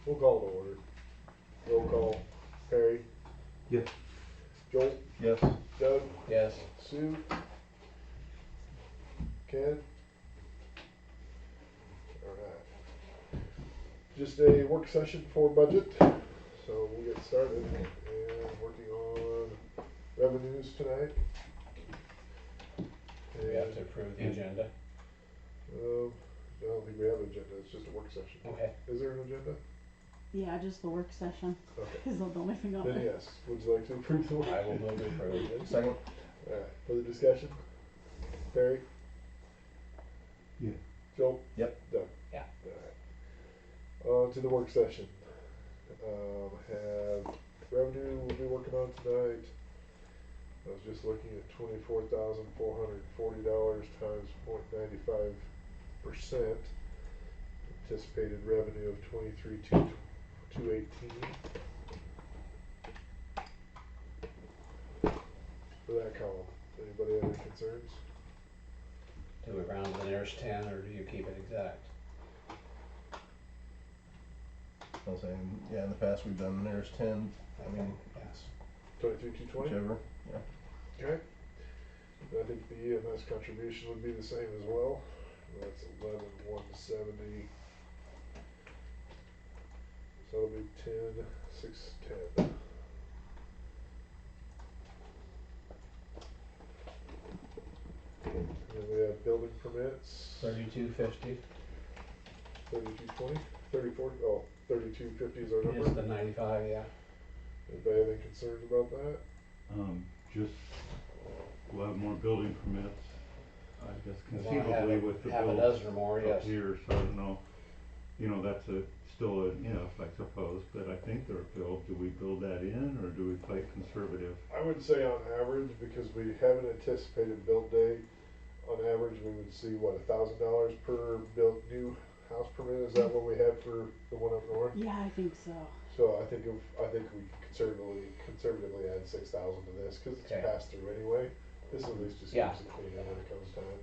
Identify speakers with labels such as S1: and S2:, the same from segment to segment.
S1: We'll call it to order. Roll call. Perry?
S2: Yes.
S1: Joel?
S2: Yes.
S1: Doug?
S3: Yes.
S1: Sue? Ken? Alright. Just a work session for budget, so we'll get started and working on revenues tonight.
S3: We have to approve the agenda.
S1: I don't think we have an agenda, it's just a work session.
S3: Okay.
S1: Is there an agenda?
S4: Yeah, just the work session.
S1: Okay.
S4: Is the only thing on
S1: Then
S4: there.
S1: yes, would you like to approve the work?
S3: I will move to approve.
S2: Second.
S1: Alright, further discussion? Perry?
S2: Yeah.
S1: Joel?
S2: Yep.
S1: Doug?
S3: Yeah.
S1: Alright. On to the work session. Have revenue we'll be working on tonight. I was just looking at $24,440 times 0.95%. Anticipated revenue of 23,218. For that column, anybody have any concerns?
S3: Do we round to the nearest 10 or do you keep it exact?
S2: I was saying, yeah, in the past we've done nearest 10. I mean,
S3: Yes.
S1: 23,220?
S2: whichever. Yeah.
S1: Okay. I think the EMS contribution would be the same as well. That's 11,170. So it'll be 10,610. And then we have building permits.
S3: 3250
S1: 3220, 34, oh, 3250 is our number.
S3: is the 95, yeah.
S1: Anybody have any concerns about that?
S5: Just, we'll have more building permits, I guess
S3: We wanna
S5: conceivably with the
S3: have a
S5: bills
S3: dozen or more,
S5: up
S3: yes.
S5: here, so I don't know. You know, that's still an if, I suppose, but I think they're billed. Do we build that in, or do we play conservative?
S1: I would say on average, because we haven't anticipated build day, on average we would see what, $1,000 per built new house permit. Is that what we had for the one up north?
S4: Yeah, I think so.
S1: So I think we conservatively add 6,000 to this because it's
S3: Okay.
S1: passed through anyway. This at least just
S3: Yeah.
S1: keeps it clean when it comes time.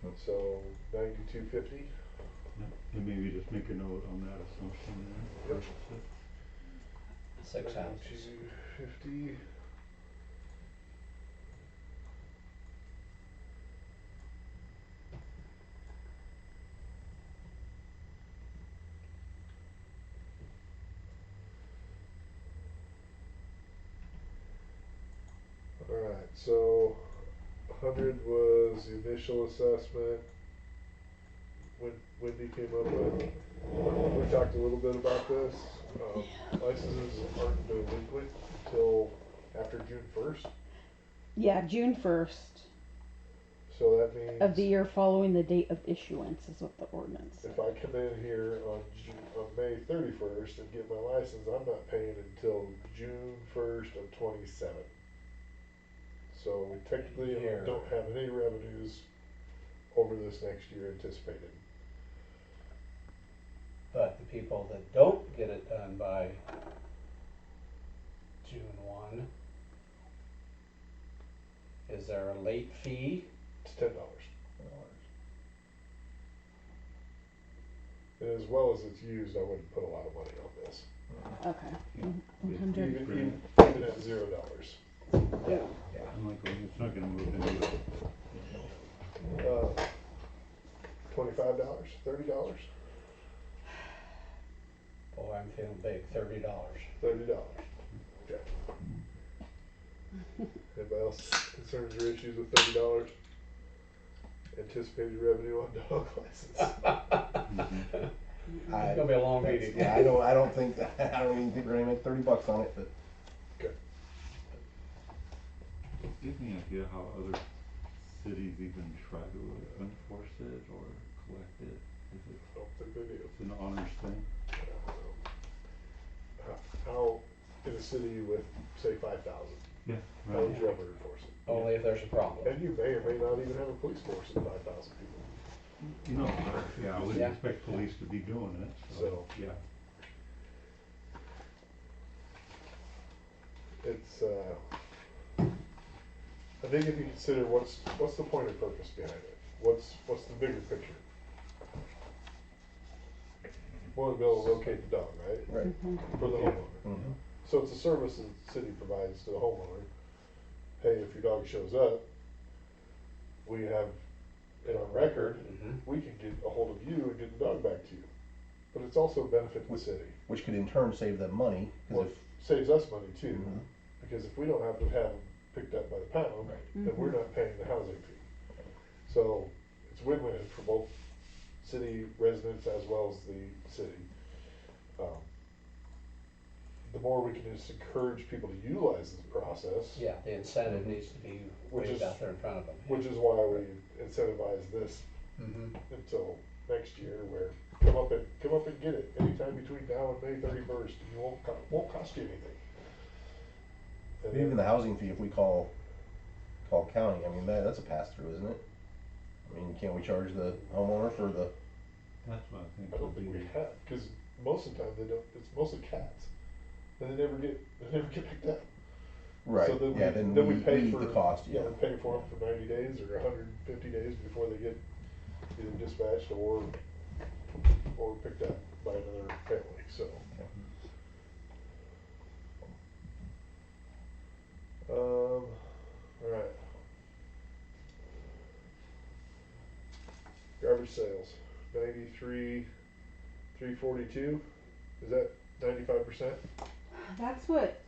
S5: Mm-hmm.
S1: So 9250.
S5: Yep. And maybe just make a note on that assumption there.
S1: Yep.
S3: 6 houses.
S1: 9250. Alright, so 100 was the initial assessment. Wendy came up with, we talked a little bit about this. Licenses aren't delinquent until after June 1st.
S4: Yeah, June 1st
S1: So that means
S4: of the year following the date of issuance is what the ordinance says.
S1: if I come in here on May 31st and get my license, I'm not paying until June 1st of 27. So we technically
S3: Year.
S1: don't have any revenues over this next year anticipated.
S3: But the people that don't get it done by June 1, is there a late fee?
S1: It's $10. And as well as it's used, I wouldn't put a lot of money on this.
S4: Okay.
S5: Yeah.
S4: 100.
S1: Even at $0.
S4: Yeah.
S5: I'm like, well, it's not gonna move the needle.
S1: $25, $30,
S3: Boy, I'm feeling big, $30.
S1: $30. Okay. Anybody else concerns or issues with $30? Anticipated revenue on dog license.
S5: Mhm.
S3: It's gonna be a long meeting.
S2: Yeah, I don't think that, I don't even think we're gonna make $30 on it, but.
S1: Okay.
S5: Give me an idea how other cities even try to enforce it or collect it. Is it,
S1: I don't think they do.
S5: it's an honors thing?
S1: How, in a city with, say, 5,000,
S5: Yeah,
S1: how would
S5: right.
S1: you ever enforce it?
S3: Only if there's a problem.
S1: And you may or may not even have a police force of 5,000 people.
S5: You know, yeah, I wouldn't
S3: Yeah.
S5: expect police to be doing it, so,
S1: So-
S5: yeah.
S1: It's, I think if you consider what's the point and purpose behind it? What's the bigger picture? wanna be able to locate the dog, right?
S2: Right.
S1: For the homeowner.
S2: Mhm.
S1: So it's a service that the city provides to the homeowner. Hey, if your dog shows up, we have it on record,
S3: Mhm.
S1: we can get a hold of you and get the dog back to you. But it's also a benefit to the city.
S2: Which could in turn save them money,
S1: Well,
S2: cause
S1: it saves us money too,
S2: Mhm.
S1: because if we don't have to have them picked up by the pound,
S2: Right.
S1: then we're not paying the housing fee. So it's win-win for both city residents as well as the city. The more we can just encourage people to utilize this process,
S3: Yeah, the incentive needs to be
S1: Which
S3: waved
S1: is-
S3: out there in front of them.
S1: which is why we incentivize this
S3: Mm-hmm.
S1: until next year, where come up and get it anytime between now and May 31st, and it won't cost you anything. And
S2: even
S1: then-
S2: the housing fee, if we call county, I mean, that's a pass through, isn't it? I mean, can't we charge the homeowner for the,
S5: That's what I think.
S1: I don't think we have, because most of the time they don't, it's mostly cats. And they never get picked up.
S2: right,
S1: So then
S2: yeah, then
S1: we
S2: we
S1: pay
S2: eat
S1: for
S2: the cost, yeah.
S1: we pay for them for 90 days or 150 days before they get either dispatched or picked up by another family, so. Alright. Garbage sales, 93,342, is that 95%?
S4: That's what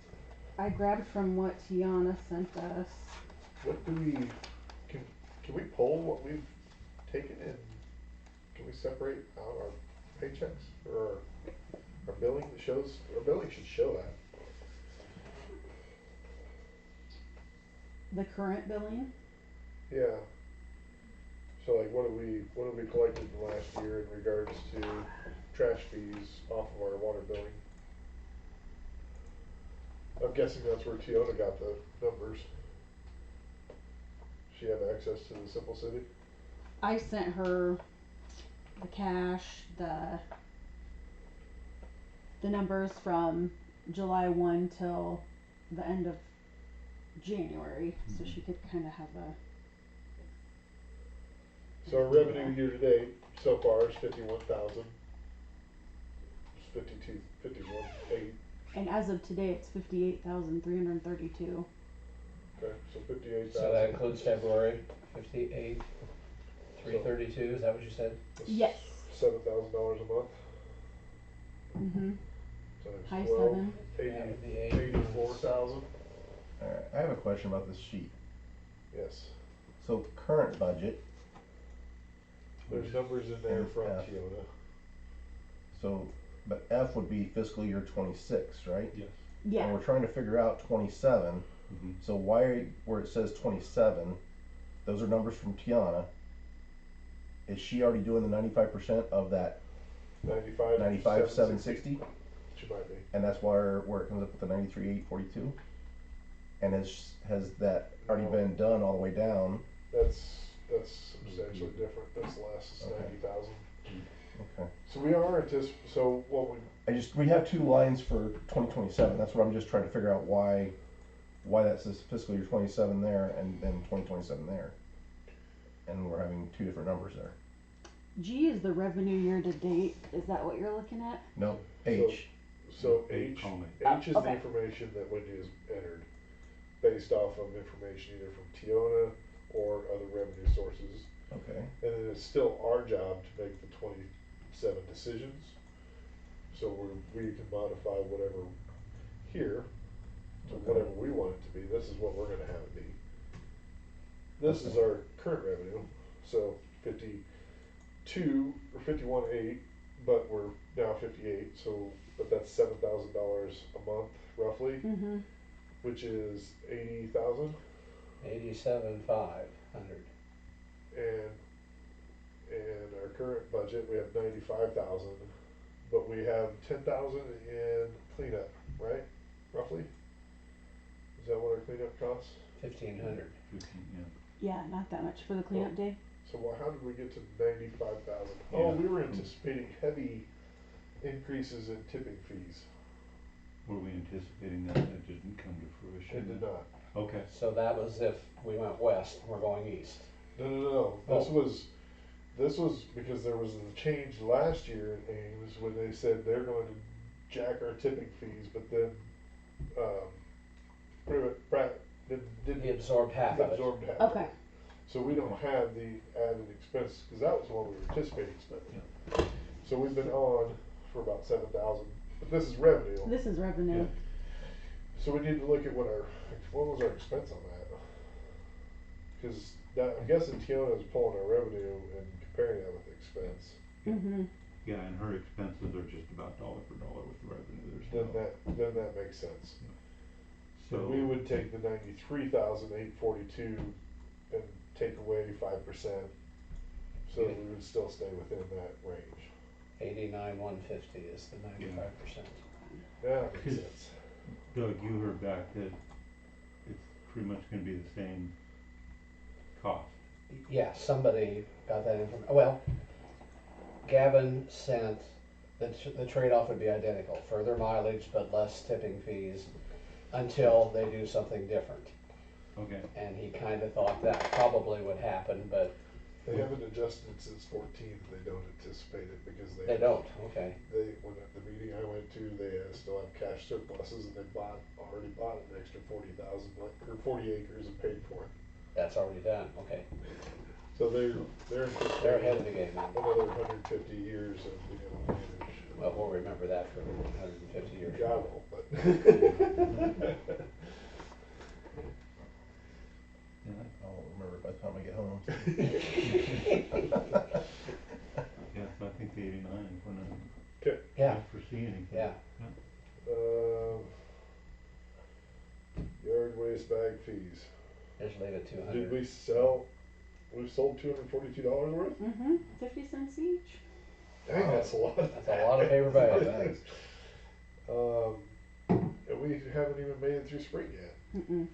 S4: I grabbed from what Tiana sent us.
S1: What do we, can we pull what we've taken and can we separate out our paychecks or our billing that shows, our billing should show that.
S4: The current billing,
S1: Yeah. So like what have we collected in the last year in regards to trash fees off of our water billing? I'm guessing that's where Tiona got the numbers. She have access to the Simple City?
S4: I sent her the cash, the numbers from July 1 till the end of January, so she could kind of have a.
S1: So our revenue year to date so far is 51,000. It's 51,800.
S4: And as of today, it's 58,332.
S1: Okay, so 58,000.
S3: So that includes February, 58, 332, is that what you said?
S4: Yes.
S1: $7,000 a month.
S4: Mhm.
S1: Times
S4: High
S1: 12,
S4: seven.
S3: That would be
S1: 84,000.
S2: Alright, I have a question about this sheet.
S1: Yes.
S2: So current budget,
S1: There's numbers in there from
S2: F.
S1: Tiona.
S2: so, but F would be fiscal year 26, right?
S5: Yes.
S2: And
S4: Yeah.
S2: we're trying to figure out 27,
S5: Mhm.
S2: so why, where it says 27, those are numbers from Tiana. Is she already doing the 95% of that 95,760?
S1: She might be.
S2: And that's where it comes up with the 93,842? And has that already
S1: No.
S2: been done all the way down?
S1: That's substantially different. That's less, it's
S2: Okay.
S1: 90,000.
S2: Okay.
S1: So we are so what we,
S2: We have two lines for 2027, that's what I'm just trying to figure out why that says fiscal year 27 there and then 2027 there. And we're having two different numbers there.
S4: G is the revenue year to date. Is that what you're looking at?
S2: No, H.
S1: so
S5: Eight
S1: H
S5: column.
S1: is
S4: okay.
S1: the information that Wendy has entered based off of information either from Tiona or other revenue sources.
S2: Okay.
S1: And then it's still our job to make the 27 decisions. So we can modify whatever here to
S2: Okay.
S1: whatever we want it to be. This is what we're gonna have it be. This is our current revenue, so 52 or 51,800, but we're now 58. So, but that's $7,000 a month roughly,
S4: Mhm.
S1: which is 80,000.
S3: 87,500.
S1: And our current budget, we have 95,000, but we have 10,000 in cleanup, right? Roughly? Is that what our cleanup costs?
S3: 1,500.
S5: 15, yeah.
S4: Yeah, not that much for the cleanup day.
S1: So how did we get to 95,000?
S5: Yeah.
S1: Oh, we were anticipating heavy increases in tipping fees.
S5: Were we anticipating that? That didn't come to fruition?
S1: It did not.
S5: Okay.
S3: So that was if we went west, we're going east.
S1: No. This
S3: Oh.
S1: was, this was because there was a change last year in Ames when they said they're going to jack our tipping fees, but then, Pratt didn't.
S3: He absorbed half of it.
S1: Absorbed half of
S4: Okay.
S1: it. So we don't have the added expense, cause that was what we were anticipating spending. So we've been on for about 7,000, but this is revenue.
S4: This is revenue.
S1: So we need to look at what was our expense on that? Cause that, I'm guessing Tiona is pulling our revenue and comparing that with the expense.
S4: Mm-hmm.
S5: Yeah, and her expenses are just about dollar for dollar with the revenue, there's
S1: Then that makes sense.
S5: so.
S1: So we would take the 93,842 and take away 5%, so that we would still stay within that range.
S3: 89,150 is the 95%.
S1: Yeah, that makes
S5: Cause-
S1: sense.
S5: Doug, you heard back that it's pretty much gonna be the same cost.
S3: Yeah, somebody got that information. Well, Gavin sent, the trade-off would be identical, further mileage but less tipping fees until they do something different.
S5: Okay,
S3: And he kind of thought that probably would happen, but
S1: They haven't adjusted since 14, they don't anticipate it because
S3: they don't, okay.
S1: When at the meeting I went to, they still have cash surpluses and they already bought an extra 40,000, or 40 acres and paid for it.
S3: That's already done, okay.
S1: So they're
S3: They're
S1: anticipating
S3: ahead of the game now.
S1: another 150 years of being able to manage.
S3: Well, we'll remember that for 150 years.
S1: God will, but.
S5: yeah,
S2: I'll remember by the time I get home.
S5: yeah, so I think the 89 is when I
S1: Okay,
S3: Yeah,
S5: don't foresee anything.
S3: yeah.
S1: Yard waste bag fees.
S3: Just leave it
S1: Did
S3: 200.
S1: we sell, we've sold $242 worth?
S4: Mm-hmm. 50 cents each.
S1: Dang, that's a lot.
S3: That's a lot of paper bags.
S1: And we haven't even made it through spring yet.
S4: Mm-mm.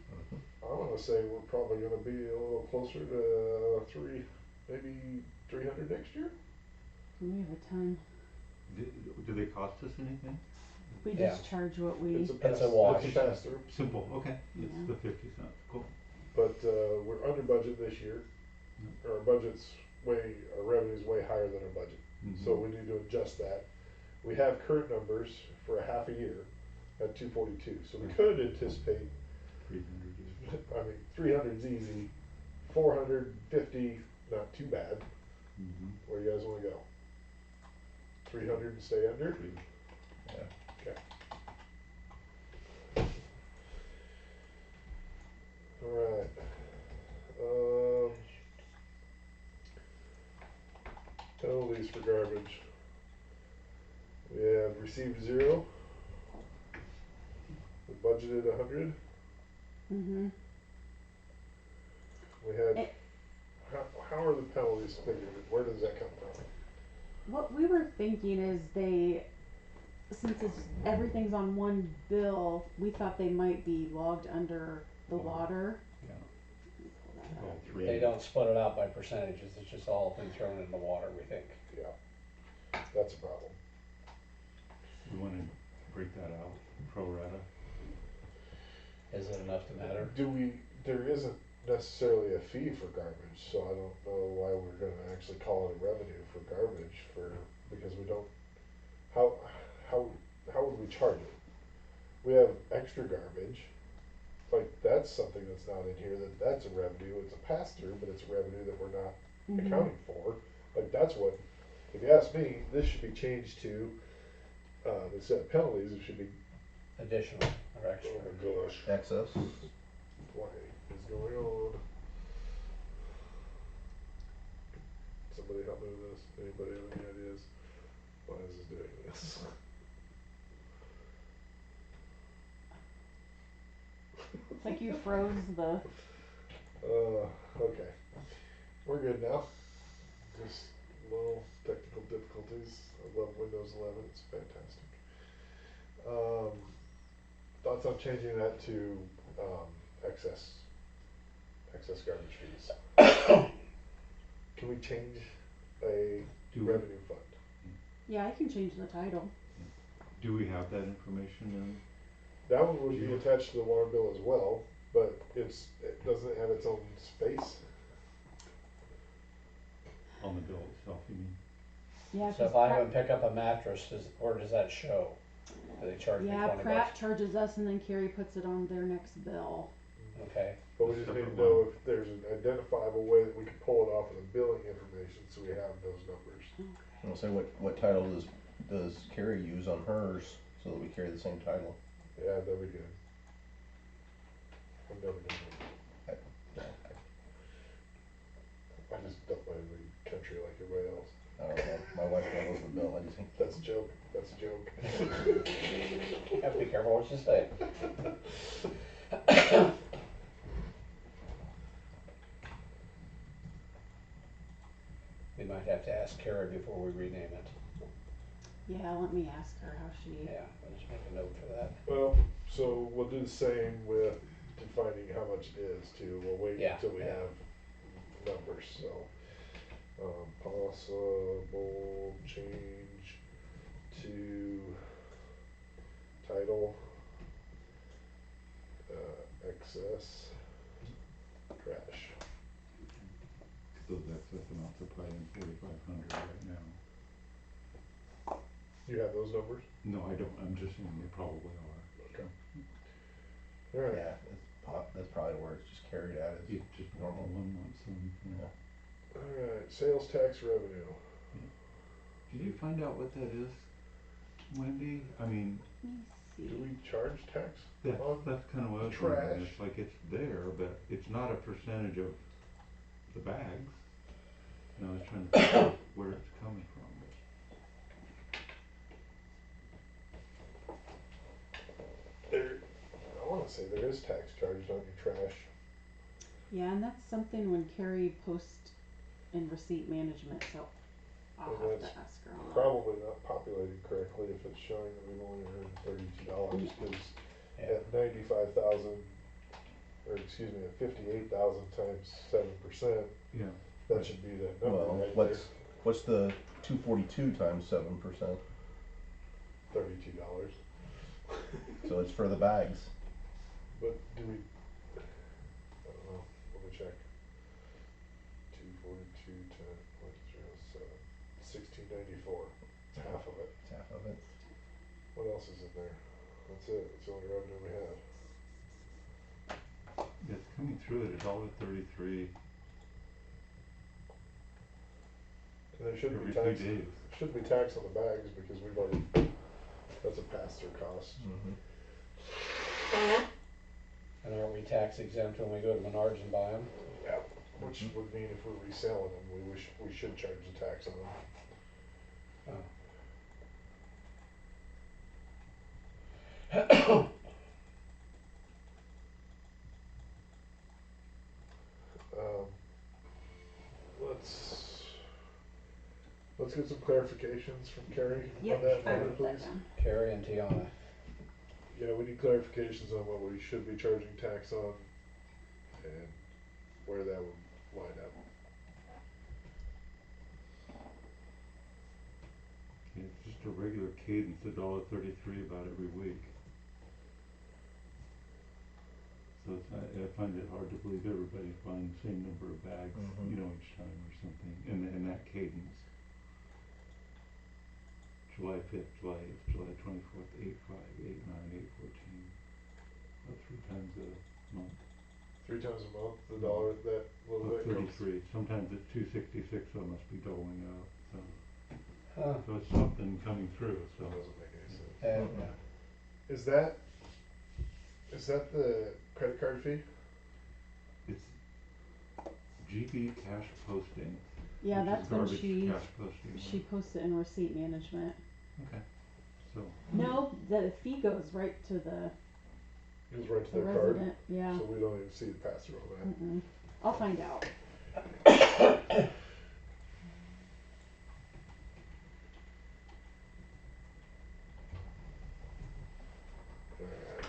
S1: I wanna say we're probably gonna be a little closer to maybe 300 next year.
S4: We have a ton.
S5: Do they cost us anything?
S4: We
S3: Yeah.
S4: just charge what we.
S3: It's a wash.
S1: It's a pass through.
S5: Simple, okay, it's
S4: Yeah.
S5: the 50 cents, cool.
S1: But, we're under budget this year. Our budget's our revenue's way higher than our budget. So
S5: Mhm.
S1: we need to adjust that. We have current numbers for a half a year at 242, so we could anticipate,
S5: 300
S1: I mean, 300's easy, 450, not too bad.
S5: Mm-hmm.
S1: Where you guys wanna go? 300 and stay under?
S2: Yeah.
S1: Okay. Alright. Penalties for garbage. We have received 0. We budgeted 100.
S4: Mm-hmm.
S1: We had,
S4: It-
S1: how are the penalties figured? Where does that come from?
S4: What we were thinking is since everything's on one bill, we thought they might be logged under the water.
S5: Yeah.
S4: Let me pull that
S5: All
S4: up.
S5: three.
S3: They don't split it out by percentages, it's just all been thrown in the water, we think.
S1: Yeah, that's a problem.
S5: We wanna break that out, pro rata.
S3: Is it enough to matter?
S1: There isn't necessarily a fee for garbage, so I don't know why we're gonna actually call it a revenue for garbage because we don't, how would we charge it? We have extra garbage, like that's something that's not in here, that's a revenue, it's a pass-through, but it's a revenue that we're not
S4: Mhm.
S1: accounting for. Like that's what, if you ask me, this should be changed to, instead of penalties, it should be,
S3: Additional or extra?
S1: oh my gosh,
S2: Excess.
S1: what is going on? Somebody help me with this, anybody have any ideas? Why is this doing this?
S4: It's like you froze the.
S1: Okay, we're good now. Just little technical difficulties. I love Windows 11, it's fantastic. Thoughts on changing that to, excess garbage fees? Can we change a
S5: Do we,
S1: revenue fund?
S4: Yeah, I can change the title.
S5: do we have that information in?
S1: That one would be attached to the water bill as well, but it doesn't have its own space.
S5: On the bill itself, you mean?
S4: Yeah,
S3: So
S4: 'cause
S3: if I
S4: Pratt-
S3: go and pick up a mattress, where does that show? Do they charge me
S4: yeah,
S3: 20
S4: Pratt
S3: bucks?
S4: charges us and then Carrie puts it on their next bill.
S3: Okay,
S1: But we just need to know if there's an identifiable way that we can pull it off of the billing information, so we have those numbers.
S2: I'll say, what title does Carrie use on hers, so that we carry the same title?
S1: Yeah, that'd be good. I've never done that. I just don't mind reading country like everybody else.
S2: I don't know, my wife handles the bill, I just think.
S1: That's a joke, that's a joke.
S3: you have to be careful what you say. We might have to ask Carrie before we rename it.
S4: Yeah, let me ask her how she.
S3: Yeah, we'll just make a note for that.
S1: Well, so we'll do the same with defining how much it is too. We'll wait
S3: Yeah,
S1: until we
S3: yeah.
S1: have numbers, so. Possible change to title, excess trash.
S5: Those excess amounts are probably in 4,500 right now.
S1: You have those numbers?
S5: No, I don't, I'm just saying they probably are.
S1: Okay. Alright.
S2: Yeah, that's probably where it's just carried at, is
S5: It's just
S2: normal.
S5: one lump sum.
S2: Yeah.
S1: Alright, sales tax revenue.
S5: Did you find out what that is, Wendy? I mean,
S4: Let me see.
S1: Do we charge tax
S5: that's,
S1: on?
S5: that's kind of what I was
S1: trash?
S5: wondering. It's like it's there, but it's not a percentage of the bags. And I was trying to figure out where it's coming from.
S1: There, I wanna say there is tax charged on your trash.
S4: Yeah, and that's something when Carrie posts in receipt management, so I'll
S1: And
S4: have
S1: that's
S4: to ask her on that.
S1: Probably not populated correctly if it's showing that we've only earned $32, cause
S3: Yeah.
S1: at 95,000, or excuse me, at 58,000 times 7%,
S5: Yeah.
S1: that should be that number
S2: Well,
S1: right there,
S2: what's the 242 times 7%?
S1: $32.
S2: So it's for the bags.
S1: But do we, I don't know, let me check. 242 times 0.07, 1694, it's half of it.
S2: It's half of it.
S1: What else is in there? That's it, that's the only revenue we have.
S5: It's coming through at $1.33
S1: And there shouldn't
S5: every
S1: be tax,
S5: 3 days.
S1: shouldn't be tax on the bags because we've already, that's a pass-through cost.
S2: Mm-hmm.
S3: And aren't we tax exempt when we go to Menards and buy them?
S1: Yeah. Which would mean if we're reselling them, we should charge the tax on them. Um, let's get some clarifications from Carrie on
S4: Yep,
S1: that
S4: I
S1: matter,
S4: wrote that
S1: please.
S4: down.
S3: Carrie and Tiana.
S1: Yeah, we need clarifications on what we should be charging tax on and where that would line up.
S5: It's just a regular cadence, $1.33 about every week. So it's not, I find it hard to believe everybody's buying the same number of bags,
S2: Mhm.
S5: you know, each time or something, in that cadence. July 5th, July 8th, July 24th, 8/5, 8/9, 8/14. About 3 times a month.
S1: 3 times a month, the dollar, that little
S5: About
S1: bit comes.
S5: 33. Sometimes it's 266, so it must be doubling up. So,
S3: Huh.
S5: so it's something coming through. So
S1: That doesn't make any sense.
S3: And,
S1: Is that the credit card fee?
S5: it's GB cash posting.
S4: Yeah,
S5: which is
S4: that's when
S5: garbage
S4: she
S5: cash posting.
S4: she posts it in receipt management.
S5: Okay. So
S4: No, the fee goes right to the
S1: It goes right to
S4: the
S1: their card,
S4: resident. Yeah.
S1: so we don't even see the pass-through on that.
S4: Mm-mm. I'll find out.
S1: Alright.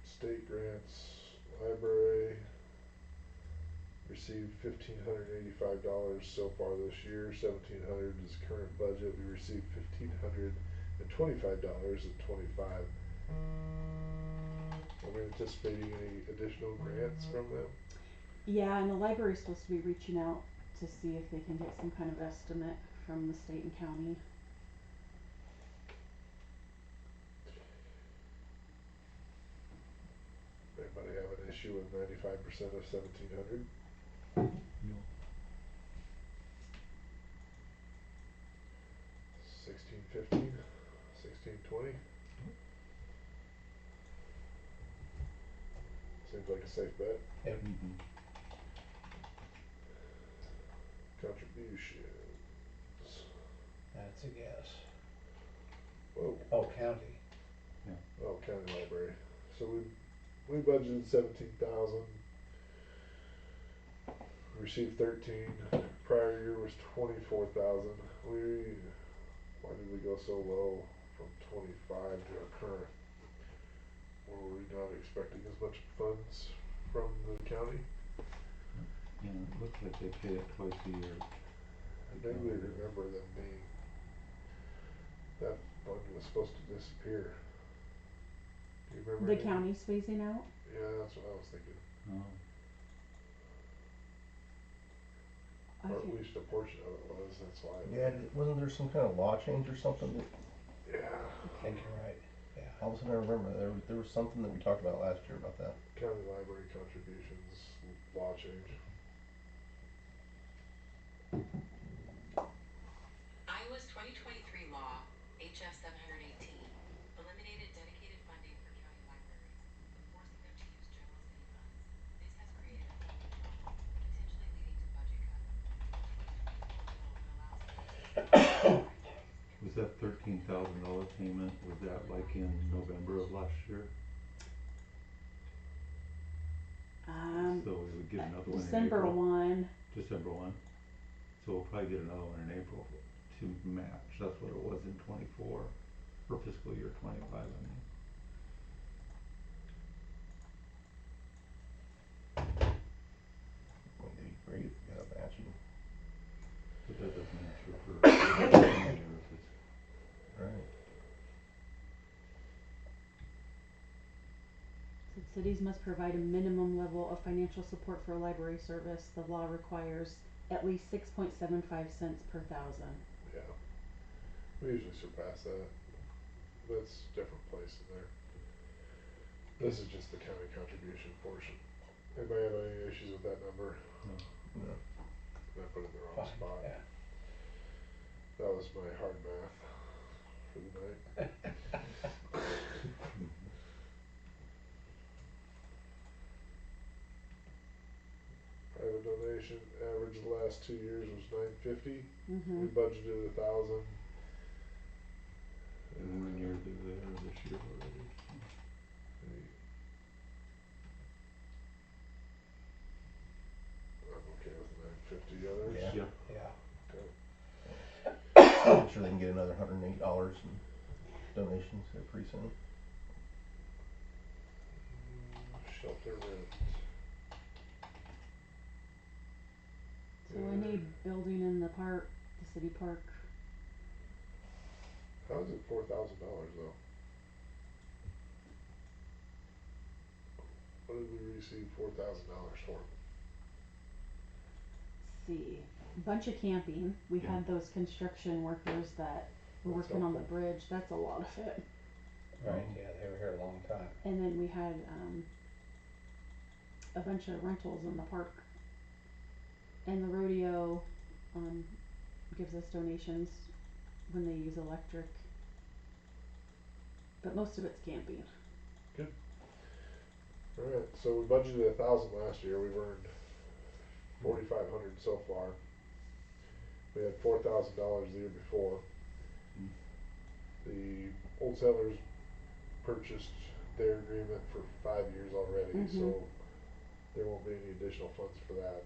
S1: State grants, library, received $1,585 so far this year, $1,700 is current budget, we received $1,525 in '25. Are we anticipating any additional grants from them?
S4: Yeah, and the library's supposed to be reaching out to see if they can get some kind of estimate from the state and county.
S1: Anybody have an issue with 95% of 1,700?
S5: No.
S1: 1615, 1620? Seems like a safe bet.
S3: Yep.
S5: Mhm.
S1: Contributions.
S3: That's a guess.
S1: Whoa.
S3: Oh, county.
S1: Oh, county library. So we budgeted 17,000. Received 13. Prior year was 24,000. Why did we go so low from 25 to our current? Were we not expecting as much funds from the county?
S5: And it looks like they pay it twice a year.
S1: I vaguely remember them being, that fund was supposed to disappear. Do you remember?
S4: The
S1: anything?
S4: county's phasing out?
S1: Yeah, that's what I was thinking.
S5: Oh,
S4: I
S1: Or at
S4: can't,
S1: least a portion of it was, that's why.
S2: Yeah, wasn't there some kind of law change or something that,
S1: Yeah,
S3: I think you're right. Yeah.
S2: all of a sudden I remember, there was something that we talked about last year about that.
S1: county library contributions, law change.
S6: Iowa's 2023 law, HF 718, eliminated dedicated funding for county libraries, forcing them to use general city funds. This has created a funding problem, potentially leading to budget cuts. The 2024 bill would allow cities to support public libraries.
S5: was that $13,000 payment, was that like in November of last year? So we would get another one in
S4: December
S5: April?
S4: 1,
S5: December 1? So we'll probably get another one in April to match, that's what it was in 24, for fiscal year 25, I mean.
S2: I mean, it'd be great if we got a matching,
S5: But that doesn't answer for the year if it's,
S2: right?
S4: said cities must provide a minimum level of financial support for library service. The law requires at least 6.75 cents per thousand.
S1: Yeah. We usually surpass that. That's a different place in there. This is just the county contribution portion. Anybody have any issues with that number?
S2: No.
S1: I put it in the wrong
S3: Fine.
S1: spot.
S3: Yeah.
S1: That was my hard math for the night. Private donation, average the last 2 years was $950.
S4: Mm-hmm.
S1: We budgeted 1,000.
S5: and we're nearly there this year already, so.
S1: I'm okay with 950. Others?
S2: Yeah.
S5: Yeah.
S3: Yeah.
S1: Okay.
S2: I'm sure they can get another $108 in donations here pretty soon.
S1: Shelter rent.
S4: So any building in the park, the city park,
S1: How is it $4,000 though? What did we receive $4,000 for?
S4: see, bunch of camping. We
S5: Yeah.
S4: had those construction workers that were
S1: That's
S4: working on the
S1: helpful.
S4: bridge. That's a lot of it.
S3: Right. Yeah. They were here a long time.
S4: And then we had a bunch of rentals in the park. And the rodeo gives us donations when they use electric. But most of it's camping.
S1: Alright, so we budgeted 1,000 last year. We've earned 4,500 so far. We had $4,000 the year before.
S5: Mm.
S1: The Old Settlers purchased their agreement for 5 years already,
S4: Mhm.
S1: so there won't be any additional funds for that.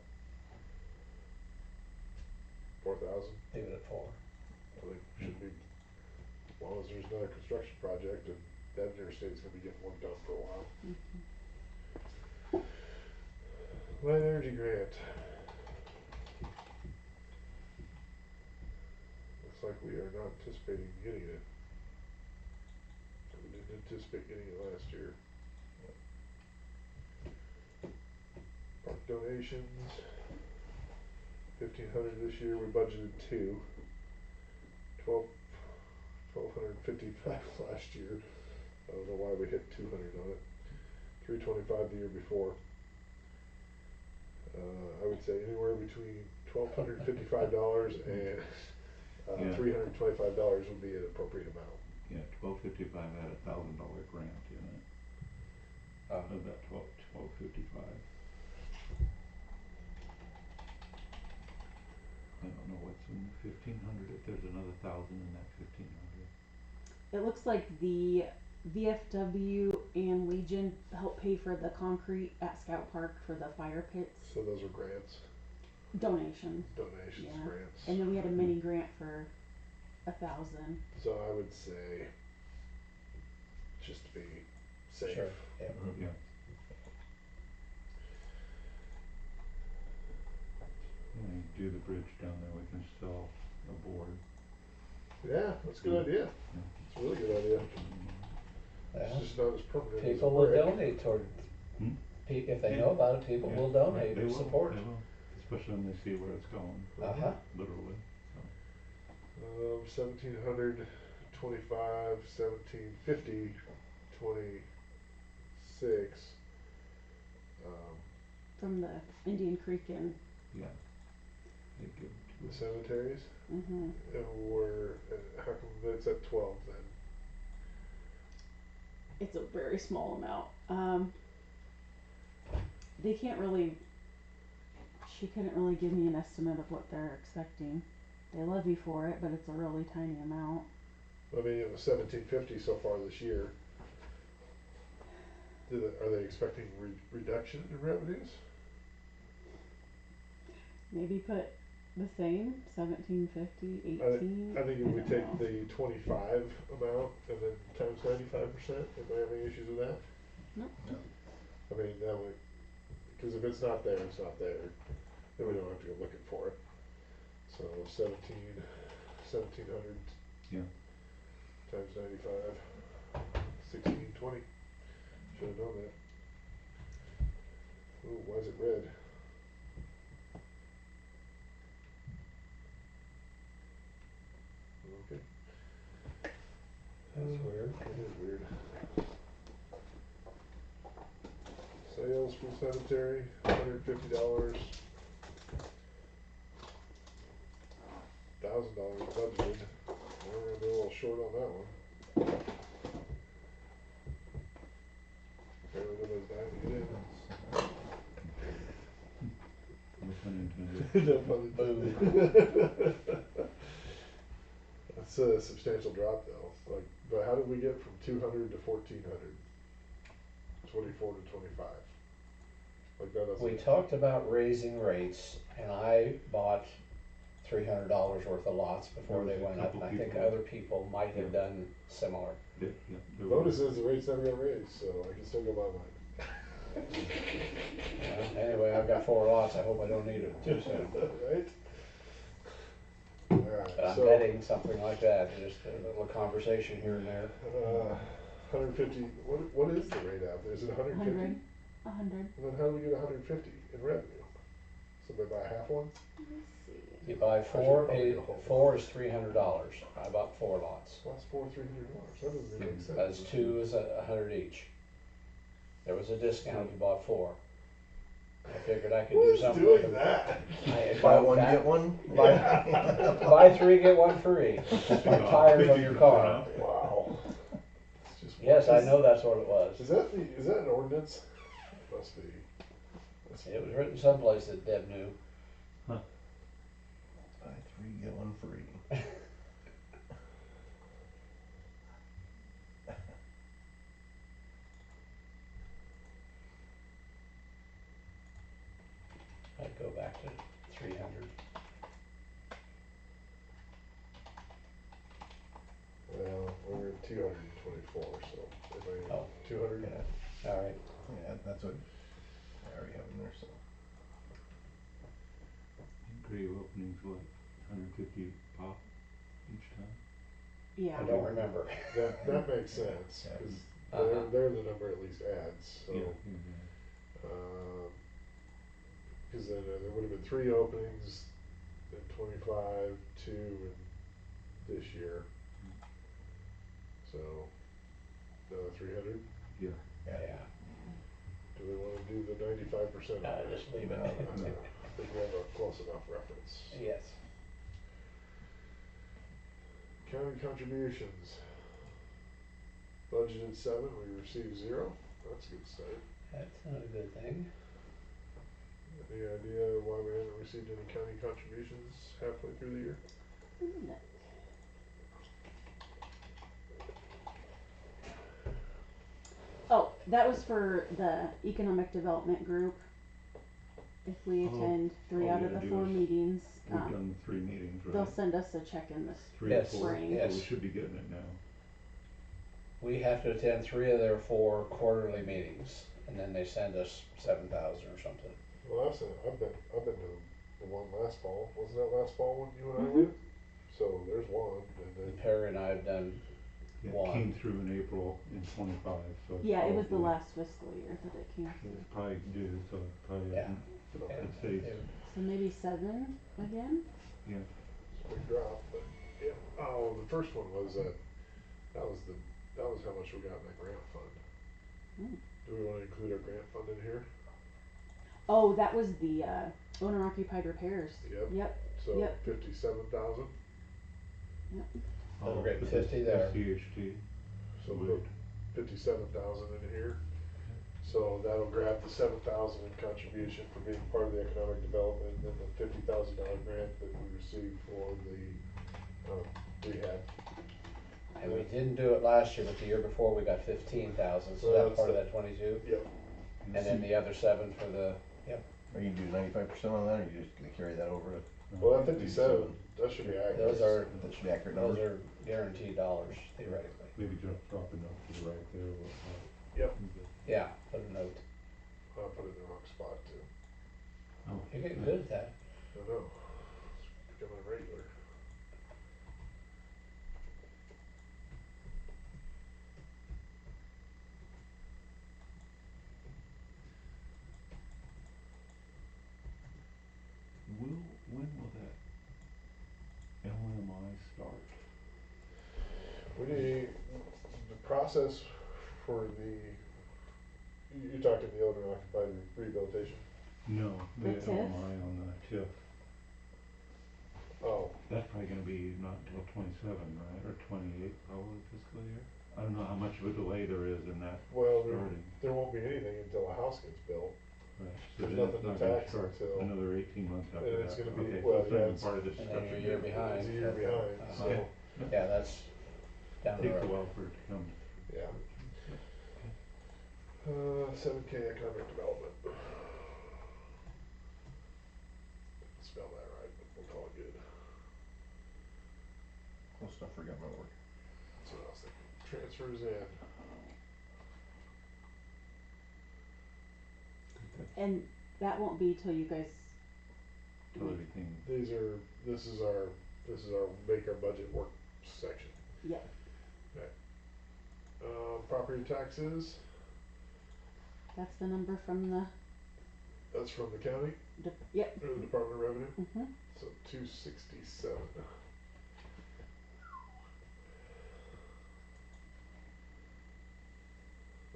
S1: 4,000?
S3: Leave it at 4.
S1: I think should be, as long as there's another construction project and that interstate's gonna be getting work done for a while.
S4: Mm-hmm.
S1: Light energy grant. Looks like we are not anticipating getting it. We didn't anticipate getting it last year. donations, 1,500 this year, we budgeted 1,255 last year. I don't know why we hit 200 on it. 325 the year before. I would say anywhere between $1,255 and
S5: Yeah.
S1: $325 would be an appropriate amount.
S5: Yeah, 1255 had $1,000 grant in it,
S3: Oh,
S5: of that 1255. I don't know what's in the 1,500, if there's another 1,000 in that 1,500.
S4: It looks like the VFW and Legion help pay for the concrete at Scout Park for the fire pits.
S1: So those are grants,
S4: Donation.
S1: donations,
S4: Yeah.
S1: grants.
S4: And then we had a mini grant for 1,000.
S1: So I would say, just to be safe.
S3: sure, yeah.
S5: Yeah. When you do the bridge down there, we can sell a board.
S1: Yeah, that's a good idea. It's a really good idea.
S3: Yeah.
S1: It's just not as permanent as a
S3: People will
S1: brick.
S3: donate toward,
S5: Hmm?
S3: if they
S5: Yeah.
S3: know about it, people
S5: Yeah,
S3: will
S5: right,
S3: donate
S5: they
S3: and
S5: will,
S3: support.
S5: They will, especially when they see where it's going,
S3: Uh-huh.
S5: literally.
S1: 1,700, 25, 1,750, 26.
S4: From the Indian Creek and
S5: Yeah. They give
S1: The
S5: to us.
S1: cemeteries,
S4: mhm.
S1: and we're, how come that's at 12 then?
S4: It's a very small amount. They can't really. She couldn't really give me an estimate of what they're expecting. They levy for it, but it's a really tiny amount.
S1: I mean, it was 1,750 so far this year. Are they expecting reduction in revenues?
S4: Maybe put the same 1750, 18.
S1: I think if we
S4: don't
S1: take
S4: know.
S1: the 25 amount and then times 95%, anybody have any issues with that?
S4: Nope.
S1: I mean, that would, because if it's not there, it's not there. Then we don't have to go looking for it. So 1,700
S5: Yeah.
S1: times 95, 1620. Should have known that. Ooh, why is it red? Okay.
S3: That's weird.
S1: It is weird. Sales for cemetery, $150. $1,000 budgeted. We're gonna be a little short on that one. Apparently nobody's dying to get in.
S5: No pun intended.
S1: No pun intended. That's a substantial drop though. Like, but how did we get from 200 to 1,400? 24 to 25. Like that doesn't.
S3: We talked about raising rates, and I bought $300 worth of lots before
S5: There
S3: they
S5: was a
S3: went up, and
S5: couple
S3: I think
S5: people-
S3: other people might have done similar.
S5: Yeah, there
S1: Bonus
S5: was-
S1: is the rates never got raised, so I can still go buy mine.
S3: Anyway, I've got 4 lots, I hope I don't need it too soon.
S1: Right? Alright,
S3: But I'm
S1: so,
S3: betting something like that, just a little conversation here and there.
S1: 150, what is the rate out there? Is it 150?
S4: 100. 100.
S1: And then how do we get 150 in revenue? Somebody buy a half one?
S4: Let me see.
S3: You buy
S1: I should
S3: 4,
S1: probably go home.
S3: 4 is $300. I bought 4 lots.
S1: What's $300? That doesn't really make sense.
S3: That's 2 is $100 each. There was a discount if you bought 4. I figured I could do
S1: Who's
S3: something with
S1: doing
S3: them.
S1: that?
S2: Buy one, get one?
S3: Buy 3, get 1 free. Like tires on your car.
S1: Wow. It's just
S3: Yes, I
S1: what is-
S3: know that's what it was.
S1: Is that an ordinance? Must be.
S3: It was written someplace that Deb knew.
S2: Buy 3, get 1 free.
S3: I'd go back to 300.
S1: Well, we're at 224, so if I
S3: Oh.
S1: 200.
S2: Yeah,
S3: All right.
S2: yeah, that's what I already have in there, so.
S5: Grave openings, what, 150 pop each time?
S4: Yeah.
S3: I don't remember.
S1: That makes sense because
S3: Uh-huh.
S1: they're the number at least adds. So
S5: Yeah.
S1: um, cause then there would have been 3 openings in 25, 2 in this year. So, another 300.
S5: Yeah.
S3: Yeah,
S1: Do we wanna do the 95%?
S3: just leave it.
S1: I think we have a close enough reference.
S3: Yes,
S1: County contributions. Budgeted 7, we received 0. That's a good start.
S3: that's not a good thing.
S1: Any idea why we haven't received any county contributions halfway through the year?
S4: Oh, that was for the economic development group. If we
S5: Oh,
S4: attend 3
S5: all
S4: out
S5: we
S4: of the
S5: gotta do
S4: 4
S5: is-
S4: meetings,
S5: We've done 3 meetings, right?
S4: they'll send us a check in this.
S5: 3 or
S3: Yes,
S5: 4,
S4: spring.
S5: so
S3: yes.
S5: we should be getting it now.
S3: We have to attend 3 of their 4 quarterly meetings, and then they send us 7,000 or something.
S1: Well, I've been to the one last fall. Wasn't that last fall when you and I
S4: Mhm.
S1: went? So there's one, and
S3: And
S1: then
S3: Perry and I have done,
S5: It
S3: One.
S5: came through in April in 25, so it's
S4: Yeah, it was the
S5: probably-
S4: last fiscal year that it came through.
S5: It's probably due, so it probably
S3: Yeah.
S5: isn't.
S3: yeah,
S5: It stays,
S3: they-
S4: So maybe 7 again?
S5: yeah.
S1: it's a big drop. But yeah. Oh, the first one was that was how much we got in the grant fund.
S4: Mm.
S1: Do we want to include our grant fund in here?
S4: Oh, that was the owner occupied repairs.
S1: Yep.
S4: Yep.
S1: So
S4: Yep.
S1: 57,000.
S3: So we're getting
S5: for the
S3: 50 there.
S5: SCHT.
S1: So
S5: Right.
S1: put 57,000 in here. So that'll grab the 7,000 in contribution for being part of the economic development, and then the $50,000 grant that we received for the rehab.
S3: and we didn't do it last year, but the year before we got 15,000, so
S1: Well,
S3: that's
S1: that's
S3: part of
S1: the-
S3: that 22?
S1: Yep.
S3: And then the other 7 for the,
S2: Are you gonna do 95% on that, or are you just gonna carry that over to,
S1: Well, that 57, that should be accurate.
S3: those are,
S2: that should be accurate
S3: those
S2: numbers?
S3: are guaranteed dollars theoretically.
S5: Maybe drop a note to the right there.
S1: Yep.
S3: Yeah, put a note.
S1: I put it in the wrong spot too.
S5: Oh,
S3: You're getting good at that.
S1: I know. It's becoming a regular.
S5: When will that LMI start?
S1: We need the process for you're talking the owner occupied rehabilitation?
S5: No, the
S4: The TIF?
S5: LMI on the TIF.
S1: Oh,
S5: That's probably gonna be not until 27, right, or 28 probably fiscal year? I don't know how much of a delay there is in that
S1: well,
S5: starting.
S1: there won't be anything until a house gets built.
S5: Right, so
S1: There's
S5: then
S1: nothing
S5: it's
S1: to
S5: not gonna
S1: tax
S5: start
S1: until-
S5: another 18 months after
S1: And
S5: that.
S1: it's gonna be-
S5: Okay,
S1: well,
S5: so it's
S1: yeah,
S5: not even
S1: it's-
S5: part of this
S3: And then you're a
S5: discussion
S3: year
S5: yet.
S3: behind.
S1: It's a year behind,
S3: Uh-huh.
S1: so,
S3: Yeah, that's down the
S5: Takes a
S3: road.
S5: while for it to come.
S1: yeah. 7K economic development. Spell that right, but we'll call it good.
S2: Close enough for government work.
S1: That's what I was thinking. Transfers in.
S4: And that won't be till you guys.
S5: Till everything,
S1: This is our make our budget work section.
S4: Yep.
S1: Property taxes,
S4: That's the number from the.
S1: that's from the county,
S4: Yep.
S1: or the Department of Revenue,
S4: Mhm.
S1: so 267.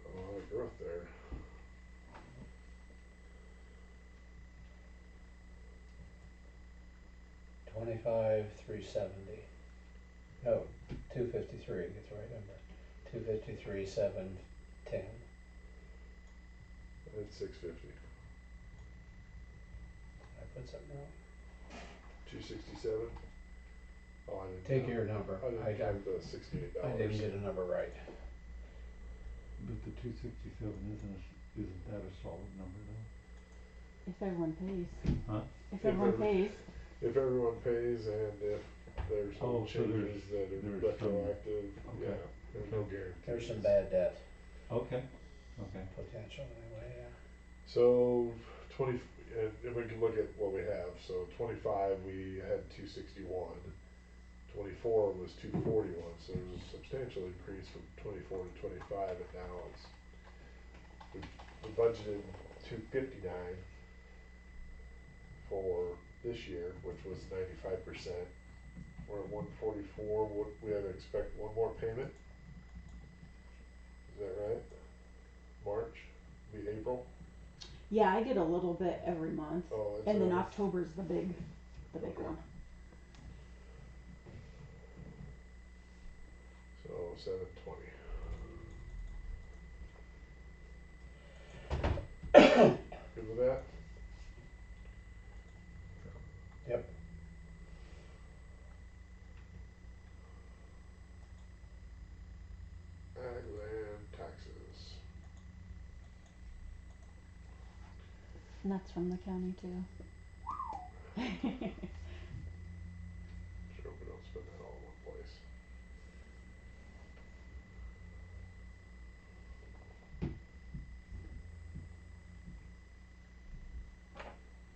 S1: A lot of growth there.
S3: $25,370. No, 253, get the right number. 253,710.
S1: I had 650.
S3: I put something wrong.
S1: 267. Oh, I didn't.
S3: Take
S1: count-
S3: your number.
S1: I didn't count the $68.
S3: I didn't get a number right.
S5: but the 267 isn't that a solid number though?
S4: If everyone pays.
S5: Huh?
S4: If everyone pays.
S1: If everyone pays and if there's no
S5: Oh, so there's-
S1: changes that are
S5: there's some-
S1: retroactive,
S5: okay.
S1: yeah, there's no guarantee.
S3: There's some bad debt
S5: Okay, okay.
S3: potential anyway, yeah.
S1: So 20, and we can look at what we have. So 25 we had 261. 24 was 241. So there's a substantial increase from 24 to 25, and now we budgeted 259. for this year, which was 95%. We're at 144. We had to expect one more payment. Is that right? March, be April.
S4: Yeah, I get a little bit every month,
S1: Oh, it's
S4: and then
S1: a-
S4: October's the big
S1: Okay.
S4: one.
S1: So 720. Good with that?
S3: Yep.
S1: Ag land taxes.
S4: And that's from the county too.
S1: Sure, we don't spend that all in one place.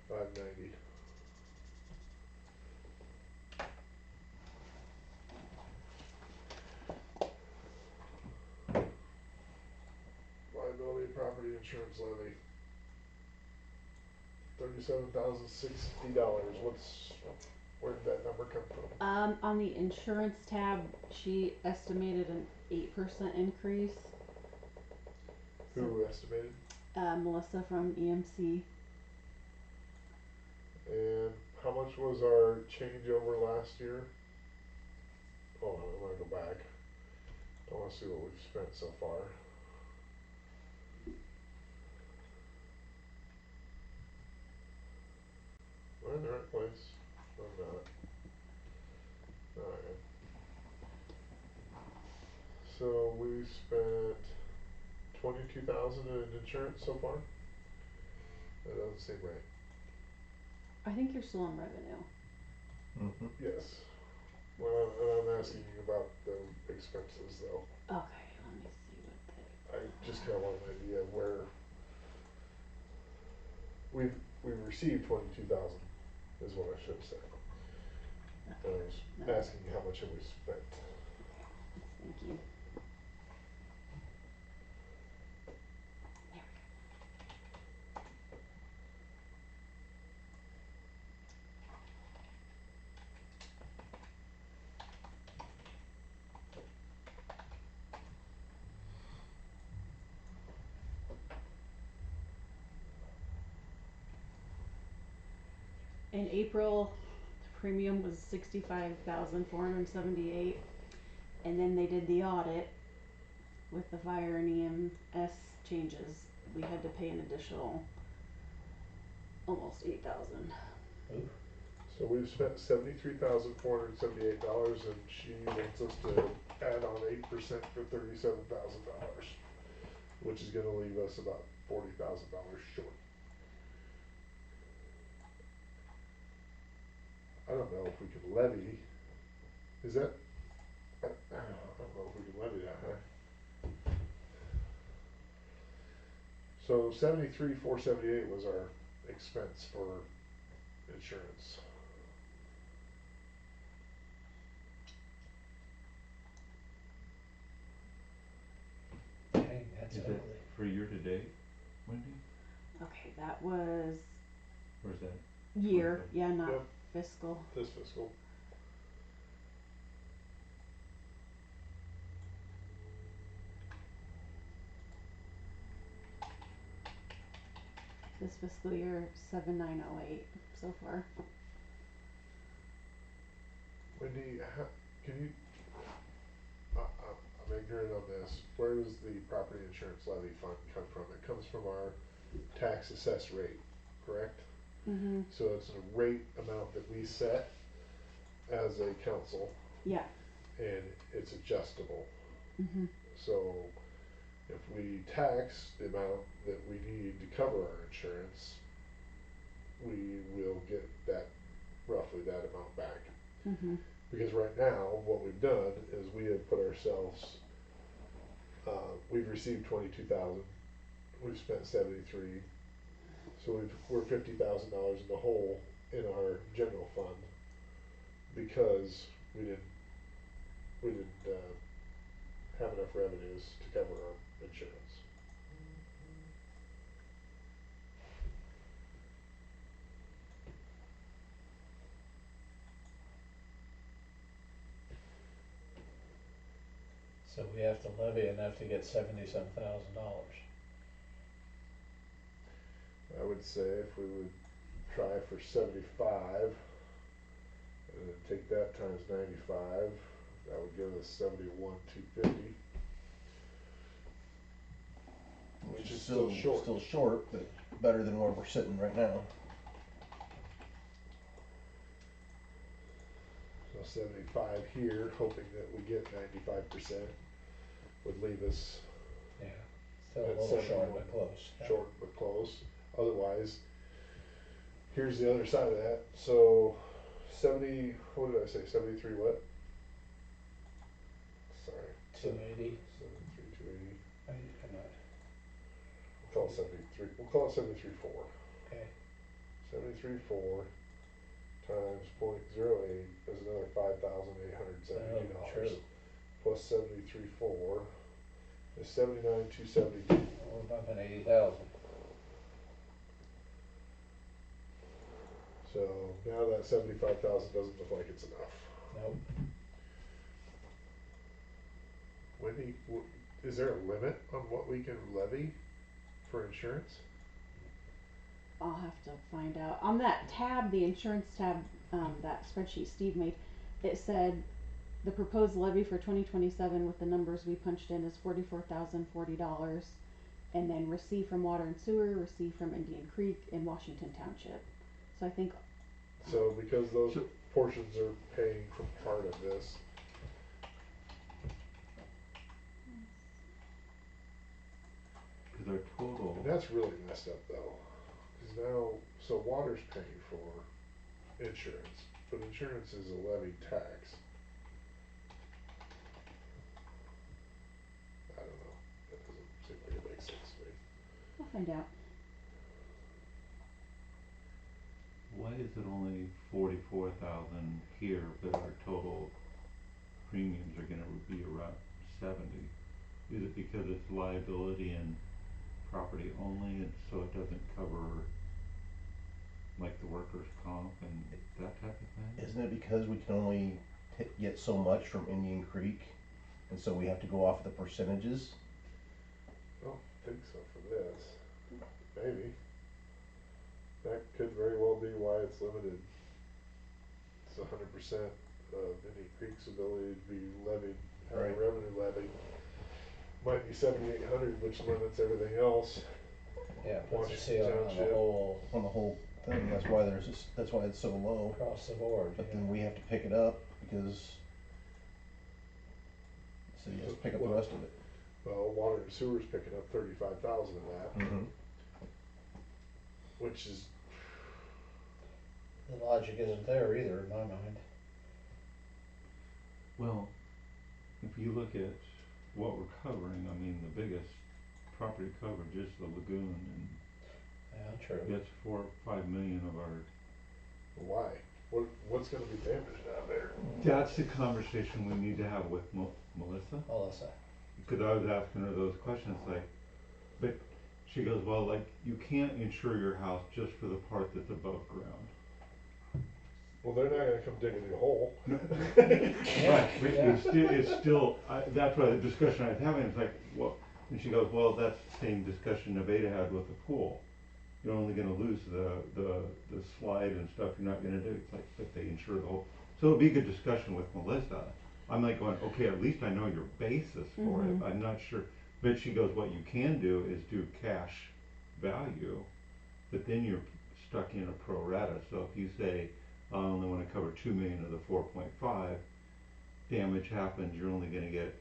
S1: $590. Liability property insurance levy. $37,060. Where did that number come from?
S4: On the insurance tab, she estimated an 8% increase.
S1: Who estimated?
S4: Melissa from EMC.
S1: And how much was our changeover last year? Hold on, I'm gonna go back. I wanna see what we've spent so far. Am I in the right place? I'm not. Alright. So we spent 22,000 in insurance so far? That doesn't seem right.
S4: I think you're still on revenue.
S2: Mm-hmm.
S1: Yes. Well, I'm asking you about the expenses though.
S4: Okay, let me see what
S1: I just kinda want an idea of where we've received 22,000 is what I should have said. I was
S4: No.
S1: asking you how much have we spent.
S4: Thank you. There we go. In April, the premium was 65,478, and then they did the audit with the fire and EMS changes. We had to pay an additional almost 8,000.
S3: Oof.
S1: So we've spent $73,478 and she wants us to add on 8% for $37,000, which is gonna leave us about $40,000 short. I don't know if we can levy, is that, I don't know if we can levy that, huh? So 73,478 was our expense for insurance.
S3: Dang, that's
S5: Is
S3: ugly.
S5: that for year to date, Wendy?
S4: Okay, that was
S5: Or is that?
S4: year,
S5: 25?
S4: yeah, not
S1: Yep.
S4: fiscal.
S1: This fiscal.
S4: This fiscal year, 7,908 so far.
S1: Wendy, can you, I'm ignorant on this, where does the property insurance levy fund come from? It comes from our tax assess rate, correct?
S4: Mhm.
S1: So it's a rate amount that we set as a council
S4: Yeah.
S1: and it's adjustable.
S4: Mhm.
S1: So if we tax the amount that we need to cover our insurance, we will get that, roughly that amount back.
S4: Mhm.
S1: Because right now, what we've done is we have put ourselves, we've received 22,000, we've spent 73, so we're $50,000 in the hole in our general fund because we didn't have enough revenues to cover our insurance.
S3: So we have to levy enough to get $77,000.
S1: I would say if we would try for 75, and then take that times 95, that would give us 71,250. Which is still short.
S2: Still short, but better than where we're sitting right now.
S1: So 75 here, hoping that we get 95%, would leave us
S3: Yeah, still a
S1: At
S3: little short,
S1: 71.
S3: but close. Yeah.
S1: short but close. Otherwise, here's the other side of that. So 70, what did I say? 73 what? Sorry.
S3: 280.
S1: 73, 280.
S3: I'm not,
S1: We'll call it 73. We'll call it 73.4.
S3: okay.
S1: 73.4 times 0.08 is another $5,872.
S3: Oh, true.
S1: Plus 73.4 is 79,272.
S3: We're bumping 80,000.
S1: So now that 75,000 doesn't look like it's enough.
S3: Nope.
S1: Wendy, is there a limit on what we can levy for insurance?
S4: I'll have to find out. On that tab, the insurance tab, that spreadsheet Steve made, it said the proposed levy for 2027 with the numbers we punched in is $44,040, and then received from water and sewer, received from Indian Creek in Washington Township. So I think
S1: So because those portions are paying for part of this,
S5: Cause our total,
S1: and that's really messed up though. Cause now, so water's paying for insurance, but insurance is a levied tax. I don't know, that doesn't seem like it makes sense to me.
S4: I'll find out.
S5: why is it only 44,000 here, but our total premiums are gonna be around 70? Is it because it's liability and property only, and so it doesn't cover like the workers' comp and that type of thing?
S2: Isn't it because we can only get so much from Indian Creek, and so we have to go off the percentages?
S1: I don't think so for this, maybe. That could very well be why it's limited. It's 100% of Indian Creek's ability to be levied, have a
S2: Right.
S1: revenue levy. Might be 7,800, which limits everything else.
S3: Yeah, puts a
S1: Washington
S3: ceiling on the
S1: Township.
S3: whole,
S2: On the whole thing, that's why that's why it's so low.
S3: across the board.
S2: But
S3: yeah.
S2: then we have to pick it up because the city has to pick up the rest of it.
S1: Well, water and sewer's picking up 35,000 of that,
S2: Mm-hmm.
S1: which is,
S3: The logic isn't there either in my mind.
S5: Well, if you look at what we're covering, I mean, the biggest property coverage is the lagoon, and
S3: Yeah, true.
S5: it's 4 or 5 million of our.
S1: why? What's gonna be damaged out there?
S5: That's the conversation we need to have with Melissa.
S3: Melissa.
S5: Because I was asking her those questions, like, but she goes, well, like, you can't insure your house just for the part that's above ground.
S1: Well, they're not gonna come dig a new hole.
S5: Right, but
S3: Yeah.
S5: it's still, that's why the discussion I was having, is like, well, and she goes, well, that's the same discussion Nevada had with the pool. You're only gonna lose the slide and stuff, you're not gonna do, it's like, but they insure the whole. So it'd be a good discussion with Melissa. I'm like going, okay, at least I know your basis for it,
S4: Mhm.
S5: I'm not sure, but she goes, what you can do is do cash value, but then you're stuck in a pro rata, so if you say, I only wanna cover 2 million of the 4.5, damage happens, you're only gonna get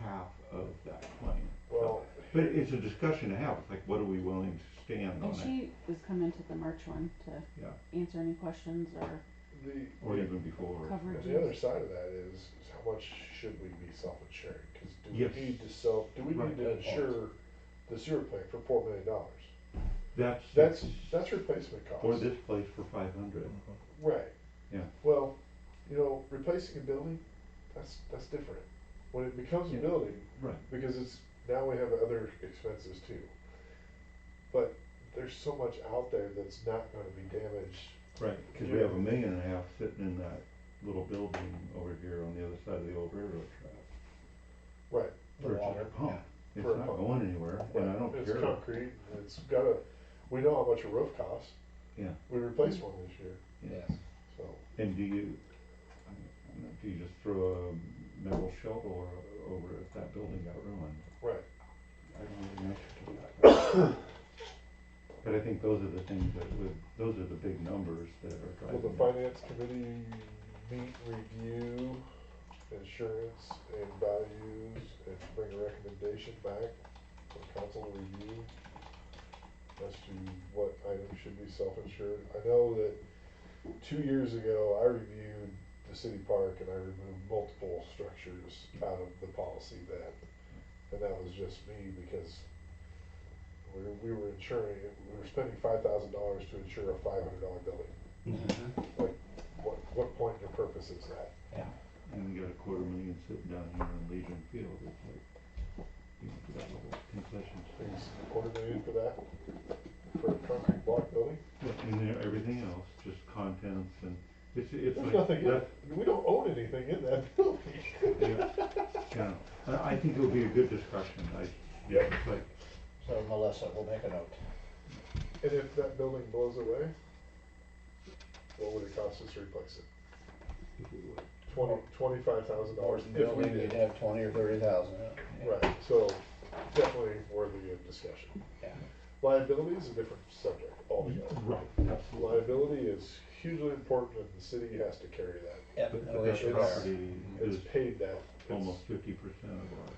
S5: half of that claim.
S1: Well,
S5: But it's a discussion to have, it's like, what are we willing to stand on
S4: And
S5: it?
S4: she is coming to the March one to
S5: Yeah,
S4: answer any questions or
S5: or even before.
S1: and the other
S4: coverages.
S1: side of that is how much should we be self-insuring? Cause do we
S5: Yes.
S1: need to
S5: Right.
S1: need to
S3: Good point.
S1: insure the sewer plant for $4 million?
S5: That's
S1: That's replacement cost.
S5: for this place for 500,
S1: Right.
S5: yeah.
S1: Well, replacing a building, that's different. When it becomes a
S5: Yeah.
S1: building,
S5: Right.
S1: because now we have other expenses too. But there's so much out there that's not gonna be damaged.
S5: Right, cause we have $1.5 million sitting in that little building over here on the other side of the old railroad track. going anywhere, and I don't
S1: It's
S5: care.
S1: concrete, and it's gotta, we know how much a roof costs.
S5: Yeah.
S1: We replaced one this year,
S3: Yes.
S1: so.
S5: And do you, I don't know, do you just throw a metal shelter over if that building got ruined?
S1: Right.
S5: I don't know the answer to that. But I think those are the things that would, those are the big numbers that are
S1: Will
S5: driving.
S1: the finance committee meet, review insurance and values and bring a recommendation back for council to review as to what items should be self-insured? I know that 2 years ago, I reviewed the city park and I removed multiple structures out of the policy then. And that was just me because we were insuring, we were spending $5,000 to insure a $500 building. Like, what point or purpose is that?
S3: Yeah.
S5: And we got $250,000 sitting down here in Legion Field, it's like, you know, for that little concession stand.
S1: Is $250,000 for that? For a concrete block building?
S5: And then everything else, just contents and, it's
S1: There's
S5: like,
S1: nothing in
S5: that,
S1: it. We don't own anything in that building.
S5: yeah, I think it'll be a good discussion,
S1: Yep.
S5: it's like,
S3: So Melissa will make a note.
S1: And if that building blows away, what would it cost us to replace it?
S5: if we would.
S1: $25,000
S3: Or
S1: if we
S3: building, you'd
S1: did.
S3: have 20 or 30,000 in it.
S1: Right, so definitely worthy of discussion.
S3: Yeah.
S1: Liability is a different subject altogether.
S5: Right, absolutely.
S1: Liability is hugely important and the city has to carry that.
S3: Yep,
S5: But
S3: no
S5: that
S3: issue there.
S5: property is
S1: It's paid that.
S5: almost 50% of our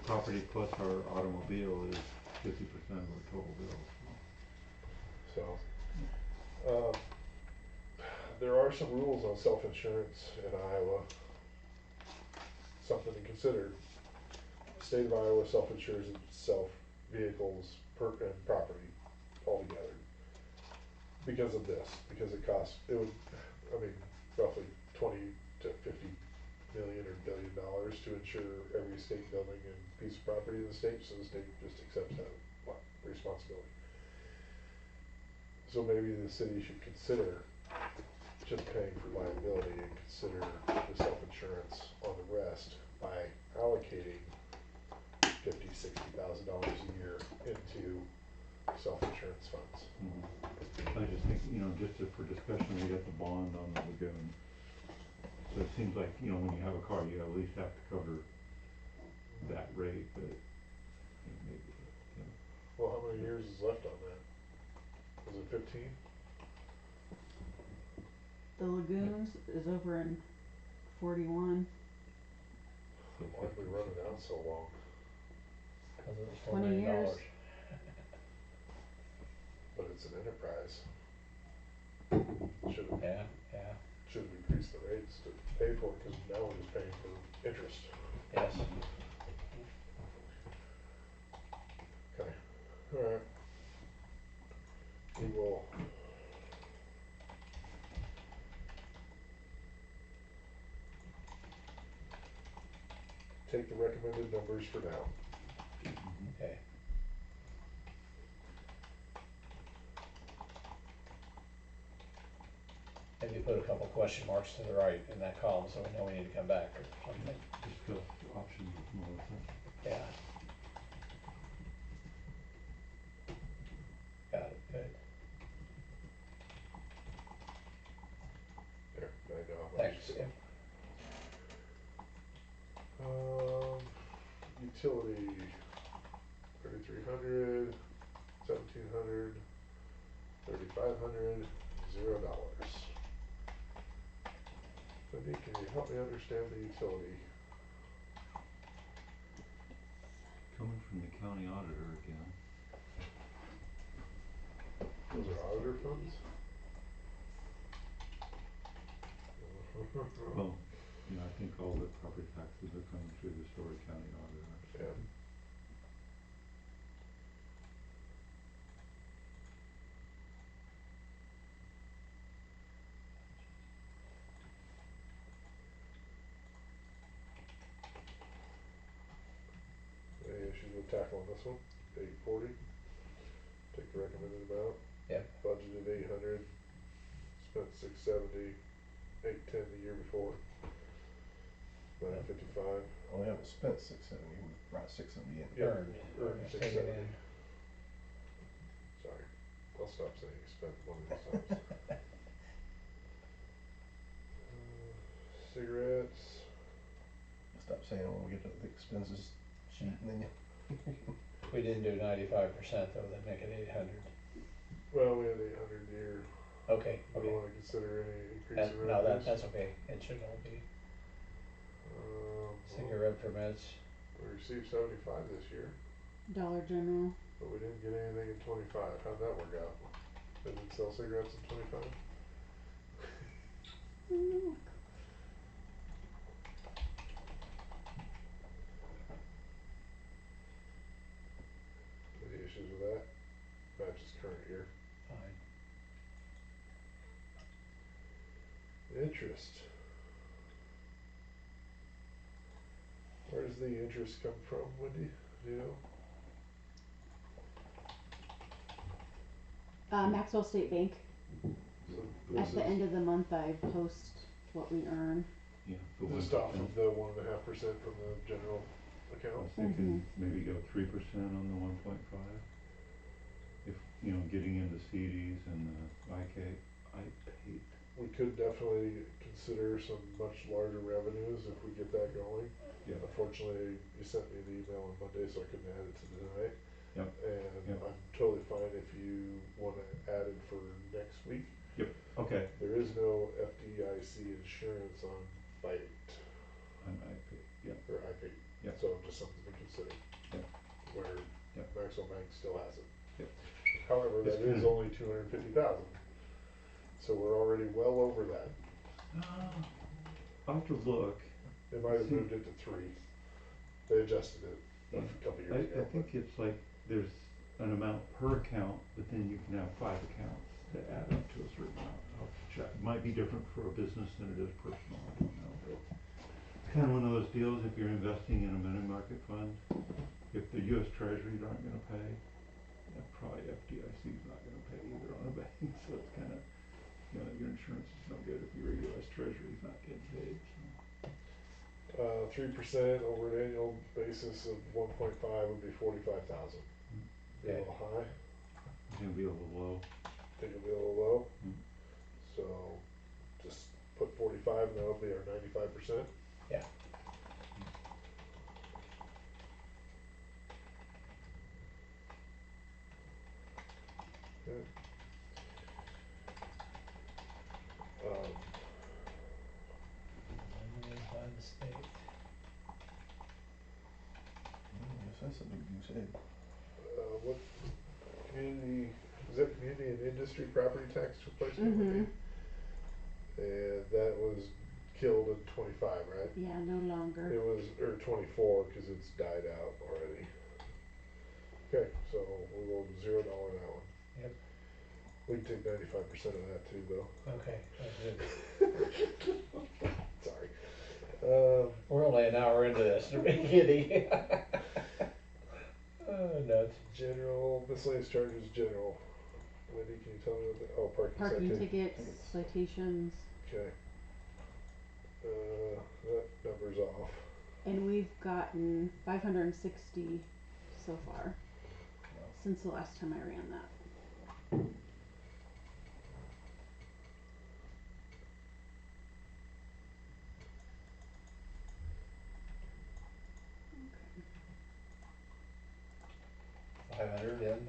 S5: property plus our automobile is 50% of our total bill.
S1: So, there are some rules on self-insurance in Iowa. Something to consider. The state of Iowa self-insures itself, vehicles, and property altogether. Because of this, because it costs, it would, I mean, roughly 20 to 50 million or billion dollars to insure every state building and piece of property in the state, so the state just accepts that responsibility. So maybe the city should consider just paying for liability and consider the self-insurance on the rest by allocating $50,000-$60,000 a year into self-insurance funds.
S5: I just think, you know, just for discussion, we got the bond on the lagoon. So it seems like, you know, when you have a car, you at least have to cover that rate, but, you know, maybe, you know.
S1: Well, how many years is left on that? Was it 15?
S4: The lagoons is over in 41.
S5: So
S1: Why'd we run it out so long?
S3: Because it was $4
S4: 20
S3: million.
S4: years.
S1: But it's an enterprise. Should've,
S3: Yeah, yeah,
S1: should've increased the rates to pay for it, cause now we're just paying for interest.
S3: yes.
S1: Okay, alright. We will. Take the recommended numbers for now.
S3: Okay. Maybe put a couple question marks to the right in that column so we know we need to come back or something.
S5: Discuss options with Melissa.
S3: Yeah. Got it, good.
S1: There, I know how much.
S3: Thanks, yeah.
S1: Utility, 3,300, 1,700, 3,500, $0. Cindy, can you help me understand the utility?
S5: Coming from the county auditor again.
S1: Those are auditor funds?
S5: Well, you know, I think all the property taxes are coming through the Story County auditor. So.
S1: Yeah. Any issues with tackling this one? 840. Take the recommended amount.
S3: Yep.
S1: Budgeted 800. Spent 670. 810 the year before. But
S3: Yep.
S1: $555.
S2: Well, we haven't spent 670, we brought 670 in.
S1: Yep.
S3: Earned.
S1: Earned
S3: Take it
S1: 670.
S3: in.
S1: Sorry, I'll stop saying spent one of these times. Cigarettes.
S2: Stop saying when we get to the expenses sheet and then
S3: We didn't do 95% though, that'd make it 800.
S1: Well, we had 800 here.
S3: Okay,
S1: We
S3: okay.
S1: don't want to consider any increase
S3: That,
S1: in
S3: no,
S1: revenues.
S3: that's okay, it should all be.
S1: Well,
S3: Cigarette permits,
S1: we received 75 this year,
S4: Dollar General.
S1: but we didn't get anything in 25. How'd that work out? They didn't sell cigarettes in 25? Any issues with that? Matches current year.
S3: fine.
S1: Interest. Where does the interest come from, Wendy? Do you know?
S4: Maxwell State Bank.
S1: So
S4: At
S1: this
S4: the
S1: is
S4: end of the month, I post what we earn.
S5: Yeah, the
S1: just
S5: 1%.
S1: off of the 1.5% from the general
S5: I
S1: account.
S5: was thinking maybe go 3% on the 1.5. If, you know, getting into CDs and the IPATE.
S1: We could definitely consider some much larger revenues if we get that going.
S5: Yeah.
S1: Unfortunately, you sent me the email on Monday, so I couldn't add it to tonight.
S5: Yep.
S1: And
S5: Yep.
S1: I'm totally fine if you wanna add it for next week.
S5: Yep, okay,
S1: There is no FDIC insurance on Bite
S5: on IPATE, yeah,
S1: or IP.
S5: Yep.
S1: So just something to consider.
S5: Yep.
S1: Where
S5: Yep.
S1: Maxwell Bank still has it.
S5: Yep.
S1: However,
S5: It's
S1: that is
S5: kinda-
S1: only 250,000. So we're already well over that.
S5: I'll have to look.
S1: They might have
S5: See.
S1: moved it to 3. They adjusted it
S5: Yeah.
S1: a couple years
S5: I
S1: ago.
S5: think it's like, there's an amount per account, but then you can have 5 accounts that add up to a certain amount. I'll have to check. Might be different for a business than it is personal, I don't know, but it's kinda one of those deals, if you're investing in a money market fund, if the US Treasuries aren't gonna pay, then probably FDIC's not gonna pay either on a bank, so it's kinda, you know, your insurance is no good if your US Treasury's not getting paid, so.
S1: 3% over an annual basis of 1.5 would be 45,000. Be a
S3: Okay.
S1: little high.
S5: It's gonna be a little low.
S1: Think it'll be a little low.
S5: Mm.
S1: So just put 45, and that'll be our 95%.
S3: Yeah.
S1: Okay.
S3: Limited by the state.
S2: Yes, that's a big goose egg.
S1: What community, is that community and industry property tax replacement?
S4: Mhm.
S1: And that was killed in 25, right?
S4: Yeah, no longer.
S1: It was, or 24, cause it's died out already. Okay, so we'll go $0 that one.
S3: Yep.
S1: We can take 95% of that too, though.
S3: Okay, that's good.
S1: Sorry.
S3: We're only an hour into this, to be giddy. Oh, nuts.
S1: General, miscellaneous charges, general. Wendy, can you tell me what the, oh, parking
S4: Parking
S1: citation.
S4: tickets, citations,
S1: Okay. That number's off.
S4: and we've gotten 560 so far since the last time I ran that. Okay.
S3: 500 in.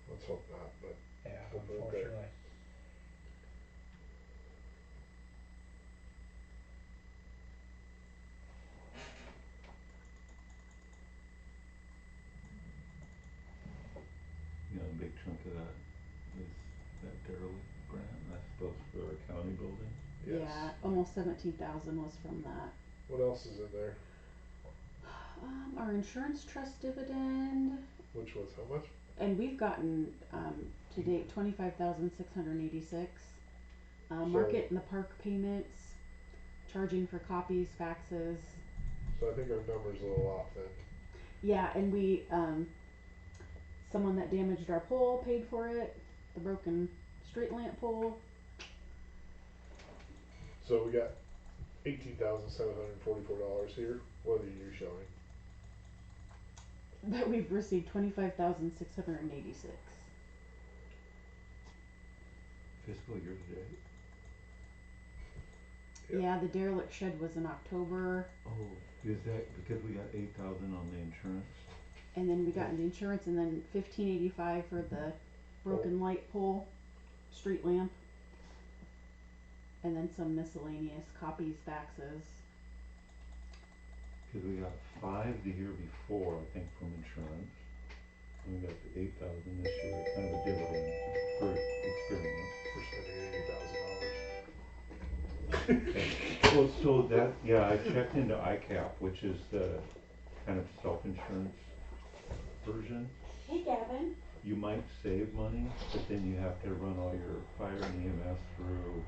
S1: Let's hope not, but
S3: Yeah,
S1: We'll put it there.
S3: unfortunately.
S5: You know, a big chunk of that is that derelict grant, that's supposed for our county building.
S1: yes.
S4: Yeah, almost 17,000 was from that.
S1: What else is in there?
S4: Our insurance trust dividend,
S1: Which was how much?
S4: and we've gotten to date 25,686. Market in the park payments, charging for copies, faxes.
S1: So I think our number's a little off then.
S4: Yeah, and we someone that damaged our pole paid for it, the broken street lamp pole,
S1: So we got $18,744 here. What are you showing?
S4: that we've received 25,686.
S5: Fiscal year to date?
S1: Yep.
S4: Yeah, the derelict shed was in October,
S5: Oh, is that because we got 8,000 on the insurance?
S4: and then we got the insurance, and then 1585 for the broken light pole, street lamp, and then some miscellaneous copies, faxes.
S5: Cause we got 5 the year before, I think, from insurance. And we got the 8,000 this year, kind of a dividend for experience.
S1: We're spending $80,000.
S5: Well, so that, yeah, I checked into ICAP, which is the kind of self-insurance version.
S4: Hey, Gavin.
S5: You might save money, but then you have to run all your fire and EMS through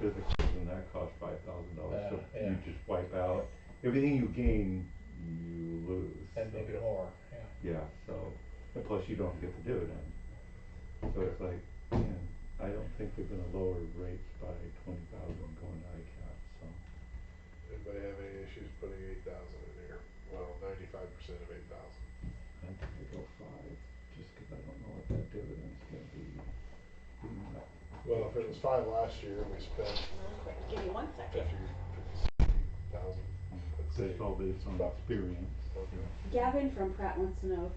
S5: physicals, and that costs $5,000. So
S3: Yeah.
S5: you just wipe out, everything you gain, you lose.
S3: And maybe more, yeah.
S5: Yeah, so, and plus you don't get the dividend. So it's like, man, I don't think they're gonna lower rates by 20,000 going to ICAP, so.
S1: Anybody have any issues putting 8,000 in here? Well, 95% of 8,000.
S5: I think I go 5, just cause I don't know what that dividend's gonna be. Being that
S1: Well, if it was 5 last year and we spent
S4: Really quick, give me 1 second.
S1: 50,000,
S5: So it's all based on
S1: about-
S5: experience.
S1: Okay.
S4: Gavin from Pratt wants to know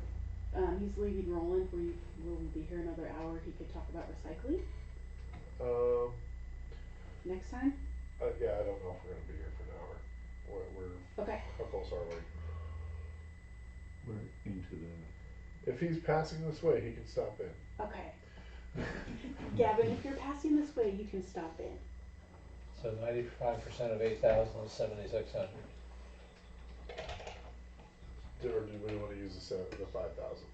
S4: if he's leaving Roland. Will we be here another hour? He could talk about recycling
S1: Um,
S4: next time.
S1: yeah, I don't know if we're gonna be here for an hour.
S4: Okay.
S1: How close are we?
S5: We're into the,
S1: If he's passing this way, he can stop in.
S4: Okay. Gavin, if you're passing this way, you can stop in.
S3: So 95% of 8,000 is 7,600.
S1: Or do we wanna use the 5,000?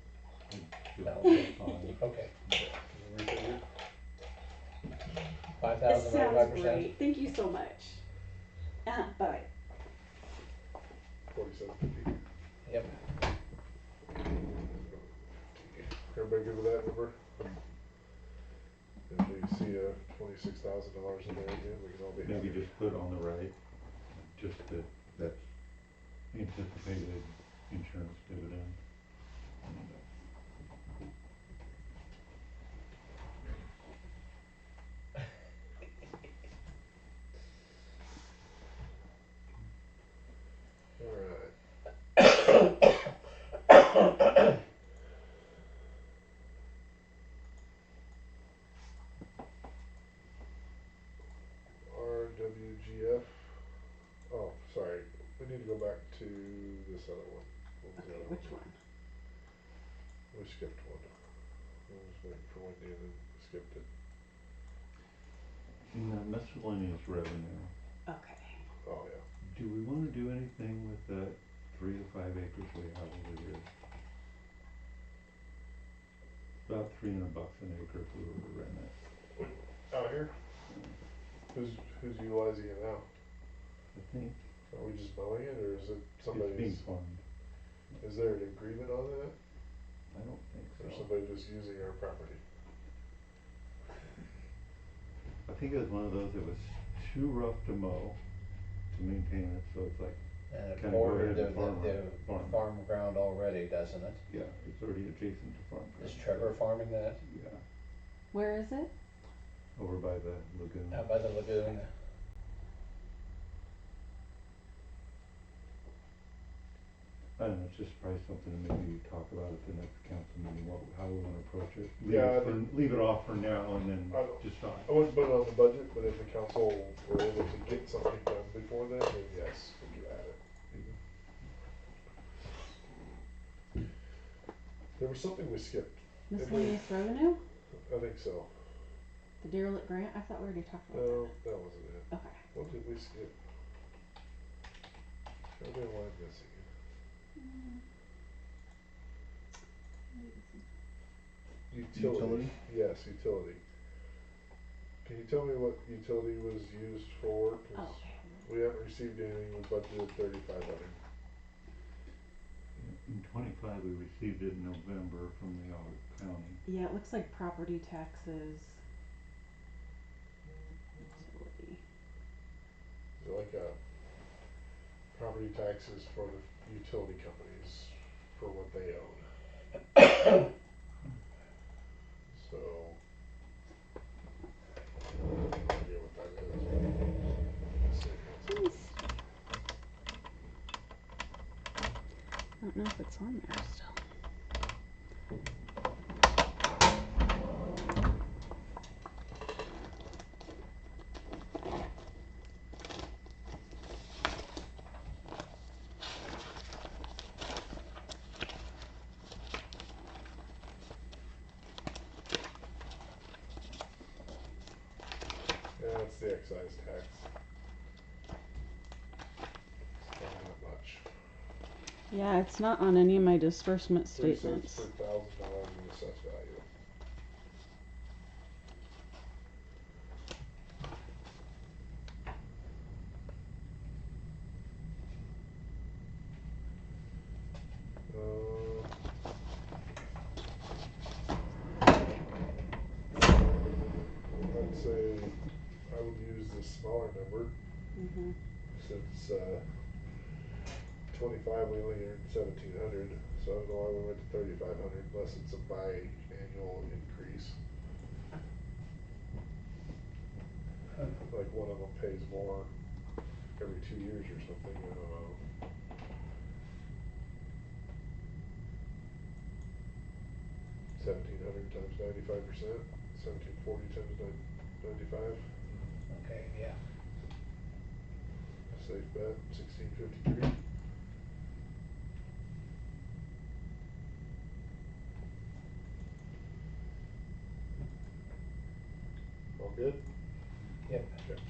S3: No.
S5: fine.
S3: Okay,
S1: Refigure?
S3: 5,000,
S4: It sounds
S3: 95%.
S4: great. Thank you so much. Bye.
S1: 4750.
S3: Yep.
S1: Everybody good with that number? If we see a $26,000 in there again, we can all be happy.
S5: Maybe just put on the right, just that, that's anticipated insurance dividend. And,
S1: Alright. RWGF. Oh, sorry. We need to go back to this other one. What was the
S4: Okay,
S1: other
S4: which one?
S1: We skipped one. I was waiting for Wendy and then skipped it.
S5: In the miscellaneous revenue,
S4: Okay.
S1: Oh, yeah.
S5: do we wanna do anything with that 3 to 5 acres we have over here? About $300 an acre if we were to rent it.
S1: Out here? Who's utilizing it now?
S5: I think
S1: Are we just mowing it, or is it
S5: it's being
S1: somebody's,
S5: farmed.
S1: is there an agreement on that?
S5: I don't think
S1: Or
S5: so.
S1: somebody just using our property?
S5: I think it was one of those that was too rough to mow, to maintain it, so it's like,
S3: And it
S5: Kinda go
S3: bordered
S5: ahead and
S3: the
S5: farm.
S3: farm ground already, doesn't it?
S5: yeah, it's already adjacent to farm.
S3: Is
S5: ground.
S3: Trevor farming that
S5: Yeah,
S4: Where is it?
S5: over by the lagoon.
S3: out by the lagoon?
S5: I don't know, it's just probably something to maybe talk about at the next council meeting, how we wanna approach it.
S1: Yeah,
S5: Leave it off for now and then
S1: I don't-
S5: decide.
S1: I wouldn't put it on the budget, but if the council were able to get something done before then yes, we could add it. There was something we skipped.
S4: Miscellaneous revenue?
S1: I think so.
S4: The derelict grant? I thought we already talked about
S1: No, that wasn't it.
S4: that. Okay.
S1: What did we skip? Show me a line missing.
S2: Utility?
S1: Yes, utility. Can you tell me what utility was used for? 'Cause
S4: Oh, okay.
S1: we haven't received anything, we budgeted 3,500.
S5: In 25, we received it in November from the Audit County.
S4: Yeah, it looks like property taxes.
S1: taxes for the utility companies for what they own. So, no idea what that is.
S4: Jeez. I don't know if it's on there still.
S1: Yeah, it's the excise tax. It's not that much.
S4: Yeah, it's not on any of my disbursement
S1: 3
S4: statements.
S1: cents per $1,000 in assessed value. I'd say I would use the smaller number
S4: Mm-hmm.
S1: since 25 we only earned 1,700, so I don't know why we went to 3,500 unless it's a biannual increase. Like one of them pays more every 2 years or something. I don't know. 1,700 times 95%. 1,740 times 95.
S3: Okay, yeah.
S1: Safe bet. 1,653. All good?
S3: Yep.
S1: Okay.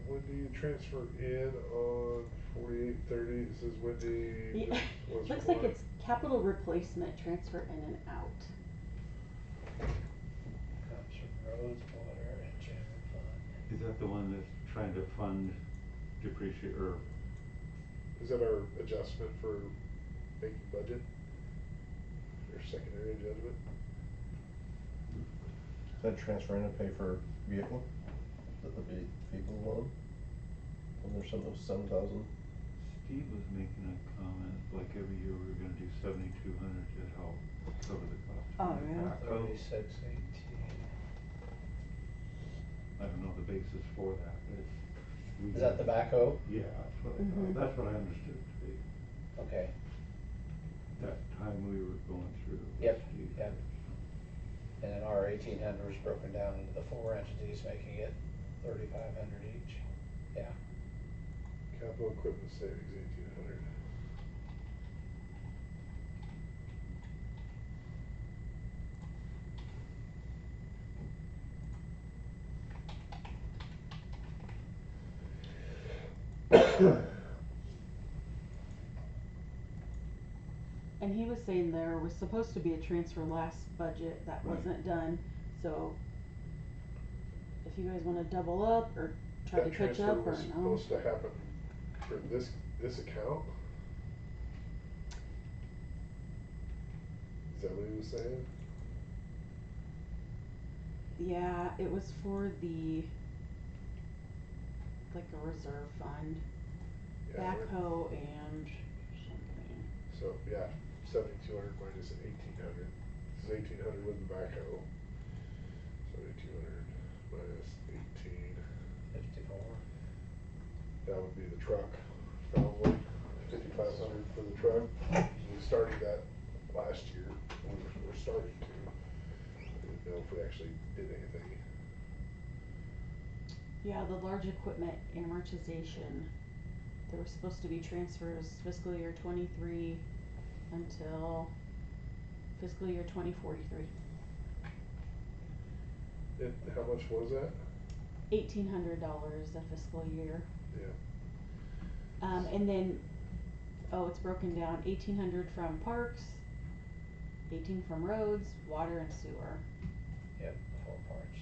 S1: When do you transfer in on 4830? It says Wendy
S4: Yeah.
S1: was
S4: Looks
S1: Vermont.
S4: like it's capital replacement, transfer in and out.
S3: Comes from roads, water, and general fund.
S5: Is that the one that's trying to fund depreciate, or
S1: Is that our adjustment for making budget? Your secondary adjustment?
S2: Is that transfer in to pay for vehicle? Is that the vehicle loan? Wasn't there some of those 7,000?
S5: Steve was making a comment, like every year we were gonna do 7,200 to help cover the cost
S4: Oh,
S5: of the
S4: yeah?
S5: backhoe.
S3: 3618.
S5: I don't know the basis for that, but we.
S3: Is that the backhoe?
S5: Yeah, that's what I
S4: Mhm.
S5: thought, that's what I understood it to be,
S3: Okay,
S5: that time we were going through. with
S3: Yep,
S5: Steve.
S3: yep. and then our 1,800 is broken down into the 4 entities, making it 3,500 each. Yeah,
S1: Capital equipment savings 1,800.
S4: And he was saying there was supposed to be a transfer last budget that
S5: Right.
S4: wasn't done, so if you guys wanna double up or try to
S1: That
S4: catch
S1: transfer
S4: up or
S1: was
S4: no.
S1: supposed to happen for this account? Is that what he was saying?
S4: Yeah, it was for the, like a reserve fund,
S1: Yeah,
S4: backhoe and something.
S1: so, yeah, 7,200 minus 1,800. This is 1,800 with the backhoe. 7,200 minus 18.
S3: 54.
S1: That would be the truck, probably. 5,500 for the truck. We started that last year. We're starting to. I didn't know if we actually did anything.
S4: Yeah, the large equipment amortization, there were supposed to be transfers fiscal year 23 until fiscal year 2043.
S1: How much was that?
S4: $1,800 a fiscal year.
S1: Yeah.
S4: And then, oh, it's broken down, 1,800 from parks, 18 from roads, water and sewer.
S3: Yep, 4 parts.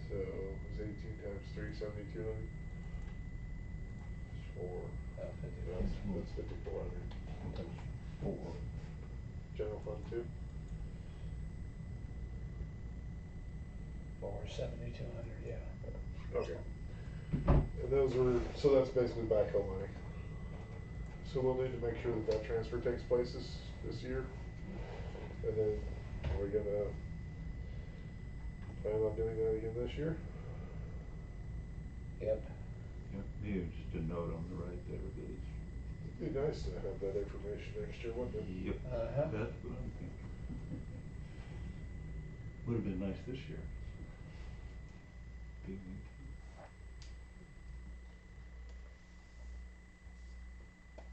S1: So it was 18 times 3, 7,200. 4.
S3: Oh, 54.
S1: That's 5,400.
S2: Times 4.
S1: General fund too.
S3: More 7,200, yeah.
S1: Okay. And those were, so that's basically backhoe money. So we'll need to make sure that that transfer takes place this year. And then we're gonna plan on doing that again this year.
S3: Yep.
S5: Yep, maybe just a note on the right there that it's.
S1: It'd be nice to have that information next year, wouldn't it?
S5: Yep,
S3: Uh-huh.
S5: that's what I'm thinking. Would've been nice this year. Being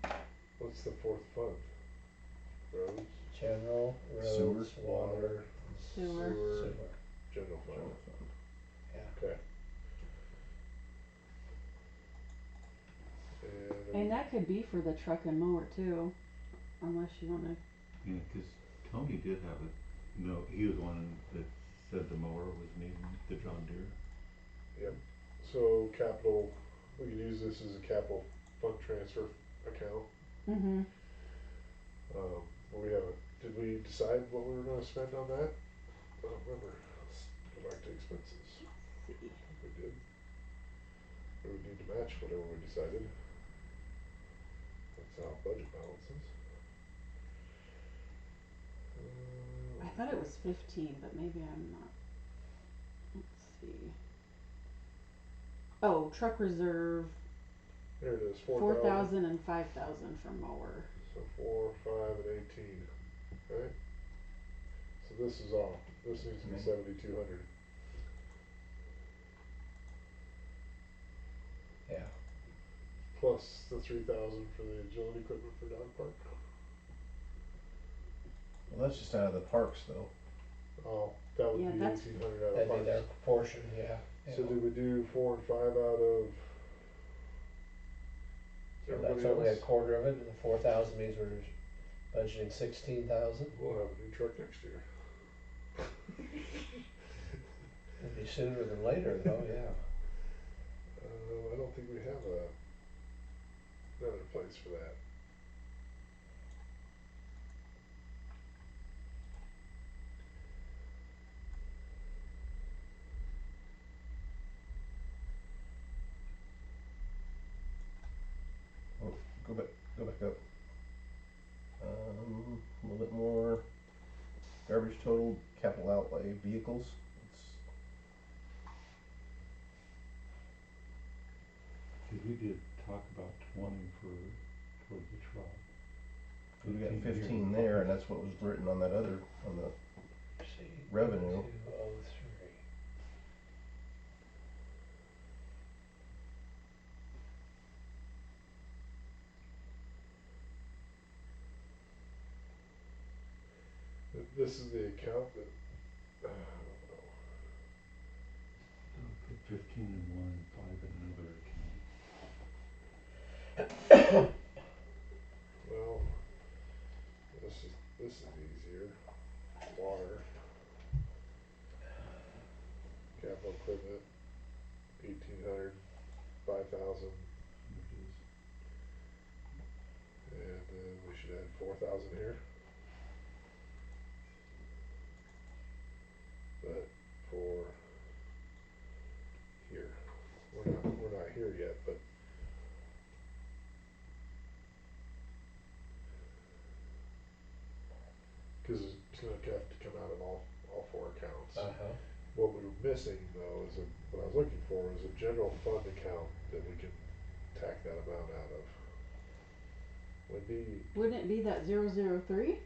S5: 18.
S1: What's the fourth fund? Roads,
S3: General,
S2: Sewer,
S3: roads, water,
S4: Sewer.
S3: sewer.
S1: general fund.
S2: General fund.
S3: Yeah.
S1: Okay.
S4: And that could be for the truck and mower too, unless you wanna,
S5: Yeah, 'cause Tony did have a note, he was the one that said the mower was needing the John Deere.
S1: Yep. So capital, we could use this as a capital fund transfer account.
S4: mm-hmm,
S1: We haven't, did we decide what we were gonna spend on that? I don't remember. Let's go back to expenses.
S4: see.
S1: I think we did. We would need to match whatever we decided. That's how budget balances.
S4: I thought it was 15, but maybe I'm not. Let's see. Oh, truck reserve,
S1: There it is,
S4: 4,000 and 5,000 for mower.
S1: So 4, 5, and 18, right? So this is off, this needs to be 7,200.
S3: Yeah.
S1: Plus the 3,000 for the agility equipment for dog park.
S2: Well, that's just out of the parks though.
S1: Oh, that would
S4: Yeah,
S1: be
S4: that's-
S1: 1,800 out of
S3: That'd be their
S1: parks.
S3: portion, yeah.
S1: So
S3: Yeah.
S1: did we do 4 and 5 out of
S3: So
S1: everybody
S3: that's only a
S1: else?
S3: quarter of it, and the 4,000 means we're budgeting 16,000.
S1: We'll have a new truck next year.
S3: It'd be sooner than later though, yeah.
S1: I don't think we have another place for that.
S2: Oh, go back up. A little bit more. Garbage total, capital outlay, vehicles. It's,
S5: 'Cause we did talk about 20 towards the truck.
S2: we got
S5: 15 here.
S2: 15 there, and that's what was written on that other, on the
S3: See,
S2: revenue.
S3: 203.
S1: This is the account that, I don't know.
S5: Put 15 in one and 5 in another account.
S1: Well, this is easier. Water. Capital equipment, 1,800, 5,000,
S5: Which is,
S1: and then we should add 4,000 here. But for here, we're not here yet, but cause it's gonna have to come out of all 4 accounts.
S3: Uh-huh.
S1: What we were missing though is what I was looking for was a general fund account that we can tack that amount out of. Wendy,
S4: Wouldn't it be that 003?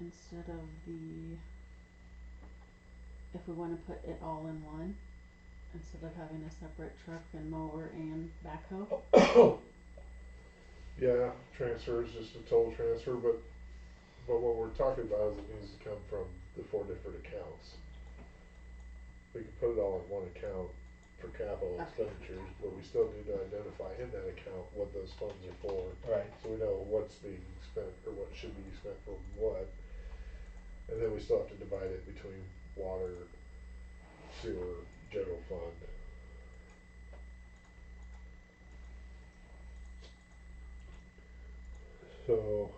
S4: Instead of the, if we wanna put it all in one, instead of having a separate truck and mower and backhoe.
S1: yeah, transfer is just a total transfer, but what we're talking about is it needs to come from the 4 different accounts. We can put it all in one account for capital
S4: Okay.
S1: expenditures, but we still need to identify in that account what those funds are for.
S3: Right.
S1: So we know what's being spent or what should be spent for what. And then we still have to divide it between water, sewer, general fund. So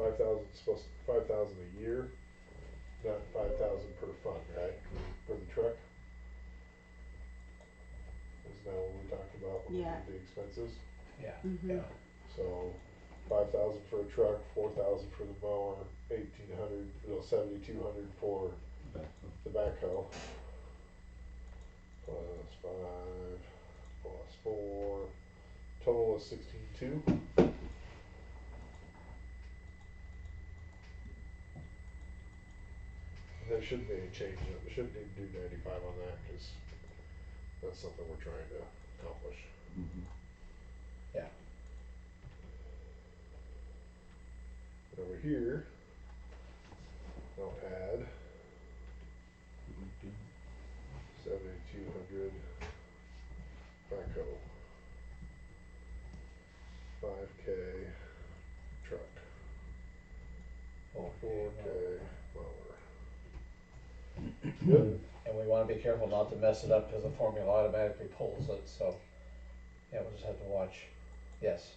S1: 5,000 a year, not 5,000 per fund, right, for the truck? Isn't that what we talked about when we
S4: Yeah.
S1: did the expenses?
S3: Yeah,
S4: Mhm.
S3: yeah.
S1: So, 5,000 for a truck, 4,000 for the mower, 1,800, 7,200 for
S5: Backhoe.
S1: the backhoe. Plus 5, plus 4, total is 16,200. There shouldn't be any change, we shouldn't need to do 95 on that, cause that's something we're trying to accomplish.
S5: Mm-hmm.
S3: Yeah.
S1: Over here, I'll add
S5: Did we do?
S1: 7,200 backhoe, 5K truck,
S3: Oh,
S1: 4K mower.
S3: and we wanna be careful not to mess it up, cause the formula automatically pulls it, so, yeah, we'll just have to watch. Yes.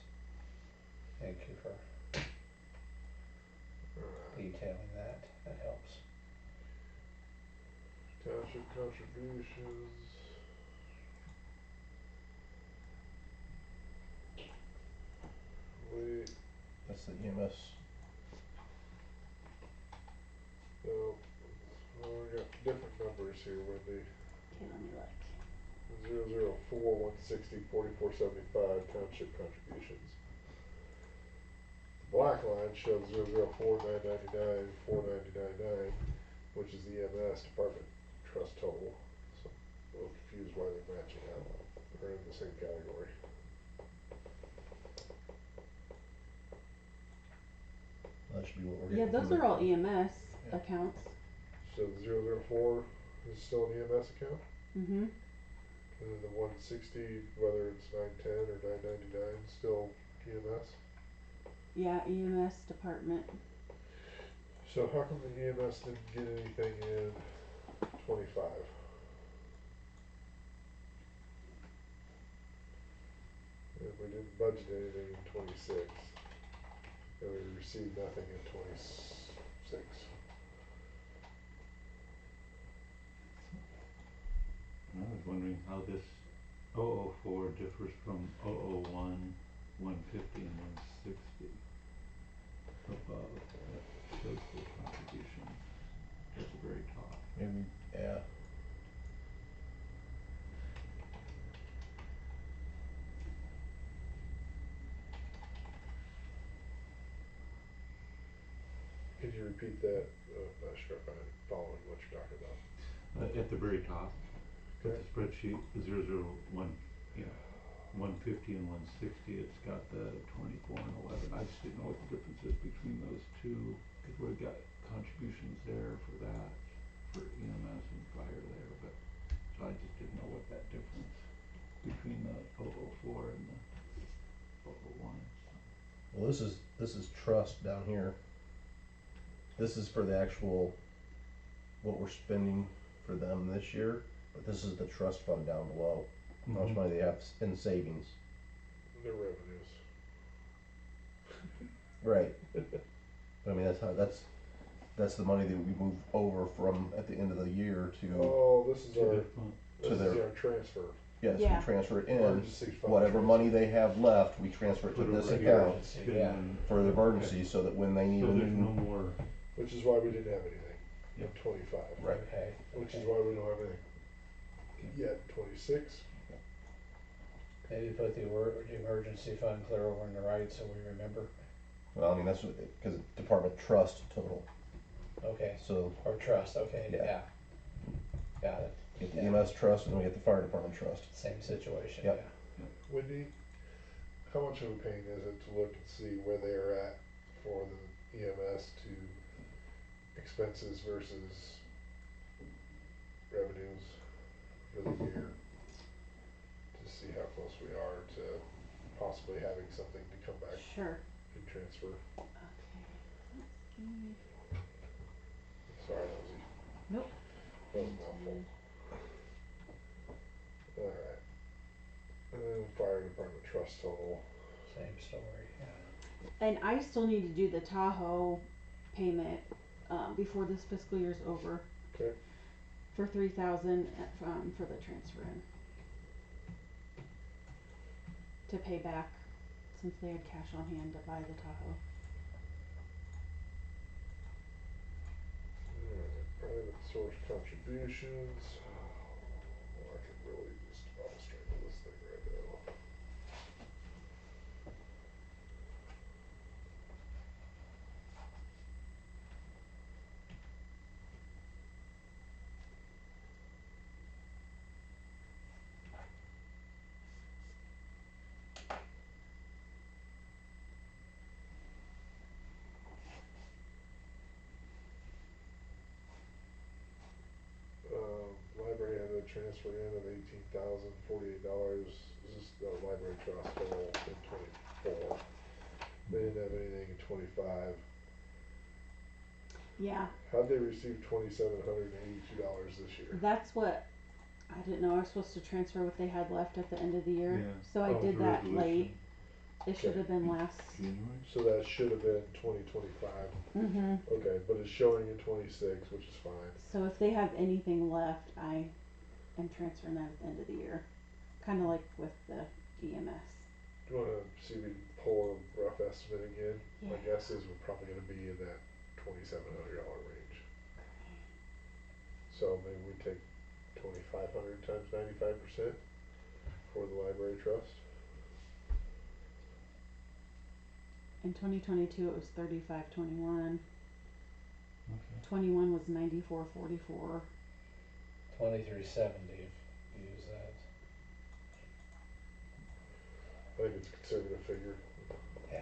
S3: Thank you for
S1: Alright,
S3: detailing that, that helps.
S1: township contributions. We,
S2: That's the EMS.
S1: no, well, we got different numbers here, Wendy.
S4: Okay, let me look.
S1: 004, 160, 4475 township contributions. The black line shows 004, 999, 4999, which is the EMS department trust total. So I'm a little confused why they're matching up. They're in the same category.
S2: That should be what we're
S4: Yeah,
S2: getting.
S4: those are all EMS
S2: Yeah.
S4: accounts.
S1: So the 004 is still an EMS account,
S4: Mhm.
S1: and then the 160, whether it's 910 or 999, still EMS.
S4: Yeah, EMS department.
S1: So how come the EMS didn't get anything in 25? If we didn't budget anything in 26, and we received nothing in 26.
S5: I was wondering how this 004 differs from 001, 150 and 160 above that shows the contribution at the very top.
S2: Maybe, yeah.
S1: Could you repeat that? Not sure if I'm following what you're talking about.
S5: At the very top, with
S1: Okay.
S5: the spreadsheet, 001, you know, 150 and 160, it's got the 24 and 11. I just didn't know what the difference is between those two, because we've got contributions there for that, for EMS and fire there, but, so I just didn't know what that difference between the 004 and the 001.
S2: Well, this is trust down here. This is for the actual, what we're spending for them this year, but this is the trust fund down below. How much money they have in savings.
S1: Their revenues.
S2: Right. I mean, that's the money that we move over from at the end of the year to,
S1: Oh, this is
S5: To
S1: our,
S5: the fund.
S1: this is
S2: their-
S1: our transfer.
S2: yes, we
S4: Yeah.
S2: transfer it in.
S1: Emergency fund
S2: Whatever
S1: transfer.
S2: money they have left, we transfer it to
S5: Put
S2: this
S5: over here.
S2: account
S3: Yeah.
S2: for the emergency, so that when they need
S5: So
S2: a
S5: there's no
S2: new,
S5: more,
S1: Which is why we didn't have anything in
S5: Yep.
S1: 25.
S2: right.
S3: Okay.
S1: Which is
S3: okay.
S1: why we don't have anything
S5: Okay.
S1: yet in 26.
S3: Maybe put the emergency fund clear over on the right so we remember.
S2: Well, I mean, that's what, cause department trust total,
S3: Okay,
S2: so
S3: or trust, okay,
S2: Yeah.
S3: yeah. Got it.
S2: get the
S3: Yeah.
S2: EMS trust and we get the fire department trust.
S3: Same situation,
S2: Yep.
S3: yeah.
S1: Wendy, how much of a pain is it to look and see where they are at for the EMS to expenses versus revenues for the year? To see how close we are to possibly having something to come back
S4: Sure.
S1: and transfer.
S4: Okay. Let's see.
S1: Sorry, that was
S4: Nope.
S1: that was a mouthful. Alright. And then fire department trust total.
S3: Same story, yeah.
S4: And I still need to do the Tahoe payment, before this fiscal year's over.
S1: Okay.
S4: For 3,000, for the transfer in. To pay back, since they had cash on hand to buy the Tahoe.
S1: Alright, private source contributions. Oh, I could really just about strangle this thing right now. Library had a transfer in of $18,048. This is the library trust total in 24. They didn't have anything in 25.
S4: Yeah,
S1: How'd they receive $2,782 this year?
S4: that's what, I didn't know I was supposed to transfer what they had left at the end of the year.
S5: Yeah.
S4: So I
S1: Oh,
S4: did
S5: the
S4: that
S5: resolution.
S4: late. It should have been last.
S5: January?
S1: So that should have been 2025.
S4: Mm-hmm.
S1: Okay, but it's showing in 26, which is fine.
S4: So if they have anything left, I am transferring that at the end of the year. Kinda like with the EMS.
S1: Do you wanna see if we can pull a rough estimate again? My
S4: Yeah.
S1: guess is we're probably gonna be in that $2,700 range. So maybe we take 2,500 times 95% for the library trust.
S4: In 2022 it was 35.21.
S5: Okay.
S4: 21 was 94.44.
S3: 2370 if you use that.
S1: I think it's a conservative figure.
S3: Yeah.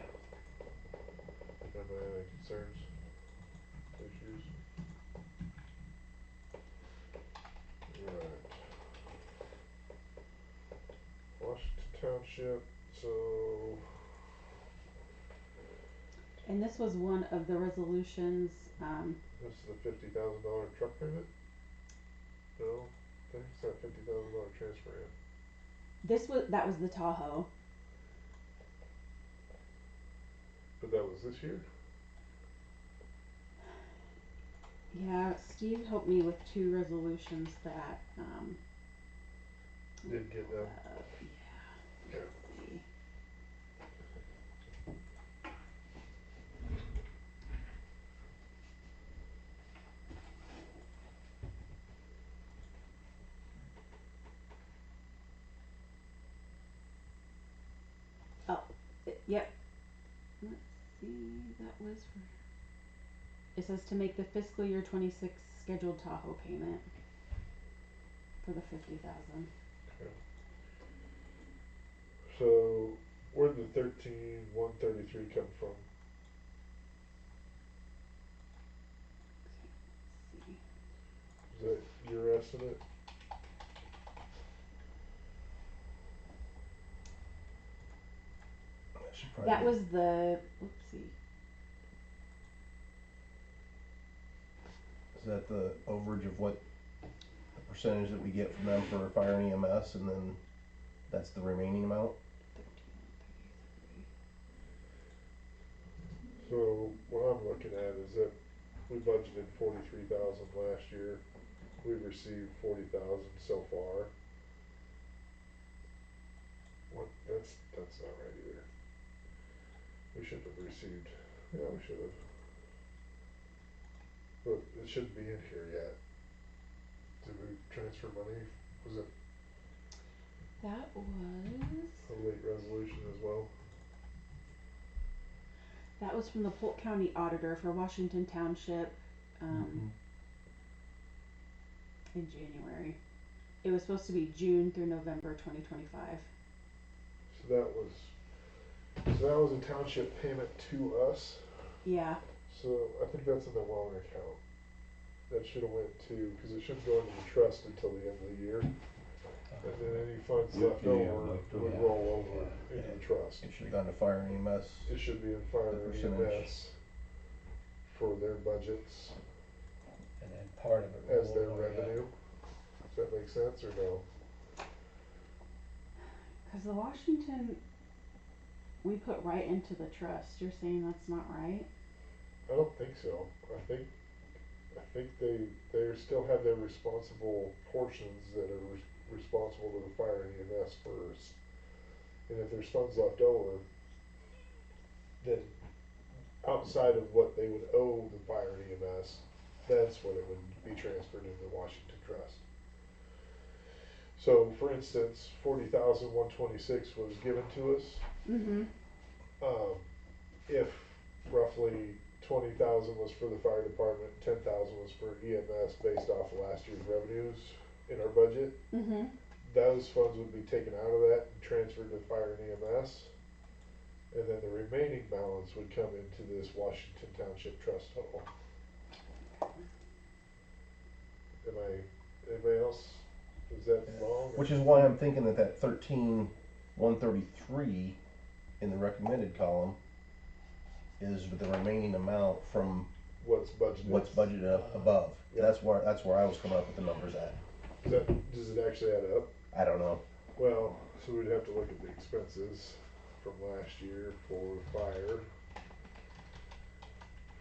S1: Am I any concerns? Issues? Right. Washington Township, so
S4: And this was one of the resolutions,
S1: this is the $50,000 truck payment? No, I think it's that $50,000 transfer in.
S4: that was the Tahoe.
S1: But that was this year?
S4: Yeah, Steve helped me with two resolutions that,
S1: Did get them.
S4: yeah.
S1: Okay.
S4: Let's see. Oh, yep. Let's see, that was for, it says to make the fiscal year 26 scheduled Tahoe payment for the 50,000.
S1: Okay. So where'd the 13,133 come from?
S4: Let's see.
S1: Is that your estimate?
S2: That should probably
S4: That
S2: be-
S4: was the, oopsie.
S2: Is that the overage of what, the percentage that we get from them for fire and EMS, and then that's the remaining amount?
S4: 13,133.
S1: So what I'm looking at is that we budgeted 43,000 last year. We've received 40,000 so far. What, that's not right either. We should have received, yeah, we should have. But it shouldn't be in here yet. Did we transfer money? Was it
S4: That was,
S1: a late resolution as well?
S4: that was from the Polk County Auditor for Washington Township,
S5: Mhm.
S4: in January. It was supposed to be June through November 2025.
S1: So that was a township payment to us.
S4: Yeah,
S1: So I think that's in the wrong account. That should have went to, cause it shouldn't go into the trust until the end of the year. And then any funds
S5: Yeah,
S1: left
S5: yeah,
S1: over
S5: left
S1: would
S3: over.
S1: roll over
S3: Yeah.
S1: into the trust.
S2: It should've gone to fire and EMS.
S1: It should be in fire
S2: The
S1: and
S2: percentage.
S1: EMS for their budgets
S3: And then part of it
S1: as
S3: rolled
S1: their
S3: over, yeah.
S1: revenue. Does that make sense or no?
S4: cause the Washington, we put right into the trust. You're saying that's not right?
S1: I don't think so. I think they still have their responsible portions that are responsible to the fire and EMS first. And if there's funds left over, then outside of what they would owe the fire and EMS, that's when it would be transferred into the Washington Trust. So, for instance, 40,126 was given to us.
S4: Mm-hmm.
S1: If roughly 20,000 was for the fire department, 10,000 was for EMS based off of last year's revenues in our budget,
S4: Mm-hmm.
S1: those funds would be taken out of that and transferred to fire and EMS. And then the remaining balance would come into this Washington Township Trust total. Anybody else, is that wrong?
S2: Which is why I'm thinking that 13,133 in the recommended column is the remaining amount from
S1: What's budgeted?
S2: what's budgeted up above.
S1: Yeah.
S2: That's where I was coming up with the numbers at.
S1: Does it actually add up?
S2: I don't know.
S1: Well, so we'd have to look at the expenses from last year for fire,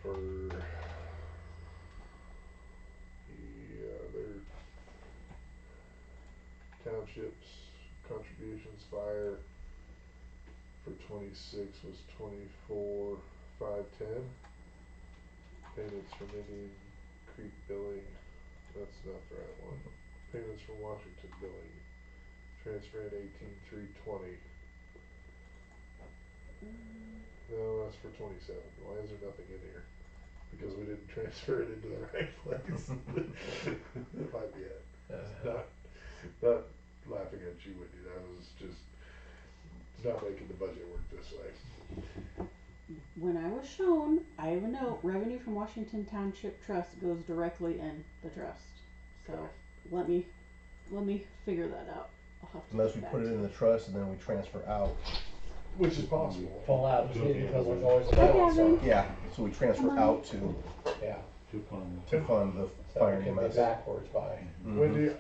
S1: for, their townships, contributions, fire for 26 was 24,510. Payments from Indian Creek billing, that's not the right one. Payments from Washington billing, transfer in 18,320. No, that's for 27. Why is there nothing in here? Because we didn't transfer it into the right place. That might be it. Not laughing at you, Whitney. That was just, it's not making the budget work this way.
S4: When I was shown, I have a note, revenue from Washington Township Trust goes directly in the trust. So,
S1: Okay.
S4: let me figure that out. I'll have to
S2: Unless
S4: get
S2: we
S4: back
S2: put it
S4: to
S2: in
S4: you.
S2: the trust and then we transfer out.
S1: Which is possible.
S3: Pull out, because there's always a
S4: Hi,
S3: balance
S4: Gavin.
S3: on.
S2: Yeah, so we transfer
S4: Come on.
S2: out to
S3: Yeah,
S2: fund the
S3: so
S2: fire
S3: it
S2: and
S3: could be
S2: EMS.
S3: backwards by.
S2: Mhm.
S1: Wendy, I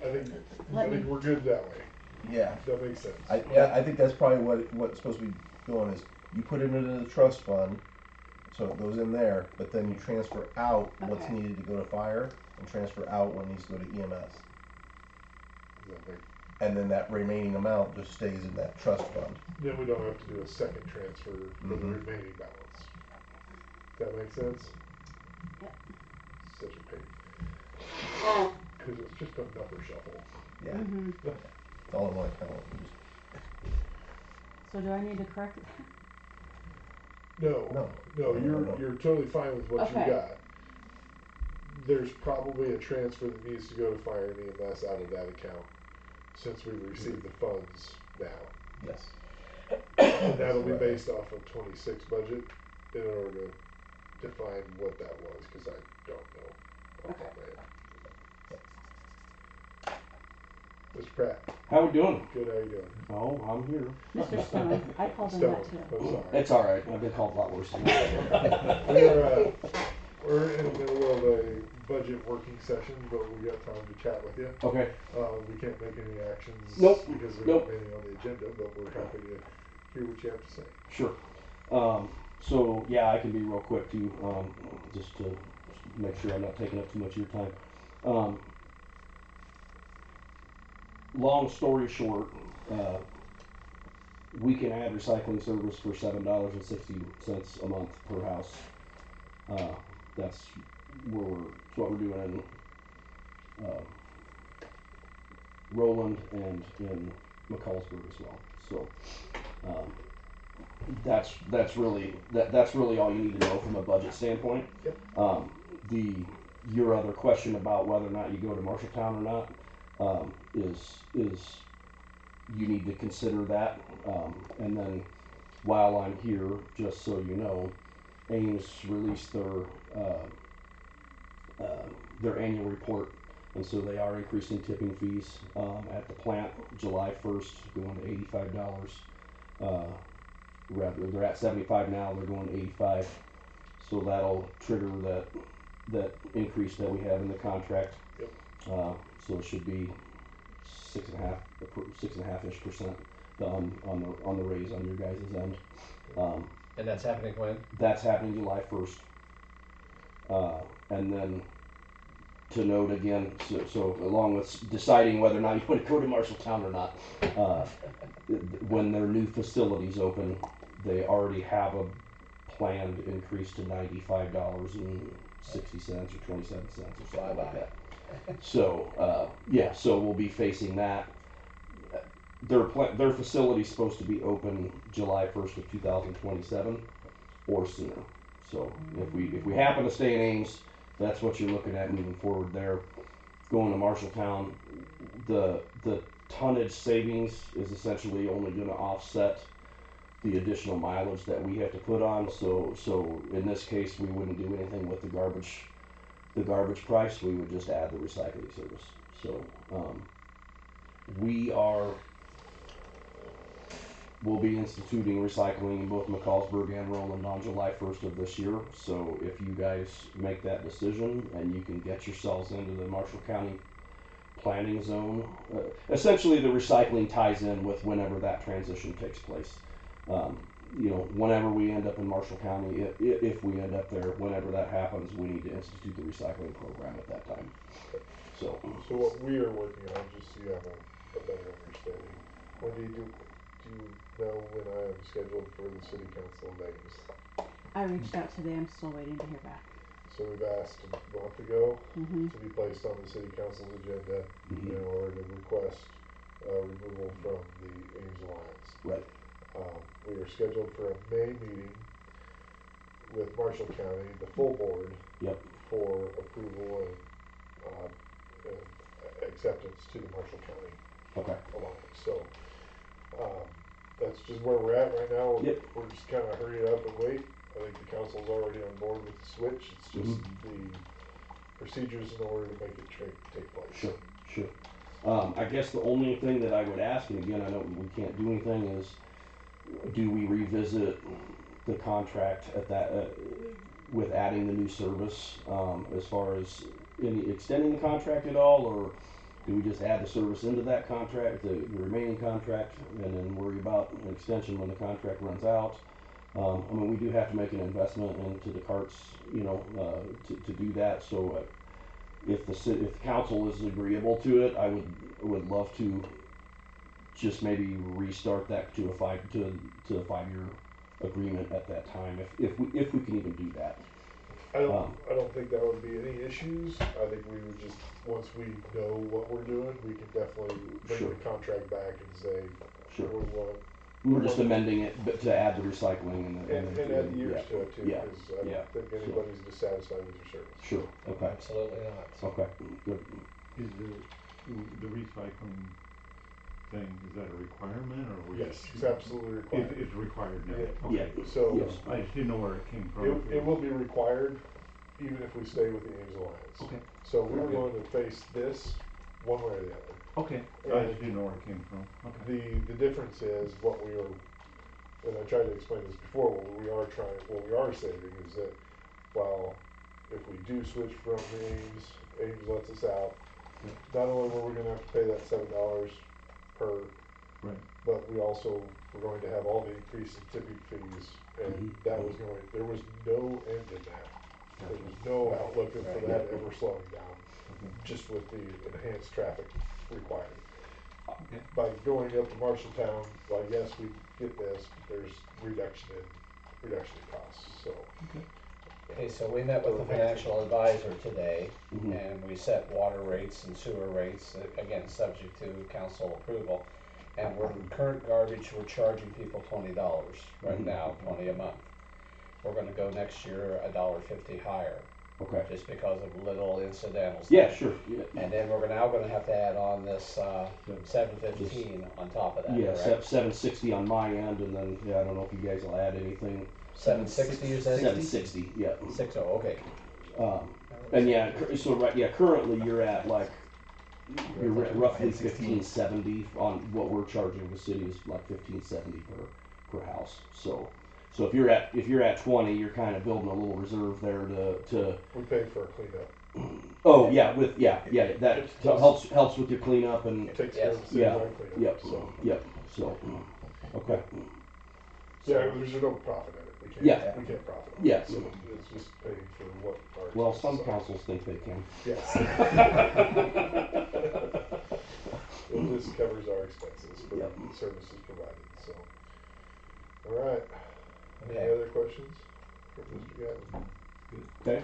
S4: Let
S1: think
S4: me-
S1: we're good that way.
S2: Yeah,
S1: That makes sense.
S2: I think that's probably what's supposed to be going is you put it into the trust fund, so it goes in there, but then you transfer out what's
S4: Okay.
S2: needed to go to fire and transfer out what needs to go to EMS.
S1: Does that make,
S2: And then that remaining amount just stays in that trust fund.
S1: then we don't have to do a second transfer for the
S2: Mhm.
S1: remaining balance. Does that make sense?
S4: Yep.
S1: Such a pain. Cause it's just a number shuffle.
S2: Yeah,
S4: Mm-hmm.
S2: it's all in one account.
S4: So do I need to correct that?
S1: No,
S2: No.
S1: you're totally fine with what you
S4: Okay.
S1: got. There's probably a transfer that needs to go to fire and EMS out of that account, since we've received the funds now.
S2: Yes.
S1: And that'll be
S2: Right.
S1: based off of 26 budget in order to define what that was, cause I don't know. off the top of my head. Mr. Pratt,
S7: How we doing?
S1: good, how you doing?
S7: Oh, I'm here.
S4: Mr. Stone, I called him
S1: Stone,
S4: that too.
S1: I'm sorry.
S7: It's all right. I've been called a lot worse.
S1: We're in the middle of a budget working session, but we got time to chat with you.
S7: Okay.
S1: We can't make any actions.
S7: Nope.
S1: Because we
S7: Nope.
S1: don't have anything on the agenda, but we're happy to hear what you have to say.
S7: Sure. So yeah, I can be real quick too, just to make sure I'm not taking up too much of your time. Long story short, we can add recycling service for $7.60 a month per house. That's what we're doing in Roland and in McCallsburg as well. So that's really all you need to know from a budget standpoint.
S1: Yep.
S7: Your other question about whether or not you go to Marshalltown or not is you need to consider that. And then while I'm here, just so you know, Ames released their annual report, and so they are increasing tipping fees at the plant July 1st, going to $85. Rather, they're at 75 now. They're going to 85, so that'll trigger that increase that we have in the contract.
S1: Yep.
S7: So it should be 6.5%. on the raise on your guys' end.
S3: And that's happening when?
S7: That's happening July 1st. And then to note again, so along with deciding whether or not you want to go to Marshalltown or not, when their new facilities open, they already have a planned increase to $95.60 or 27 cents or something like that. So yeah, so we'll be facing that. Their facility's supposed to be open July 1st of 2027 or sooner. So if we happen to stay in Ames, that's what you're looking at moving forward there. Going to Marshalltown, the tonnage savings is essentially only going to offset the additional mileage that we have to put on. So in this case, we wouldn't do anything with the garbage price. We would just add the recycling service. So we'll be instituting recycling in both McCallsburg and Roland on July 1st of this year. So if you guys make that decision and you can get yourselves into the Marshall County planning zone, essentially the recycling ties in with whenever that transition takes place. You know, whenever we end up in Marshall County, if we end up there, whenever that happens, we need to institute the recycling program at that time. So
S1: what we are working on, just so you have a better understanding, when do you know when I am scheduled for the city council meetings?
S4: I reached out today, I'm still waiting to hear back.
S1: So we've asked a month ago
S4: Mm-hmm.
S1: to be placed on the city council's agenda in order to request removal from the Ames Alliance.
S7: right.
S1: We are scheduled for a May meeting with Marshall County, the full board,
S7: Yep.
S1: for approval and acceptance to the Marshall County
S7: Okay.
S1: Alliance. So that's just where we're at right now.
S7: Yep.
S1: We're just kind of hurry it up and wait. I think the council's already on board with the switch. It's just the procedures in order to make it take place.
S7: Sure. I guess the only thing that I would ask, and again, I know we can't do anything, is do we revisit the contract at that with adding the new service, as far as any extending the contract at all, or do we just add the service into that contract, the remaining contract, and then worry about an extension when the contract runs out? I mean, we do have to make an investment into the carts, you know, to do that. So if the council is agreeable to it, I would love to just maybe restart that to a 5-year agreement at that time, if we can even do that.
S1: I don't think that would be any issues. I think we would just, once we know what we're doing, we can definitely bring
S7: Sure.
S1: the contract back and say,
S7: Sure.
S1: we're
S7: Just amending it to add the recycling
S1: and add the years to it too,
S7: Yeah.
S1: because I
S7: Yeah.
S1: don't think anybody's dissatisfied with your service.
S7: Sure. Okay.
S3: Absolutely not.
S7: Okay. Good.
S5: Is the recycling thing, is that a requirement, or we
S1: Yes,
S5: just?
S1: it's absolutely required.
S5: It's required now,
S1: Yeah.
S5: okay.
S1: So
S7: Yes.
S5: I just didn't know where it came from.
S1: it will be required even if we stay with the Ames Alliance.
S5: Okay,
S1: So we're
S5: Okay.
S1: going to face this one way or the other.
S5: okay, I
S1: And
S5: just didn't know where it came from, okay.
S1: The difference is what we are, and I tried to explain this before, what we are saving is that while if we do switch from the Ames lets us out, not only were we gonna have to pay that $7 per,
S5: Right,
S1: but we're going to have all the increase in tipping fees, and there was no end in that. There was no outlook for that ever slowing down,
S5: okay,
S1: just with the enhanced traffic required.
S5: okay.
S1: By going up to Marshalltown, well, yes, we get this, but there's reduction in costs, so.
S3: Okay, so we met with the financial advisor today,
S7: Mhm.
S3: and we set water rates and sewer rates, again, subject to council approval. And we're current garbage, we're charging people $20 right
S7: Mhm.
S3: now, 20 a month. We're gonna go next year $1.50 higher,
S7: Okay.
S3: just because of little incidentals.
S7: Yeah. Sure. Yeah.
S3: And then we're now gonna have to add on this, 715 on top of that,
S7: Yeah.
S3: correct?
S7: 760 on my end, and then I don't know if you guys will add anything.
S3: 760, you said?
S7: 760. Yeah.
S3: 60, okay.
S7: And yeah. Currently you're at you're roughly 1570 on what we're charging the city is like 1570 per house. So if you're at 20, you're kind of building a little reserve there to
S1: We pay for a cleanup.
S7: Oh, yeah, that
S1: It's plus-
S7: helps with your cleanup and,
S1: Takes care of
S3: Yes.
S1: the city
S7: yeah,
S1: line cleanup,
S7: yep,
S1: so.
S7: yep, so, okay.
S1: Yeah, there's no profit in it, we
S7: Yeah.
S1: can't, we can't profit on it.
S7: Yeah.
S1: So it's just paying for what our
S7: Well,
S1: expenses
S7: some
S1: are.
S7: councils think they can.
S1: Yes. It just covers our expenses for
S7: Yep.
S1: the services provided, so. Alright, any
S3: Okay.
S1: other questions for Mr. Gavin?
S7: Okay.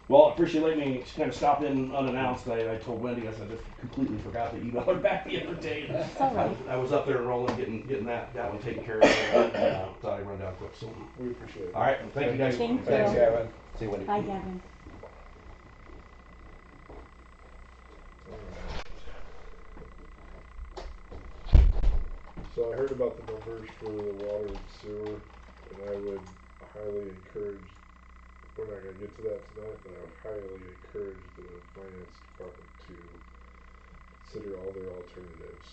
S7: Well, I appreciate you letting me kind of stop in unannounced. I told Wendy, I said, I just completely forgot to email her back the other day.
S4: It's all right.
S7: I was up there enrolling, getting that one taken care of. Thought I'd run down quick, so.
S1: We appreciate it.
S7: All right, thank you guys.
S4: Thank you.
S3: Thanks, Gavin.
S7: See you, Wendy.
S4: Bye, Gavin.
S1: So I heard about the numbers for the water and sewer, and I would highly encourage, we're not gonna get to that tonight, but I would highly encourage the finance department to consider all their alternatives.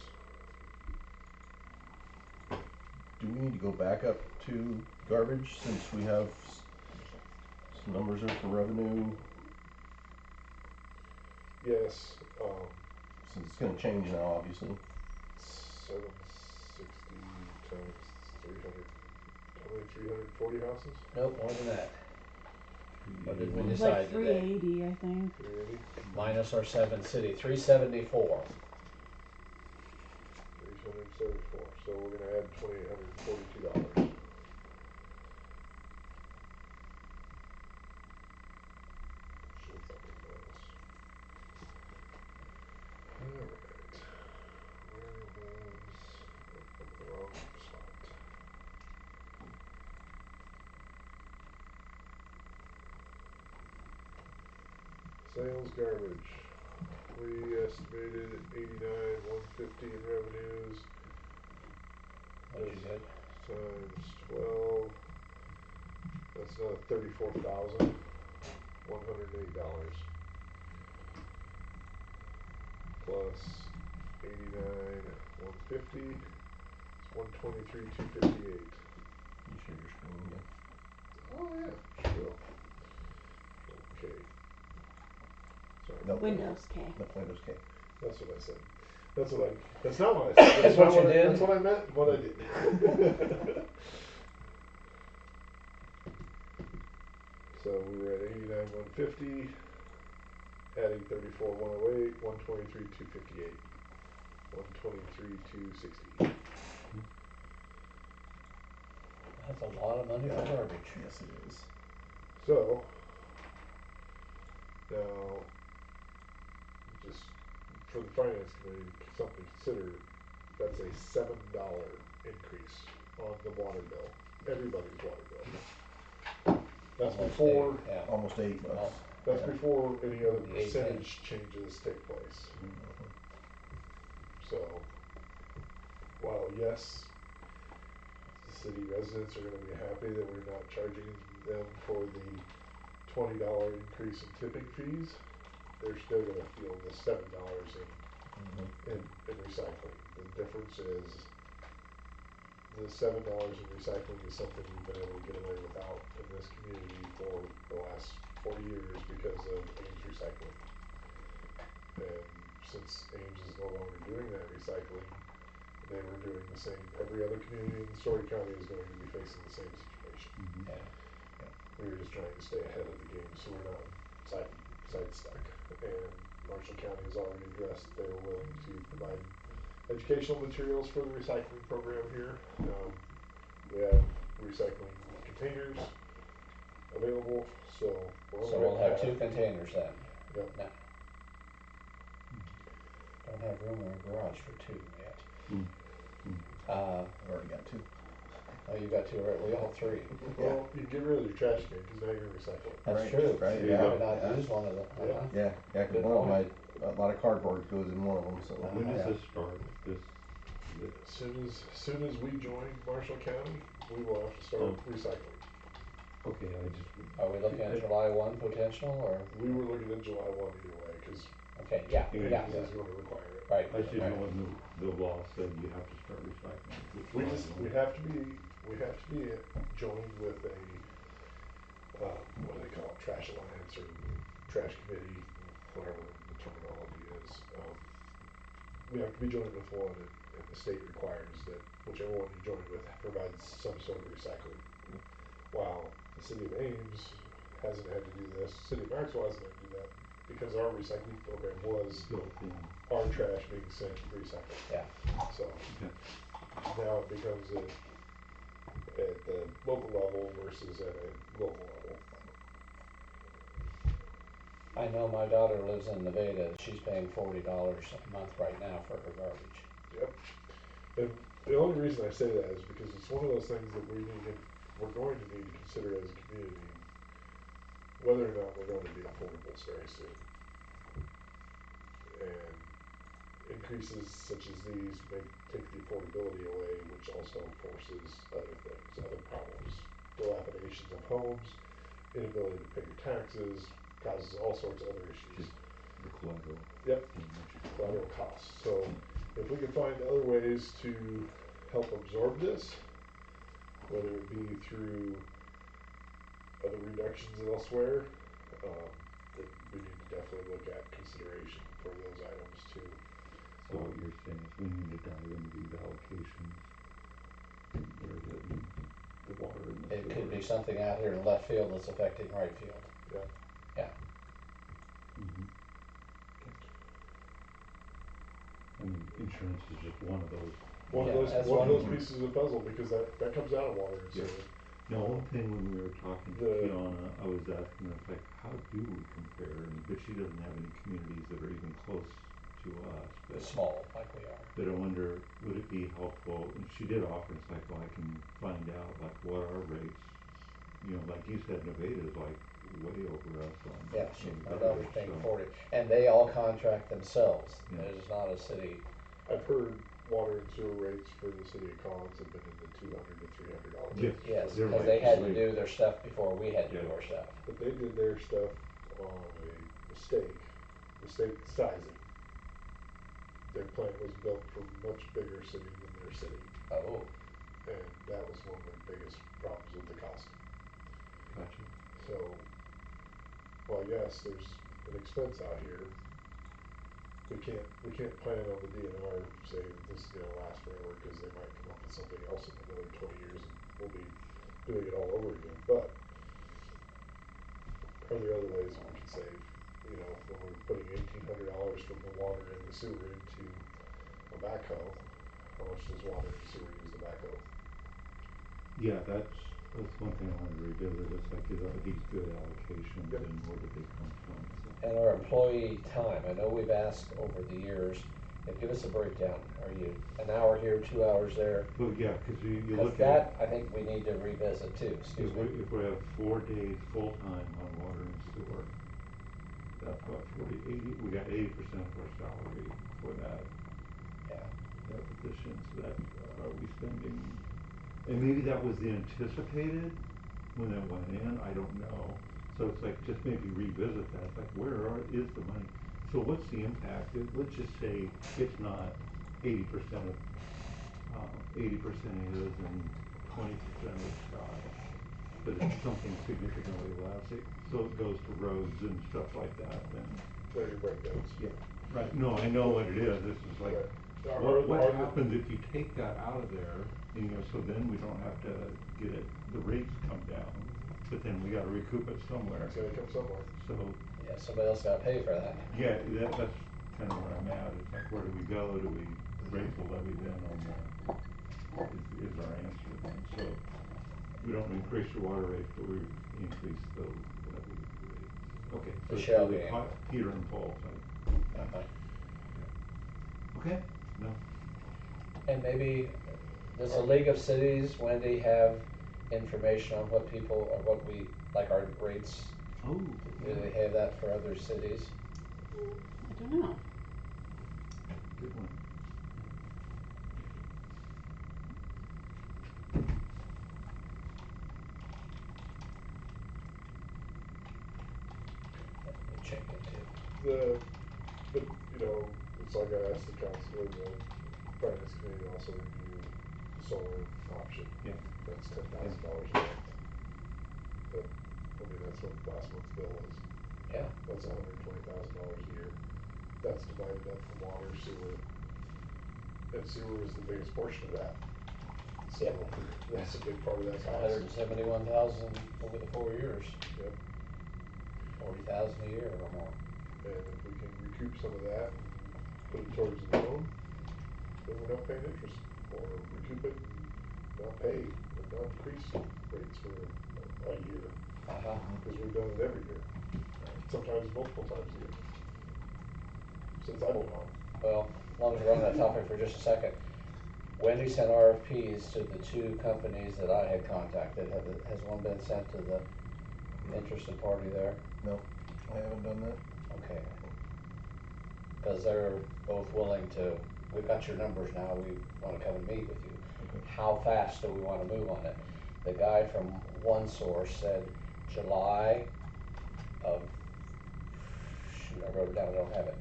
S2: Do we need to go back up to garbage since we have some numbers there for revenue?
S1: Yes,
S2: Since it's gonna change now, obviously.
S1: 760 times 300, how many 340 houses?
S3: Nope, more than that. What did we
S4: It was
S3: decide
S4: like
S3: today?
S4: 380, I think.
S1: 380,
S3: Minus our 7 city, 374.
S1: 374, so we're gonna add $2,842. Shift up and mouse. Alright, where was, I'm in the wrong spot. Sales garbage, we estimated 89,150 in revenues.
S3: What'd you get?
S1: Times 12, that's another $34,108. Plus 89,150, it's 123,258.
S2: You share your screen again.
S1: Oh yeah, sure. Okay. Sorry.
S2: No.
S4: Windows K.
S2: No, Windows K.
S1: That's what I said. That's not what I said.
S3: That's
S1: not
S3: what you did?
S1: That's what I meant, what I did. So we were at 89,150, adding 34,108, 123,258, 123,260.
S3: That's a lot of money for garbage.
S2: Yes, it is.
S1: So, now, just for the finance committee, something to consider, that's a $7 increase on the water bill, everybody's water bill. That's
S3: Almost
S1: before,
S3: 8, yeah.
S2: Almost $8.
S1: that's
S2: Yeah.
S1: before any other
S3: The 8
S1: percentage changes take place. So, while yes, the city residents are gonna be happy that we're not charging them for the $20 increase in tipping fees, they're still gonna feel the $7 in recycling. The difference is the $7 in recycling is something we've been able to get away without in this community for the last 40 years because of Ames Recycling. And since Ames is no longer doing that recycling, they were doing the same, every other community in Story County is going to be facing the same situation.
S3: Yeah.
S1: We were just trying to stay ahead of the game so we're not side stuck. And Marshall County has already addressed they're willing to provide educational materials for the recycling program here. We have recycling containers available, so we're
S3: So we'll have 2 containers then.
S1: Yep.
S3: No. Don't have room in our garage for 2 yet.
S2: I've already got 2.
S3: Oh, you got 2, right? We all 3.
S1: Well, you get rid of your trash can because now you're gonna recycle it.
S3: That's
S2: Right,
S3: true.
S2: right,
S3: You
S2: yeah,
S3: might not
S2: yeah.
S3: use one of them.
S1: Yeah.
S2: Yeah,
S3: Good
S2: cause one of
S3: point.
S2: a lot of cardboard goes in one of them, so.
S5: When does
S2: yeah.
S5: this start? This,
S1: As soon as we join Marshall County, we will have to start recycling.
S5: okay, I just.
S3: Are we looking at July 1 potential or?
S1: We were looking at July 1 either way because
S3: Okay, yeah, yeah,
S1: Ames is gonna require it.
S3: right.
S5: I should know
S3: right.
S5: when the law said you have to start recycling.
S1: We have to be joined with a, what do they call it, trash alliance or trash committee whatever the terminology is. We have to be joined with one, and the state requires that whichever one you join with provides some sort of recycling. While the city of Ames hasn't had to do this, city of Maxwell hasn't had to do that, because our recycling program was
S5: Built in.
S1: our trash being sent recycled.
S3: Yeah.
S1: So
S5: Okay.
S1: now it becomes at the local level versus at a global level.
S3: I know my daughter lives in Nevada, she's paying $40 a month right now for her garbage.
S1: Yep. And the only reason I say that is because it's one of those things that we're going to need to consider as a community, whether or not we're going to be affordables very soon. And increases such as these may take the affordability away, which also forces other things, other problems. Dilapidations of homes, inability to pay your taxes, causes all sorts of other issues.
S5: Just the collateral.
S1: Yep, collateral costs. So if we can find other ways to help absorb this, whether it be through other reductions elsewhere, then we need to definitely look at consideration for those items too.
S5: So what you're saying is we need to dive into these allocations. We're hitting the water and the
S3: It could
S5: sewer.
S3: be something out here in left field that's affecting right field.
S1: Yeah.
S3: Yeah.
S5: Mhm. Okay. I mean, insurance is just one of those.
S1: One
S3: Yeah,
S1: of
S3: that's
S1: those
S3: one of them.
S1: pieces of the puzzle, because that comes out of water and
S5: Yeah.
S1: sewer.
S5: Now, one thing when we were talking to
S1: The-
S5: Fiona, I was asking her, it's like, how do we compare? But she doesn't have any communities that are even close to us, but.
S3: Small, like we are.
S5: But I wonder, would it be helpful, and she did offer, it's like, well, I can find out, like, what our rates, you know, like you said, Nevada is like way over us on.
S3: Yeah,
S5: on
S3: my
S5: garbage,
S3: daughter's paying
S5: so-
S3: 40, and they all contract themselves.
S5: Yeah.
S3: There's not a city.
S1: I've heard water and sewer rates for the city of Collins have been in the $200 to $300
S5: Yeah.
S1: range.
S3: Yes,
S5: They're
S3: because
S5: right
S3: they had to
S5: away.
S3: do their stuff before we had to do
S5: Yeah.
S3: our stuff.
S1: But they did their stuff on a mistake sizing. Their plant was built for much bigger city than their city,
S3: Oh,
S1: and that was one of their biggest problems with the cost.
S5: Gotcha.
S1: So, well, yes, there's an expense out here. We can't plan on the DNR saying this is gonna last forever, because they might come up with something else in another 20 years and we'll be doing it all over again. But are there other ways that we can save? You know, when we're putting $1,800 from the water and the sewer into a backhoe, how much does water and sewer use the backhoe?
S5: Yeah, that's one thing I wanted to revisit, it's like, are these good allocations
S1: Yep.
S5: and where do they come from, so.
S3: and our employee time, I know we've asked over the years, give us a breakdown. Are you an hour here, 2 hours there?
S5: Well, yeah, cause you
S3: Because
S5: look
S3: that,
S5: at,
S3: I think we need to revisit too, excuse me.
S5: if we have 4 days full-time on water and sewer, that's what, 80, we got 80% of our salary for that
S3: Yeah,
S5: position, so that, are we spending, and maybe that was the anticipated when that went in, I don't know. So it's like, just maybe revisit that, like, is the money? So what's the impact? Let's just say it's not 80% of, 80% is and 20% is Scott, but it's something significantly less, so it goes to roads and stuff like that, then.
S1: They're your breakdowns.
S5: Yeah, right, no, I know what it is, this is like,
S1: Right.
S5: what happens if you take that out of there, and, you know, so then we don't have to get it, the rates come down, but then we gotta recoup it somewhere,
S1: It's gotta come somewhere.
S5: so,
S3: yeah, somebody else gotta pay for that.
S5: yeah, that's kinda where I'm at, it's like, where do we go, do we raise the levy then on is our answer then, so, we don't increase your water rates, but we increase the levy rates, okay, so
S3: The
S5: it's
S3: shell
S5: really
S3: game.
S5: Peter and Paul type.
S3: Uh-huh.
S5: Okay, no,
S3: And maybe, does the League of Cities, Wendy, have information on what people, or what we, like our rates?
S5: oh,
S3: Do they have that for other cities?
S4: I don't know.
S5: good one.
S3: Let me check into.
S1: You know, it's like I asked the council, or the finance committee to also review the solar option.
S5: Yeah.
S1: That's $10,000 a month. But, I mean, that's what last month's bill was.
S3: Yeah.
S1: That's $120,000 a year. That's divided up from water, sewer, and sewer is the biggest portion of that. So
S3: Yep.
S1: that's a big part of that cost.
S3: 171,000 over the 4 years,
S1: Yep.
S3: 40,000 a year or more.
S1: And if we can recoup some of that and put it towards the loan, then we're not paying interest. Or recoup it and not pay, or not increase rates for a year.
S3: Uh-huh.
S1: Because we've done it every year, sometimes multiple times a year, since I've been on.
S3: Well, as long as we're on that topic for just a second, Wendy sent RFPs to the two companies that I had contacted. Has one been sent to the interested party there?
S2: No, I haven't done that.
S3: Okay. Because they're both willing to, we've got your numbers now, we want to come and meet with you. How fast do we want to move on it? The guy from One Source said July of, shoot, I wrote it down, I don't have it.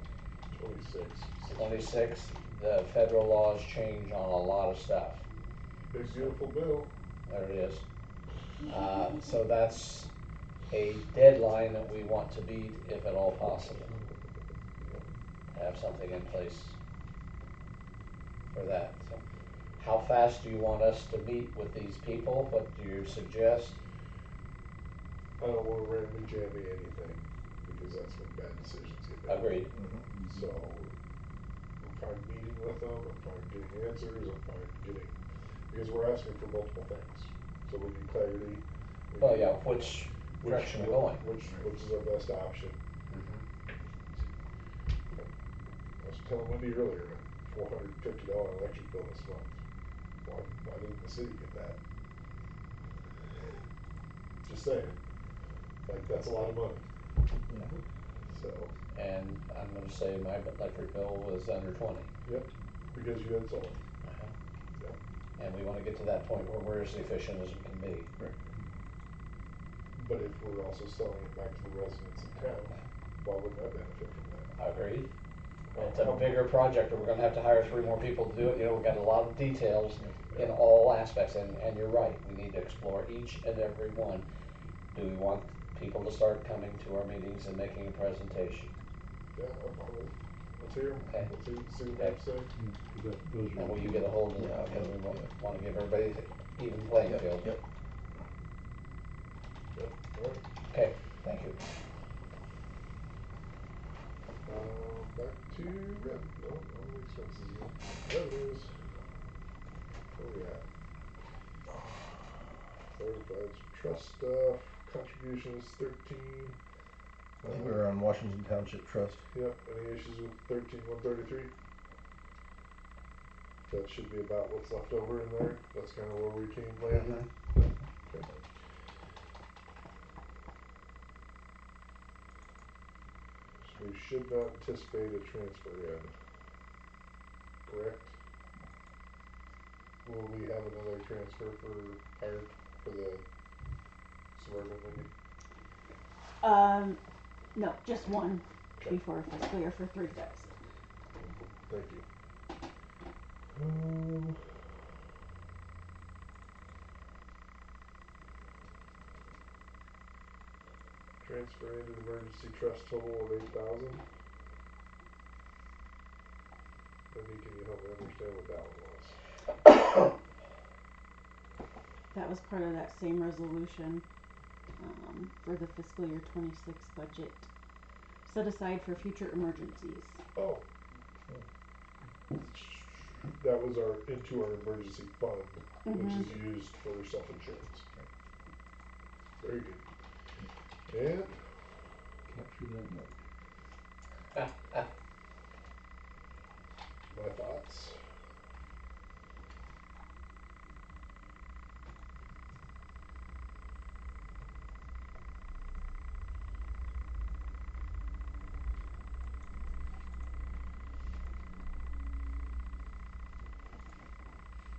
S3: 26, the federal laws change on a lot of stuff.
S1: Big beautiful bill.
S3: There it is. So that's a deadline that we want to beat if at all possible. Have something in place for that. So how fast do you want us to meet with these people? What do you suggest?
S1: I don't wanna randomly jam me anything, because that's when bad decisions get made.
S3: Agreed.
S1: So, I'm fine meeting with them, I'm fine getting answers, I'm fine getting, because we're asking for multiple things. So we need clarity. We
S3: Well,
S1: need
S3: yeah, which direction we're going.
S1: Which is our best option. I was telling Wendy earlier, $450 electric bill this month. Why didn't the city get that? Just saying, like, that's a lot of money. So,
S3: And I'm gonna say my electric bill was under 20.
S1: yep, because you had solar. Yep.
S3: And we wanna get to that point where we're as efficient as we can be.
S1: But if we're also selling it back to the residents of town, why wouldn't I benefit from that?
S3: Agreed. It's a bigger project, or we're gonna have to hire 3 more people to do it. You know, we've got a lot of details in all aspects, and you're right. We need to explore each and every one. Do we want people to start coming to our meetings and making a presentation?
S1: Yeah, I'm fine with it. Let's hear 'em.
S3: Okay.
S1: Let's see what they have to say.
S5: Those are.
S3: And will you get a hold of them?
S2: Yeah,
S3: Because we
S2: yeah.
S3: wanna give everybody an even playing
S2: Yep,
S3: field.
S2: yep.
S1: Yep, alright.
S3: Okay, thank you.
S1: Back to no, on the expenses again. Revenues. Where we at? That's trust stuff, contributions 13.
S2: I think we were on Washington Township Trust.
S1: Yep, any issues with 13,133? That should be about what's left over in there. That's kinda where we landed. Okay. So we should not anticipate a transfer in, correct? Will we have another transfer for the Suburban, Wendy?
S4: No, just one
S1: Okay.
S4: before fiscal year for 3 guys.
S1: Thank you. Transfer into the emergency trust total of 8,000. Wendy, can you help me understand what that one was?
S4: That was part of that same resolution, for the fiscal year 26 budget, set aside for future emergencies.
S1: Oh. That was into our emergency fund, which is used for self-insurance. Very good. And
S5: Capture that note.
S1: my thoughts.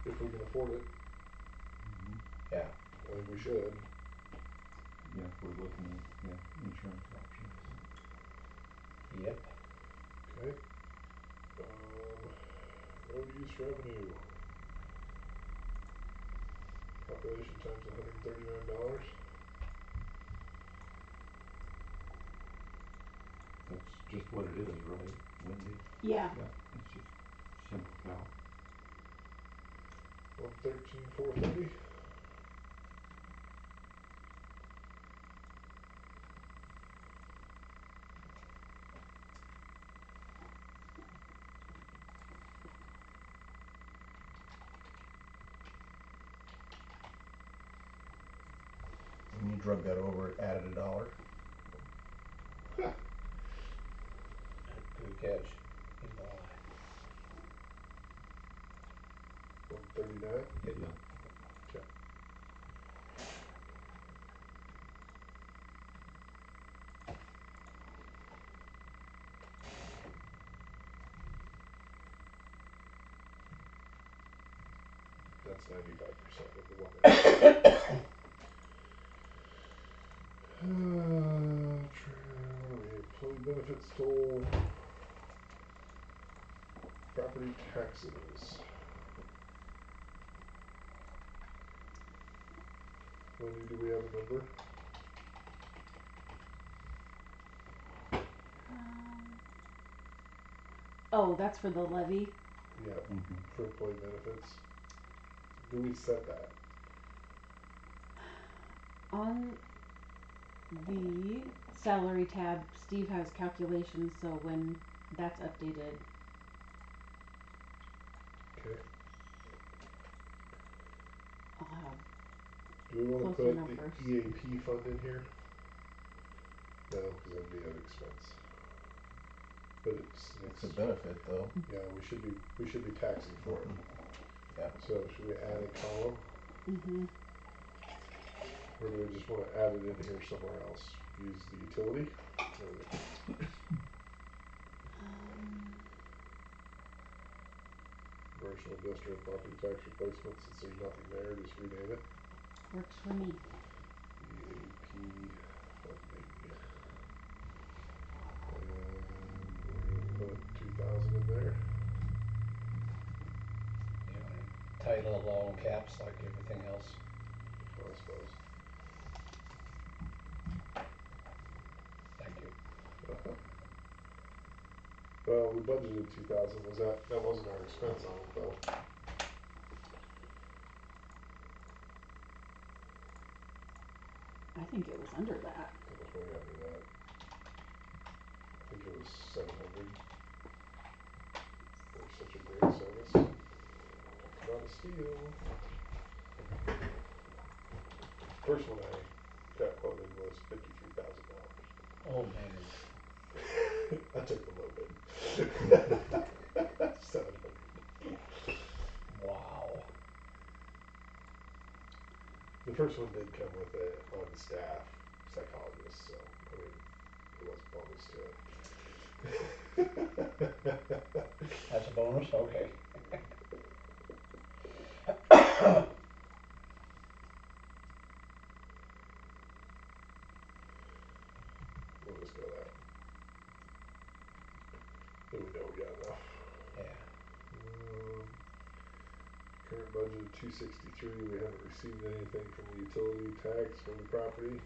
S1: If we can afford it,
S3: Yeah.
S1: I think we should.
S5: Yeah, if we're looking at, insurance options.
S3: Yep.
S1: Okay. Road use revenue. Population times $139.
S5: That's just what it is, right, Wendy?
S4: Yeah.
S5: Yeah, it's just simple calc.
S1: 113,430.
S2: When you drug that over, it added $1.
S3: Good catch. Eagle eye.
S1: 139.
S3: Yep.
S5: Yeah.
S1: Okay. That's 95% of the one. Employee benefits toll. Property taxes. Wendy, do we have a number?
S4: Oh, that's for the levy.
S1: Yeah,
S5: Mm-hmm.
S1: for employee benefits. Do we set that?
S4: On the salary tab, Steve has calculations, so when that's updated,
S1: Okay.
S4: I'll have,
S1: Do we want to
S4: Closer
S1: put
S4: numbers.
S1: the EAP fund in here? No, because that'd be an expense. But
S2: It's a benefit though.
S1: yeah, we should be taxing for it.
S2: Yeah.
S1: So should we add a column,
S4: mm-hmm.
S1: or do we just want to add it in here somewhere else? Use the utility. Commercial industrial property tax replacement. Since there's nothing there, just rename it.
S4: Works for me.
S1: EAP funding. And we're gonna put 2,000 in there.
S3: You want to title it all in caps like everything else?
S1: I suppose.
S3: Thank you.
S1: Well, we budgeted 2,000. That wasn't our expense on it though.
S4: I think it was under that.
S1: It was way under that. I think it was 700 for such a great service. Talk about a steal. First one I got quoted was $53,000.
S3: Oh man.
S1: I took the low bid. 700.
S3: Wow.
S1: The first one did come with a on-staff psychologist, so I mean, there was a bonus to it.
S3: That's a bonus? Okay.
S1: We'll just go that. Then we know we got enough.
S3: Yeah.
S1: Current budget of 263. We haven't received anything from the utility tax for the property.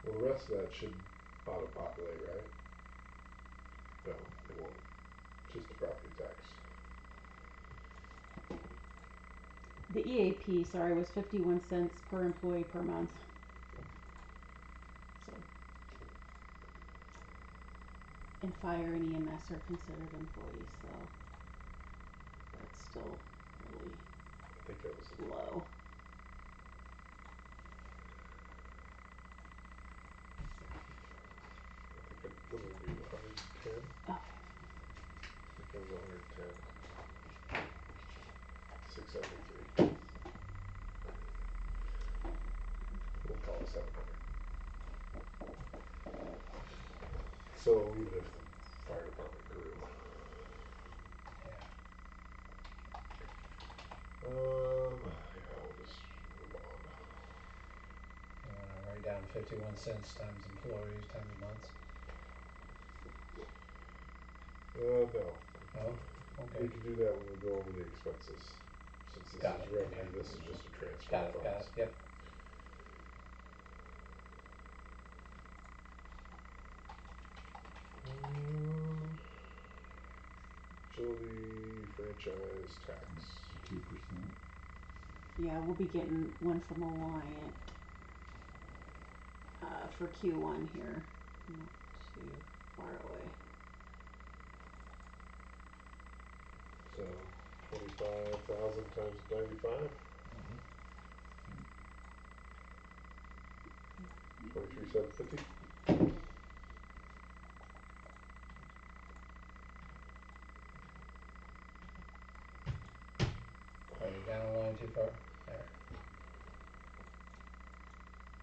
S1: Well, the rest of that should auto-populate, right? No, it won't. Just the property tax.
S4: The EAP, sorry, was 51 cents per employee per month. So, and fire and EMS are considered employees, so that's still really
S1: I think that was
S4: low.
S1: I think it would be 110.
S4: Okay.
S1: I think it was 110. 673. We'll call it 700. So even if the fire department grew,
S3: Yeah.
S1: yeah, we'll just move on.
S3: You want to write down 51 cents times employees times months?
S1: No.
S3: No?
S1: We
S3: Okay.
S1: can do that when we go over the expenses. Since this
S3: Got
S1: is
S3: it,
S1: revenue,
S3: okay.
S1: this is just a transfer
S3: Got
S1: of
S3: it,
S1: funds.
S3: yep.
S1: Utility franchise tax.
S5: 2%.
S4: Yeah, we'll be getting one from Alliant, for Q1 here, not too far away.
S1: So 25,000 times 95. 23,750.
S3: Are you down a line too far? There.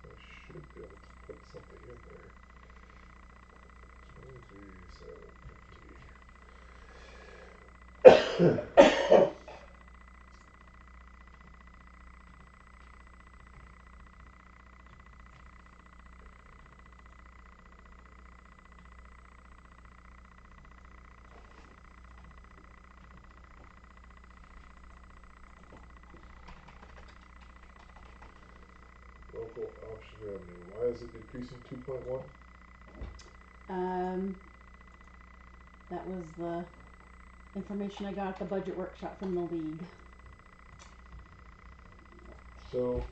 S1: I should be able to put something in there. 23,750. Local option revenue. Why is it decreasing 2.1?
S4: That was the information I got at the budget workshop from the league.
S1: So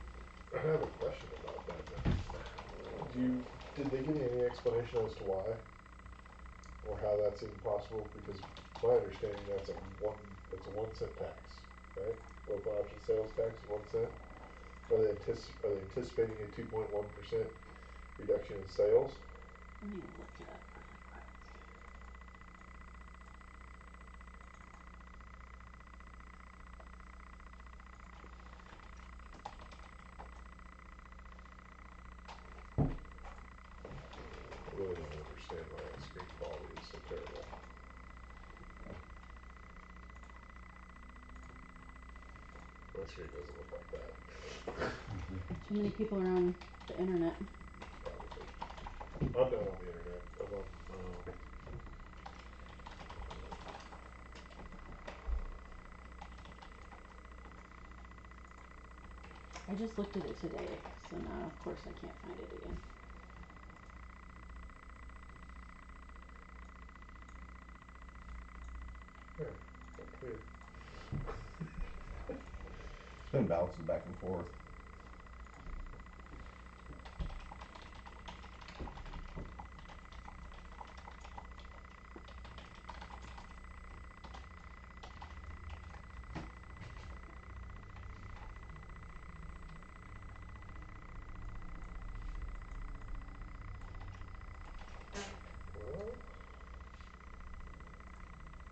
S1: I have a question about that then. Did they give me any explanation as to why? Or how that's even possible? Because my understanding that's a 1 cent tax, right? Local option sales tax is 1 cent. Are they anticipating a 2.1% reduction in sales?
S4: Let me look it up really quick.
S1: I really don't understand why that screen quality is so terrible. My screen doesn't look like that.
S4: Too many people are on the internet.
S1: Probably. I'm not on the internet. I'm on.
S4: I just looked at it today, so now of course I can't find it again.
S1: There. Got clear.
S2: It's been bouncing back and forth.
S1: Well,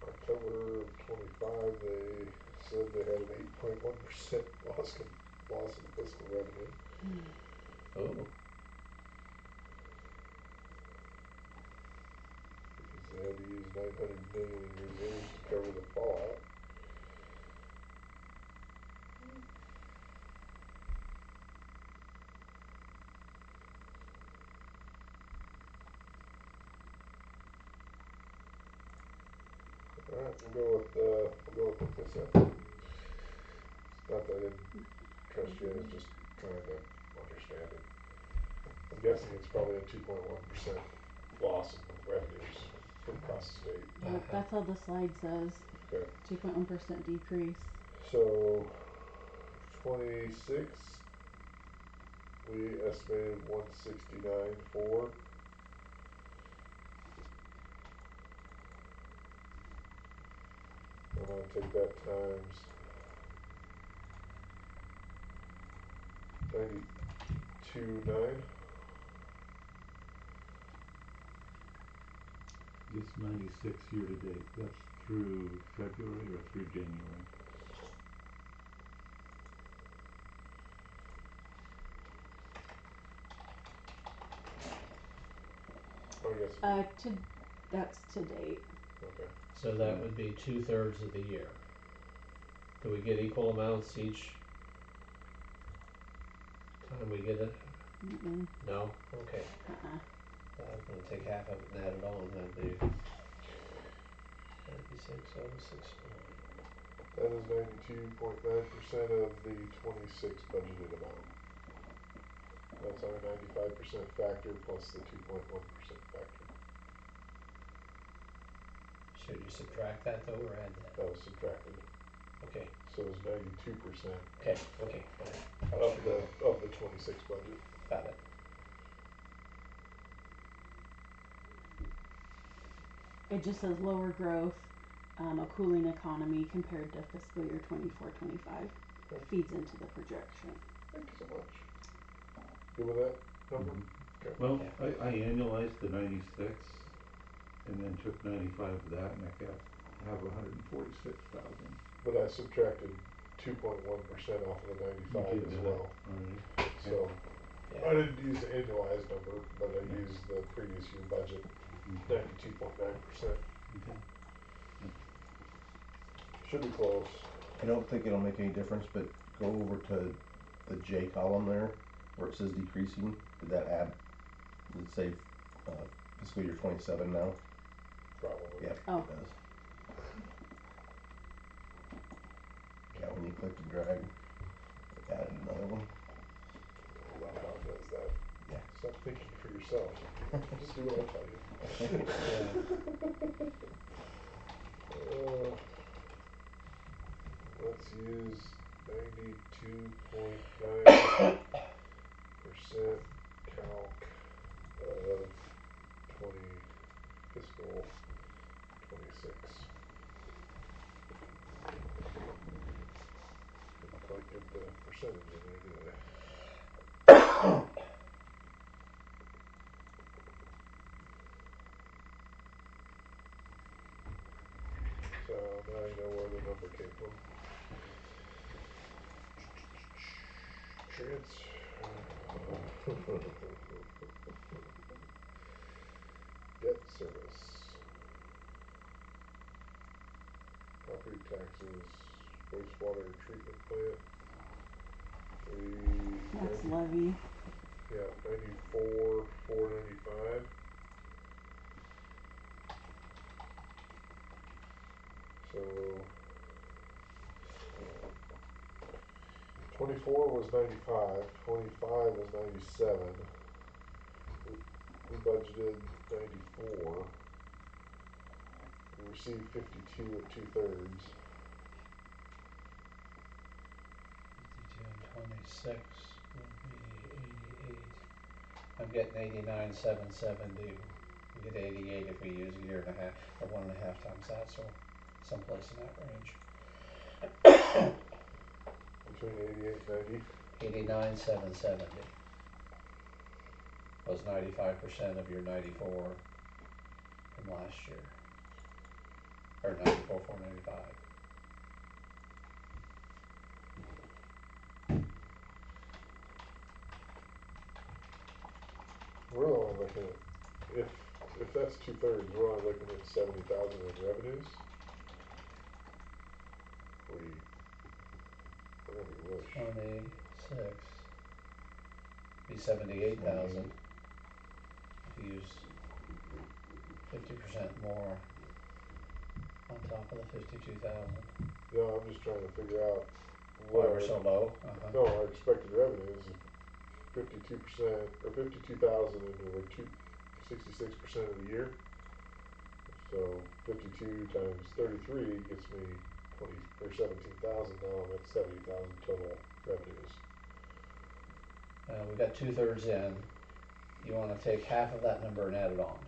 S1: October of 25, they said they had an 8.1% loss in fiscal revenue.
S2: Oh.
S1: Because they had to use 900 million in reserves to cover the fallout. All right, we'll go with what they said. It's not that I didn't trust you. I was just trying to understand it. I'm guessing it's probably a 2.1% loss in revenues from across the state.
S4: Yep, that's how the slide says.
S1: Okay.
S4: 2.1% decrease.
S1: So 26, we estimated 169.4. I'm gonna take that times 92.9.
S5: This 96 year to date, that's through February or through January?
S1: I guess.
S4: That's to date.
S1: Okay.
S3: So that would be 2/3 of the year. Do we get equal amounts each time we get it?
S4: Mm-mm.
S3: No? Okay. I'm gonna take half of it and add it on, that'd be 96,069.
S1: That is 92.9% of the 26 budgeted amount. That's our 95% factor plus the 2.1% factor.
S3: Should you subtract that though, or add that?
S1: That was subtracted,
S3: Okay,
S1: so it was 92%
S3: okay,
S1: of the 26 budget.
S3: got it.
S4: It just says lower growth, a cooling economy compared to fiscal year 24-25
S1: Okay.
S4: feeds into the projection.
S1: Thank you so much. Good with that number?
S5: Mhm.
S1: Okay.
S5: Well,
S3: Yeah.
S5: I annualized the 96 and then took 95 of that and I have 146,000.
S1: But I subtracted 2.1% off of the 95 as well.
S5: Alright.
S1: So
S3: Yeah.
S1: I didn't use the annualized number, but I
S5: Yeah.
S1: used the previous year budget,
S5: Okay.
S1: 92.9%.
S5: Okay.
S1: Should be close.
S2: I don't think it'll make any difference, but go over to the J column there, where it says decreasing, did that add, does it say, fiscal year 27 now?
S1: Probably.
S2: Yep,
S4: Oh.
S2: it does. Yeah, when you click and drag, it added another one.
S1: I love how it does that.
S2: Yeah.
S1: Stop thinking for yourself. Just do what I tell you.
S3: Yeah.
S1: Let's use 92.9% calc of 20 fiscal 26. Didn't quite get the percentage in there, did I? So now you know where the number came from. Debt service. Property taxes, wastewater treatment plant.
S4: That's levy.
S1: Yeah, 94,495. So 24 was 95, 25 was 97. We budgeted 94. We received 52 at 2/3.
S3: 52 and 26 would be 88. I'm getting 89,770. We get 88 if we use a year and a half, or 1.5 times that, so someplace in that range.
S1: Between 88 and 90.
S3: 89,770 was 95% of your 94 from last year, or 94,495.
S1: We're only looking at, if that's 2/3, we're only looking at 70,000 in revenues. We're gonna be rich.
S3: 26 be 78,000 if you use 50% more on top of the 52,000.
S1: Yeah, I'm just trying to figure out
S3: Why
S1: what
S3: we're so low? Uh-huh.
S1: no, our expected revenues, 52% or 52,000 and we're 66% of the year. So 52 times 33 gets me 20 or 17,000. Now I'm at 70,000 total revenues.
S3: We got 2/3 in. You want to take half of that number and add it on.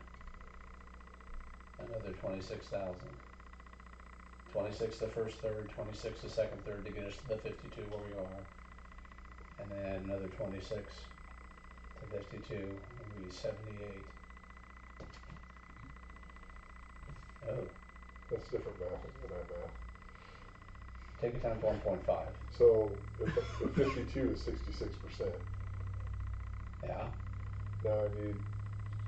S3: Another 26,000. 26 the first third, 26 the second third to get us to the 52 where we are. And then another 26 to 52 and we 78. Oh,
S1: That's different math than that math.
S3: take it times 1.5.
S1: So if 52 is 66%,
S3: Yeah.
S1: now I need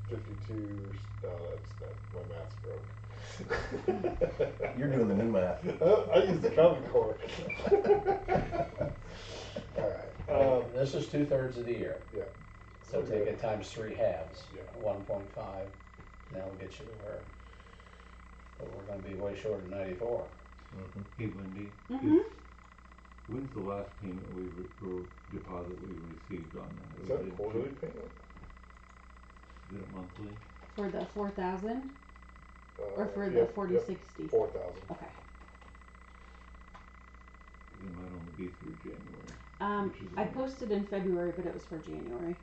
S1: 52. No, that's my math's broke.
S2: You're doing the new math.
S1: I use the Common Core. All right.
S3: This is 2/3 of the year.
S1: Yeah.
S3: So take it times 3 halves.
S1: Yeah.
S3: 1.5. That'll get you to where. But we're going to be way short of 94.
S2: Mm-hmm.
S5: Hey Wendy,
S4: Mhm.
S5: when's the last payment or deposit we received on that?
S1: Is that a
S5: Was it
S1: quarterly payment?
S5: Is it monthly?
S4: For the 4,000, Or for the
S1: Yep,
S4: 40/60?
S1: 4,000.
S4: Okay.
S5: It might only be through January, which is
S4: I
S5: only,
S4: posted in February, but it was for January.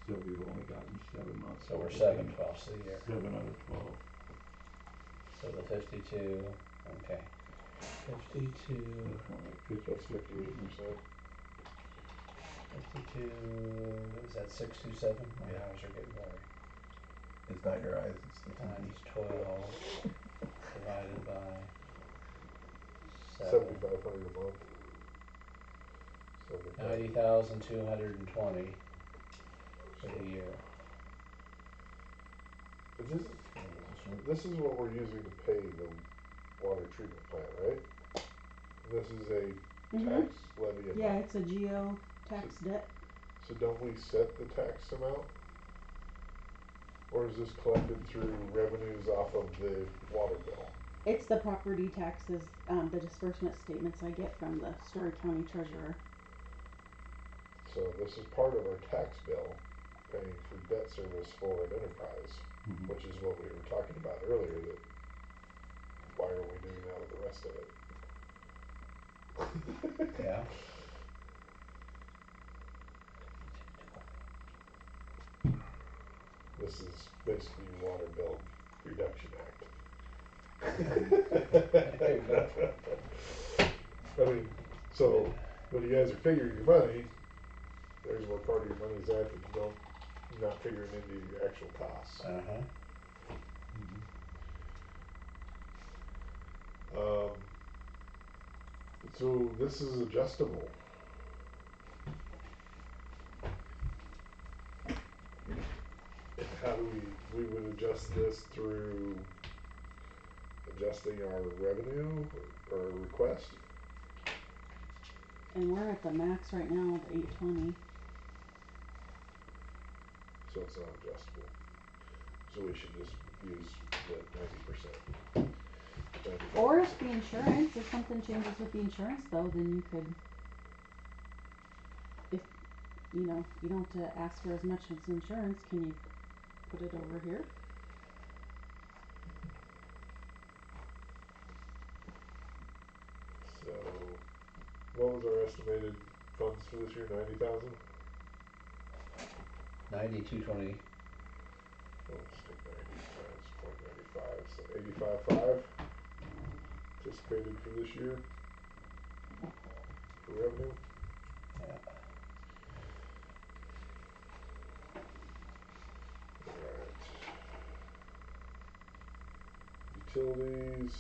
S5: so we've only gotten 7 months.
S3: So we're
S5: worth of
S3: 7/12
S5: payments.
S3: of the year.
S5: 7 out of 12.
S3: So the 52, okay. 52,
S5: That's more like
S1: That's
S5: 56.
S1: 58%.
S3: 52, is that 627? My
S2: Yeah.
S3: eyes are getting blurry.
S2: It's not your eyes, it's the
S3: Times
S2: TV.
S3: 12 divided by 7.
S1: 7,500 a month. 75.
S3: 90,220 for the year.
S1: But this is what we're using to pay the water treatment plant, right? This is a tax levy amount.
S4: Yeah, it's a geo tax debt.
S1: So don't we set the tax amount? Or is this collected through revenues off of the water bill?
S4: It's the property taxes, the disbursement statements I get from the Story County treasurer.
S1: So this is part of our tax bill, paying for debt service for an enterprise,
S5: Mhm.
S1: which is what we were talking about earlier, that why are we doing that with the rest of it?
S3: Yeah.
S1: This is basically your water bill reduction act.
S3: There you go.
S1: I mean, so when you guys are figuring your money, there's where part of your money's at that you don't, you're not figuring into your actual costs.
S3: Uh-huh.
S1: So this is adjustable. How do we would adjust this through adjusting our revenue or request?
S4: And we're at the max right now with 820.
S1: So it's not adjustable. So we should just use the 90%.
S4: Or if the insurance, if something changes with the insurance though, then you could, if, you know, you don't have to ask for as much as insurance, can you put it over here?
S1: So what was our estimated funds for this year? 90,000?
S3: 9220.
S1: Well, let's take 90 times 0.95, so 85.5 anticipated for this year for revenue.
S3: Yeah.
S1: Alright. Utilities,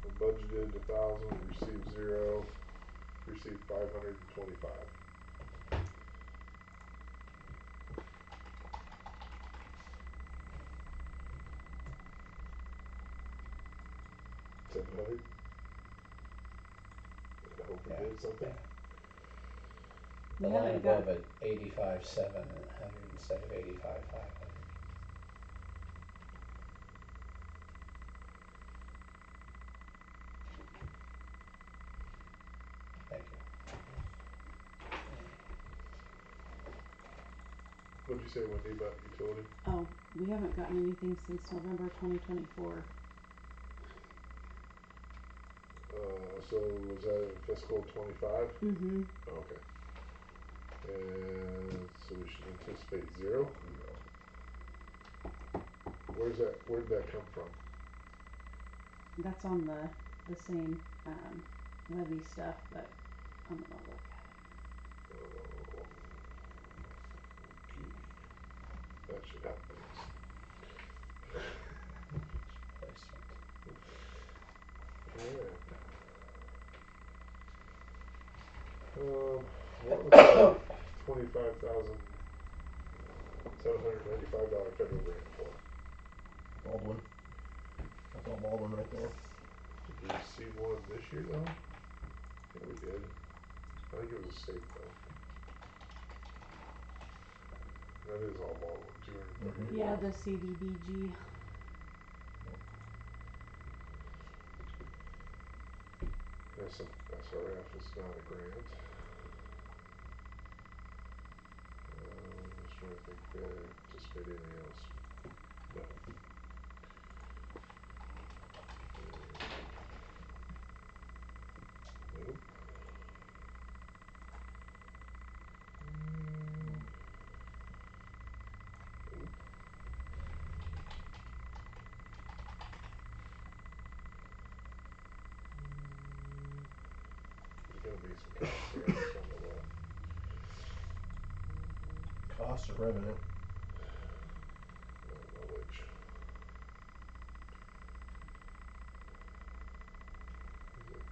S1: we budgeted 1,000, received 0, received 525. $700. I hope we
S3: Yeah.
S1: did something.
S3: Yeah.
S4: We
S3: The line
S4: haven't got,
S3: above it, 85,700 instead of 85,500. Thank you.
S1: What'd you say, Wendy, about utility?
S4: oh, we haven't gotten anything since November 2024.
S1: So was that in fiscal 25?
S4: Mm-hmm.
S1: Okay. And so we should anticipate 0? Where'd that come from?
S4: That's on the same, levy stuff, but I'm gonna look at
S1: Oh, okay. That should help things.
S3: Placement.
S1: Alright. What was that $25,795 federal grant for?
S2: Baldwin. That's all Baldwin right there.
S1: Did we receive one this year though? Yeah, we did. I think it was a state though. That is all Baldwin, $238.
S4: it. Yeah, the CDBG.
S1: SRF is not a grant. Just trying to think if we anticipate anything else. No. Nope. Nope. There's gonna be some costs here on this one below.
S2: Cost or revenue?
S1: I don't know which. Is it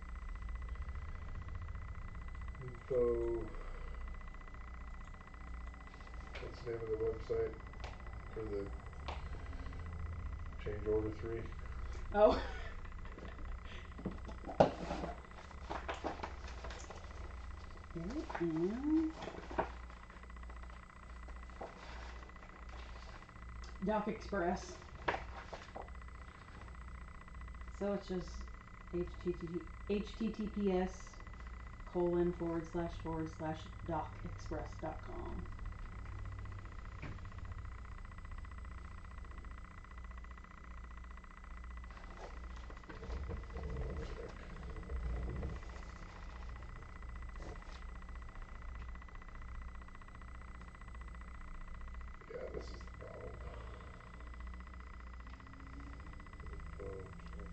S1: info? What's the name of the website for the change order 3?
S4: Oh. It is Doc Express. So it's just https://docexpress.com.
S1: Yeah, this is the problem. Info, check.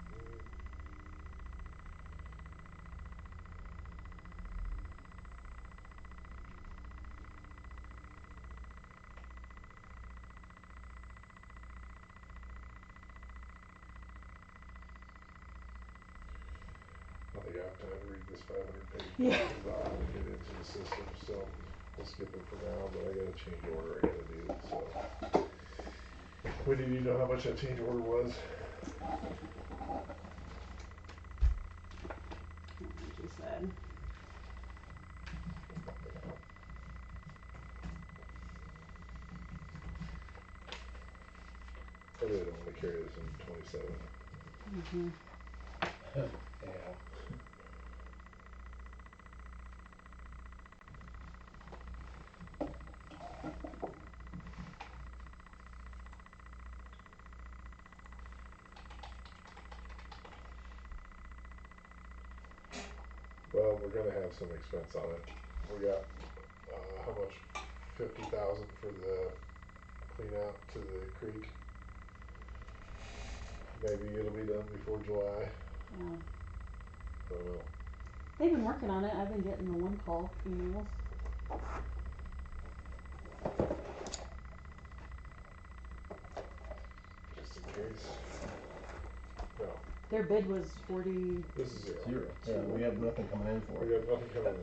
S1: I don't think I have time to read this 500 page book
S4: Yeah.
S1: because I'll have to get into the system, so we'll skip it for now, but I got a change order I gotta do, so. Wendy, do you know how much that change order was?
S4: What she said.
S1: I really don't wanna carry this into 27.
S4: Mm-hmm.
S3: Yeah.
S1: Well, we're gonna have some expense on it. We got, how much? 50,000 for the clean out to the creek. Maybe it'll be done before July.
S4: Yeah.
S1: I don't know.
S4: They've been working on it. I've been getting the one call emails.
S1: Just in case. No,
S4: Their bid was 40.
S1: this is 0.
S2: Zero. Yeah, we have nothing coming in for
S1: We
S2: it.
S1: got nothing coming in.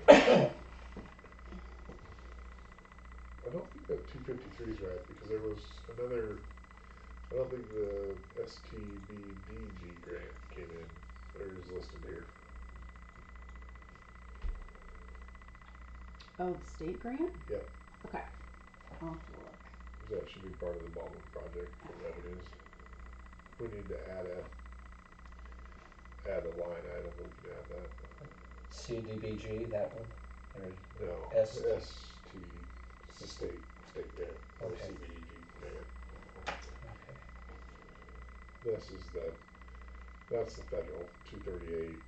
S1: I don't think that 253 is right because there was another. I don't think the STBDG grant came in or is listed here.
S4: Oh, the state grant?
S1: Yep,
S4: Okay. I'll have to look.
S1: that should be part of the Baldwin project for revenues. We need to add a line item. We can add that.
S3: CDBG, that one? Or
S1: No,
S3: S-
S1: ST. It's the state grant. Or
S3: Okay.
S1: CBDG grant.
S3: Okay.
S1: This is that's the federal 238.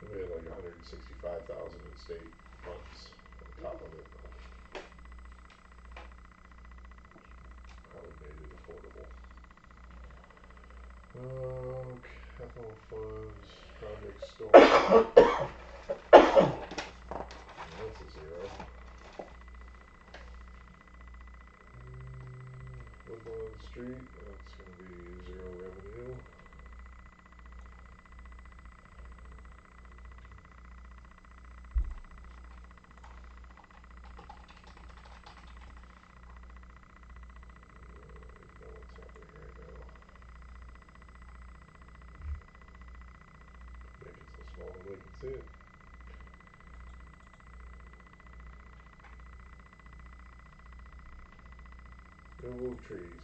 S1: And we had like 165,000 in state funds on top of it. How we made it affordable. Capital funds, project storm. That's a 0. Woodlawn Street, that's gonna be 0 revenue. I don't even know what's happening right now. Make it so small nobody can see it. Removal of trees.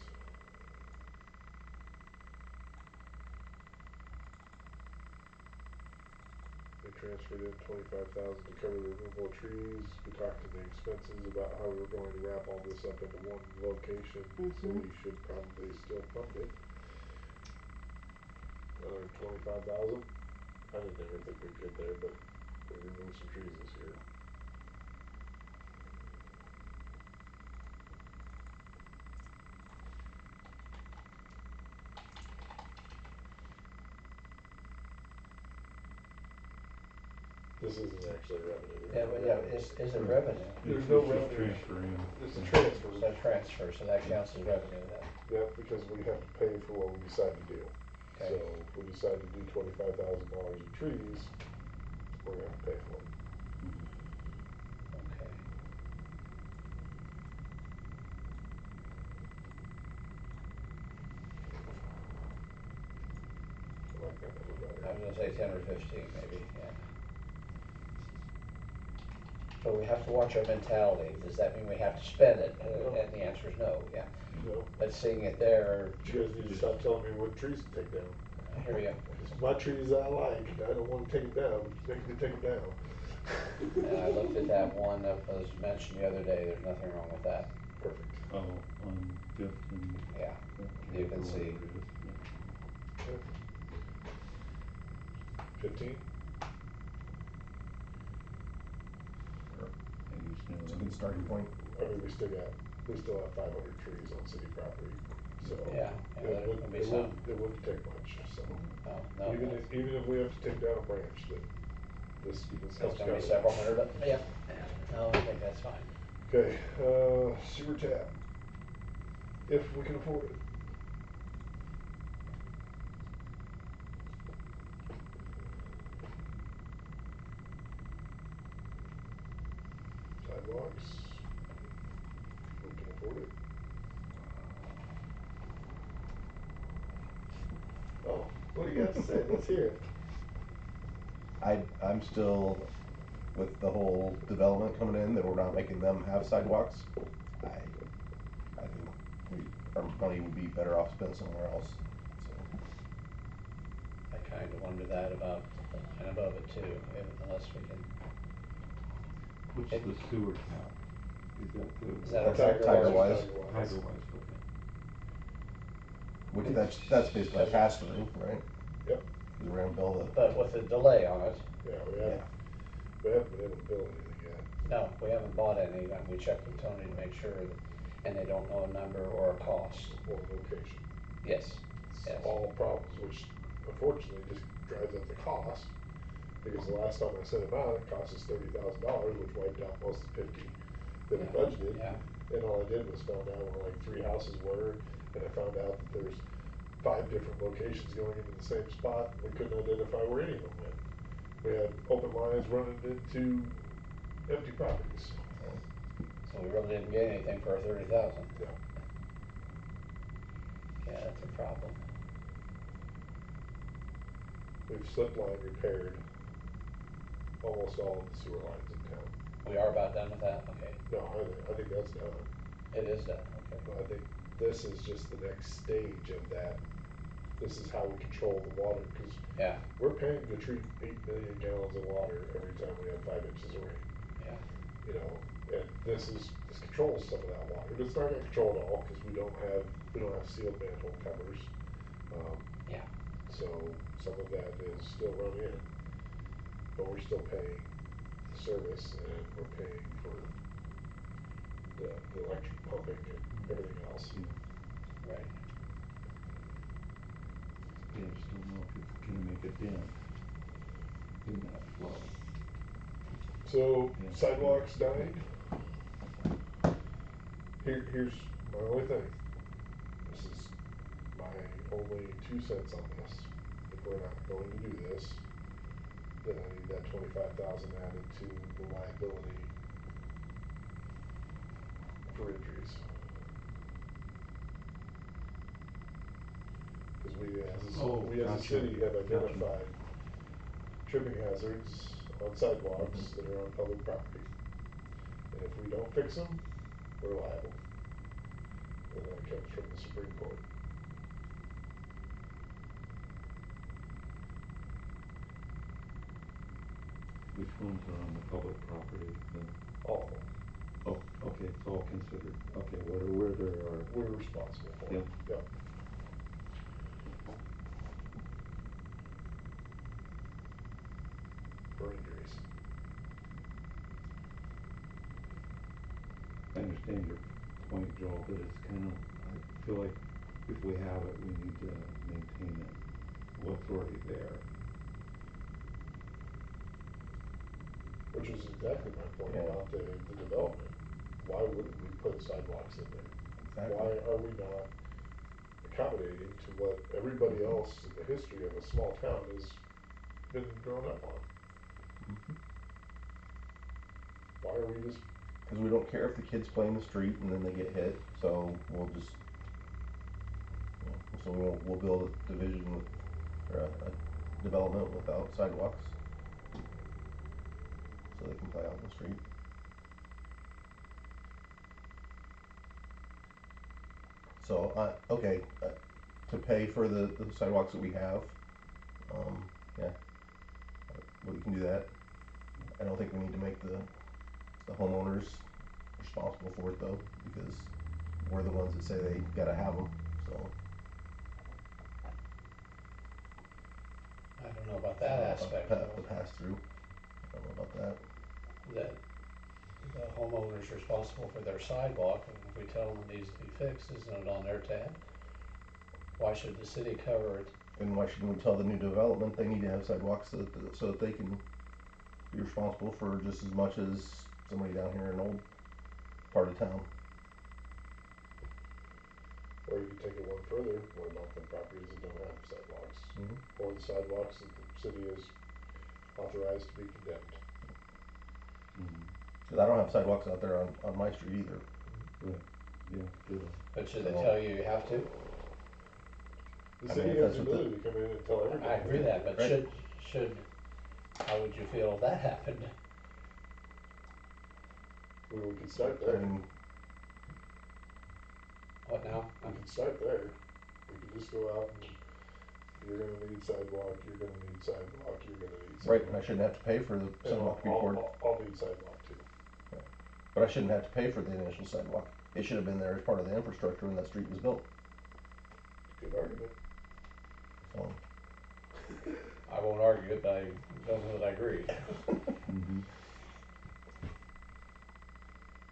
S1: They transferred in 25,000 to cover the removal of trees. We talked in the expenses about how we were going to wrap all this up into one location, so
S4: Mhm.
S1: we should probably still fund it. 125,000. I didn't ever think we'd get there, but we some trees this year. This isn't actually revenue.
S3: Yeah, but yeah, is it revenue?
S1: There's no
S5: It's just
S1: revenue.
S5: transfer in.
S1: It's a transfer.
S3: So transfer, so that counts as revenue then.
S1: Yep, because we have to pay for what we decide to do.
S3: Okay.
S1: So if we decide to do $25,000 in trees, we're gonna have to pay for it.
S3: Okay.
S1: I like that number
S3: I
S1: better.
S3: was gonna say 10 or 15 maybe, yeah. So we have to watch our mentality. Does that mean we have to spend it? And the answer is no, yeah.
S1: No,
S3: But seeing it there,
S1: but you guys need to stop telling me what trees to take down.
S3: I hear you.
S1: It's my trees I like, and I don't wanna take them down, but make me take them down.
S3: And I looked at that one that was mentioned the other day, there's nothing wrong with that.
S1: Perfect.
S5: Oh, on Fifth and.
S3: Yeah,
S5: Camp
S3: you
S5: or
S3: can see.
S5: whatever it is, yeah.
S1: 15?
S5: And you still.
S2: It's a good starting point.
S1: I mean, we still have 500 trees on city property, so.
S3: Yeah, yeah,
S1: It
S3: there's
S1: wouldn't,
S3: gonna be
S1: it
S3: some.
S1: wouldn't, it wouldn't take much, so.
S3: No,
S1: Even
S3: that's-
S1: if we have to take down a branch, then this
S3: It's
S1: helps
S3: gonna be
S1: cover.
S3: several hundred, yeah. No, I think that's fine.
S1: Okay, sewer tap. If we can afford it. Sidewalks. We can afford it. Oh, what do you got to say? Let's hear it.
S2: I'm still with the whole development coming in, that we're not making them have sidewalks. I think our money would be better off spent somewhere else, so.
S3: I kinda wonder that about the line above it too, unless we can.
S5: What's the sewer tap? Is that the?
S3: Is that a
S2: Tiger
S3: Tiger
S2: Wise?
S5: Tiger Wise, okay.
S2: Which that's basically a pass through, right?
S1: Yep,
S2: Cause we're gonna build a,
S3: But with a delay on it,
S1: yeah,
S2: yeah,
S1: we haven't been able to build anything yet.
S3: no, we haven't bought any, and we checked with Tony to make sure that, and they don't know a number or a cost.
S1: Or location.
S3: Yes,
S1: It's
S3: yes.
S1: all problems, which unfortunately just drives up the cost. Because the last time I sent them out, it cost us $30,000, which wiped out most of the 50 that we
S3: Yeah,
S1: budgeted.
S3: yeah.
S1: And all I did was found out where like 3 houses were, and I found out that there's 5 different locations going into the same spot, and we couldn't identify where any of them went. We had open lines running into empty properties.
S3: So we really didn't get anything for our 30,000.
S1: Yeah.
S3: Yeah, that's a problem.
S1: We've slip line repaired almost all of the sewer lines in town.
S3: We are about done with that, okay.
S1: No, I think that's done.
S3: It is done, okay.
S1: But I think this is just the next stage of that. This is how we control the water, because
S3: Yeah,
S1: we're paying to treat 8 million gallons of water every time we have 5 inches of rain.
S3: yeah.
S1: You know, and this controls some of that water, but it's not gonna control it all, because we don't have sealed manhole covers.
S3: Yeah.
S1: So some of that is still run in, but we're still paying the service, and we're paying for the electric pumping and everything else.
S5: Yeah.
S3: Right.
S5: Yeah, I just don't know if it's gonna make a dent in that flow.
S1: So
S5: Yeah.
S1: sidewalks dying. Here's my only thing. This is my only 2 cents on this. If we're not going to do this, then I need that 25,000 added to the liability for injuries. Because we as a
S5: Gotcha.
S1: city have
S5: Gotcha.
S1: identified tripping hazards on sidewalks that are on public property. And if we don't fix them, we're liable. And that comes from the Supreme Court.
S5: Which ones are on the public property,
S1: All of them.
S5: oh, okay, it's all considered, okay, where there are.
S1: We're responsible for
S5: Yep.
S1: it. Yep. For injuries.
S5: I understand your point, Joel, but it's kind of, I feel like if we have it, we need to maintain it, what's already there.
S1: Which is exactly my point
S2: Yeah.
S1: about the development. Why wouldn't we put sidewalks in there?
S2: Exactly.
S1: Why are we not accommodating to what everybody else in the history of a small town has been grown up on?
S2: Mhm.
S1: Why are we just,
S2: Cause we don't care if the kids play in the street and then they get hit, so we'll just, you know, so we'll build a division with, or a development without sidewalks. So they can play out in the street. So, okay, to pay for the sidewalks that we have, yeah, well, you can do that. I don't think we need to make the homeowners responsible for it though, because we're the ones that say they gotta have them, so.
S3: I don't know about that aspect
S2: The
S3: though,
S2: pass through, I don't know about that.
S3: that the homeowner's responsible for their sidewalk, and if we tell them it needs to be fixed, isn't it on their tab? Why should the city cover it?
S2: And why shouldn't we tell the new development they need to have sidewalks so that they can be responsible for just as much as somebody down here in an old part of town?
S1: or you could take it one further, what about the properties that don't have sidewalks?
S2: Mhm.
S1: Or the sidewalks that the city is authorized to be condemned?
S2: Cause I don't have sidewalks out there on my street either.
S5: Right, yeah, ditto.
S3: But should they
S2: So-
S3: tell you you have to?
S1: The
S2: I
S1: city
S2: mean,
S1: has
S2: that's
S1: the
S2: what the-
S1: ability to come in and tell everybody.
S3: I agree that, but
S2: Right.
S3: should, how would you feel if that happened?
S1: We could start
S2: I
S1: there.
S2: mean,
S3: What now?
S1: We could start there. We could just go out and you're gonna need sidewalk, you're gonna need sidewalk, you're gonna need sidewalk.
S2: right, and I shouldn't have to pay for the
S1: And
S2: sidewalk to be poured,
S1: I'll need sidewalk too.
S2: but I shouldn't have to pay for the initial sidewalk. It should have been there as part of the infrastructure when that street was built,
S1: Good argument.
S2: so.
S3: I won't argue it, but I don't know that I agree.
S5: Mm-hmm.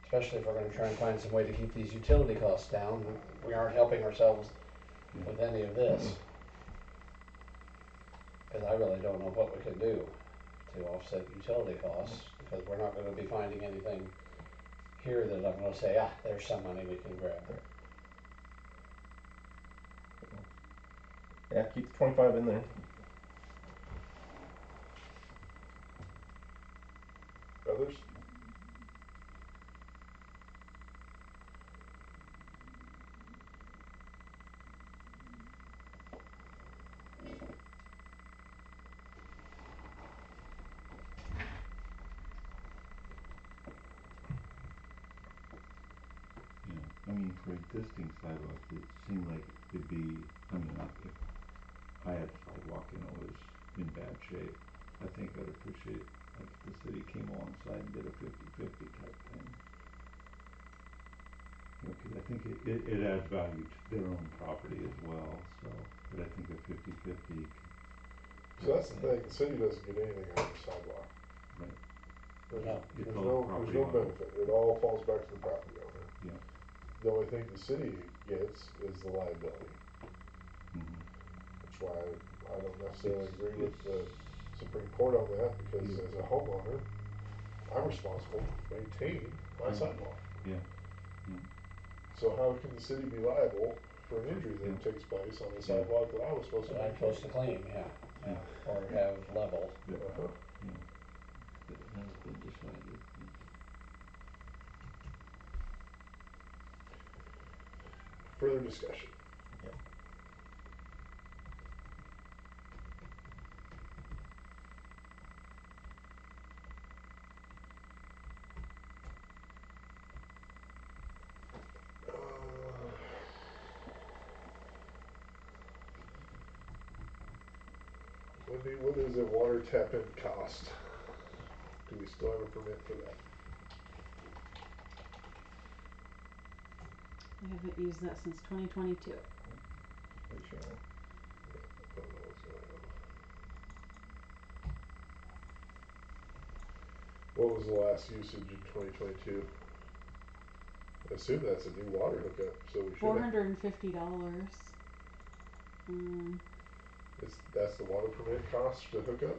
S3: Especially if we're gonna try and find some way to keep these utility costs down, we aren't helping ourselves
S5: Yeah.
S3: with any of this. Cause I really don't know what we can do to offset utility costs, because we're not gonna be finding anything here that I'm gonna say, there's some money we can grab.
S2: Yeah, keep the 25 in there.
S1: Others?
S5: Yeah, I mean, for existing sidewalks, it seemed like it'd be, I mean, if I had a sidewalk and it was in bad shape, I think I'd appreciate, like, if the city came alongside and did a 50-50 type thing. You know, 'cause I think it adds value to their own property as well, so, but I think a 50-50.
S1: So that's the thing, the city doesn't get anything out of the sidewalk.
S5: Right,
S3: No.
S5: It's
S1: There's
S5: all
S1: no
S5: property owner.
S1: benefit, it all falls back to the property owner.
S5: yeah,
S1: The only thing the city gets is the liability,
S5: mm-hmm.
S1: which why I don't necessarily
S5: It's-
S1: agree with
S5: it's-
S1: the Supreme Court on that, because
S5: Yeah.
S1: as a homeowner, I'm responsible for maintaining my
S5: Yeah.
S1: sidewalk.
S5: Yeah, yeah,
S1: So how can the city be liable for an injury
S5: Yeah.
S1: that takes place on the sidewalk that I was supposed to
S3: That I'm
S1: maintain?
S3: supposed to clean, yeah,
S5: yeah,
S3: or have leveled.
S5: yeah,
S1: Uh-huh.
S5: yeah, that has been decided, yeah.
S1: Further discussion.
S2: Yep.
S1: Wendy, what is a water tap in cost? Do we still have a permit for that?
S4: I haven't used that since 2022.
S2: Pretty sure.
S1: I don't know what's going on. What was the last usage in 2022? I assume that's a new water hookup, so we should have,
S4: $450. Um,
S1: that's the water permit cost to hook up?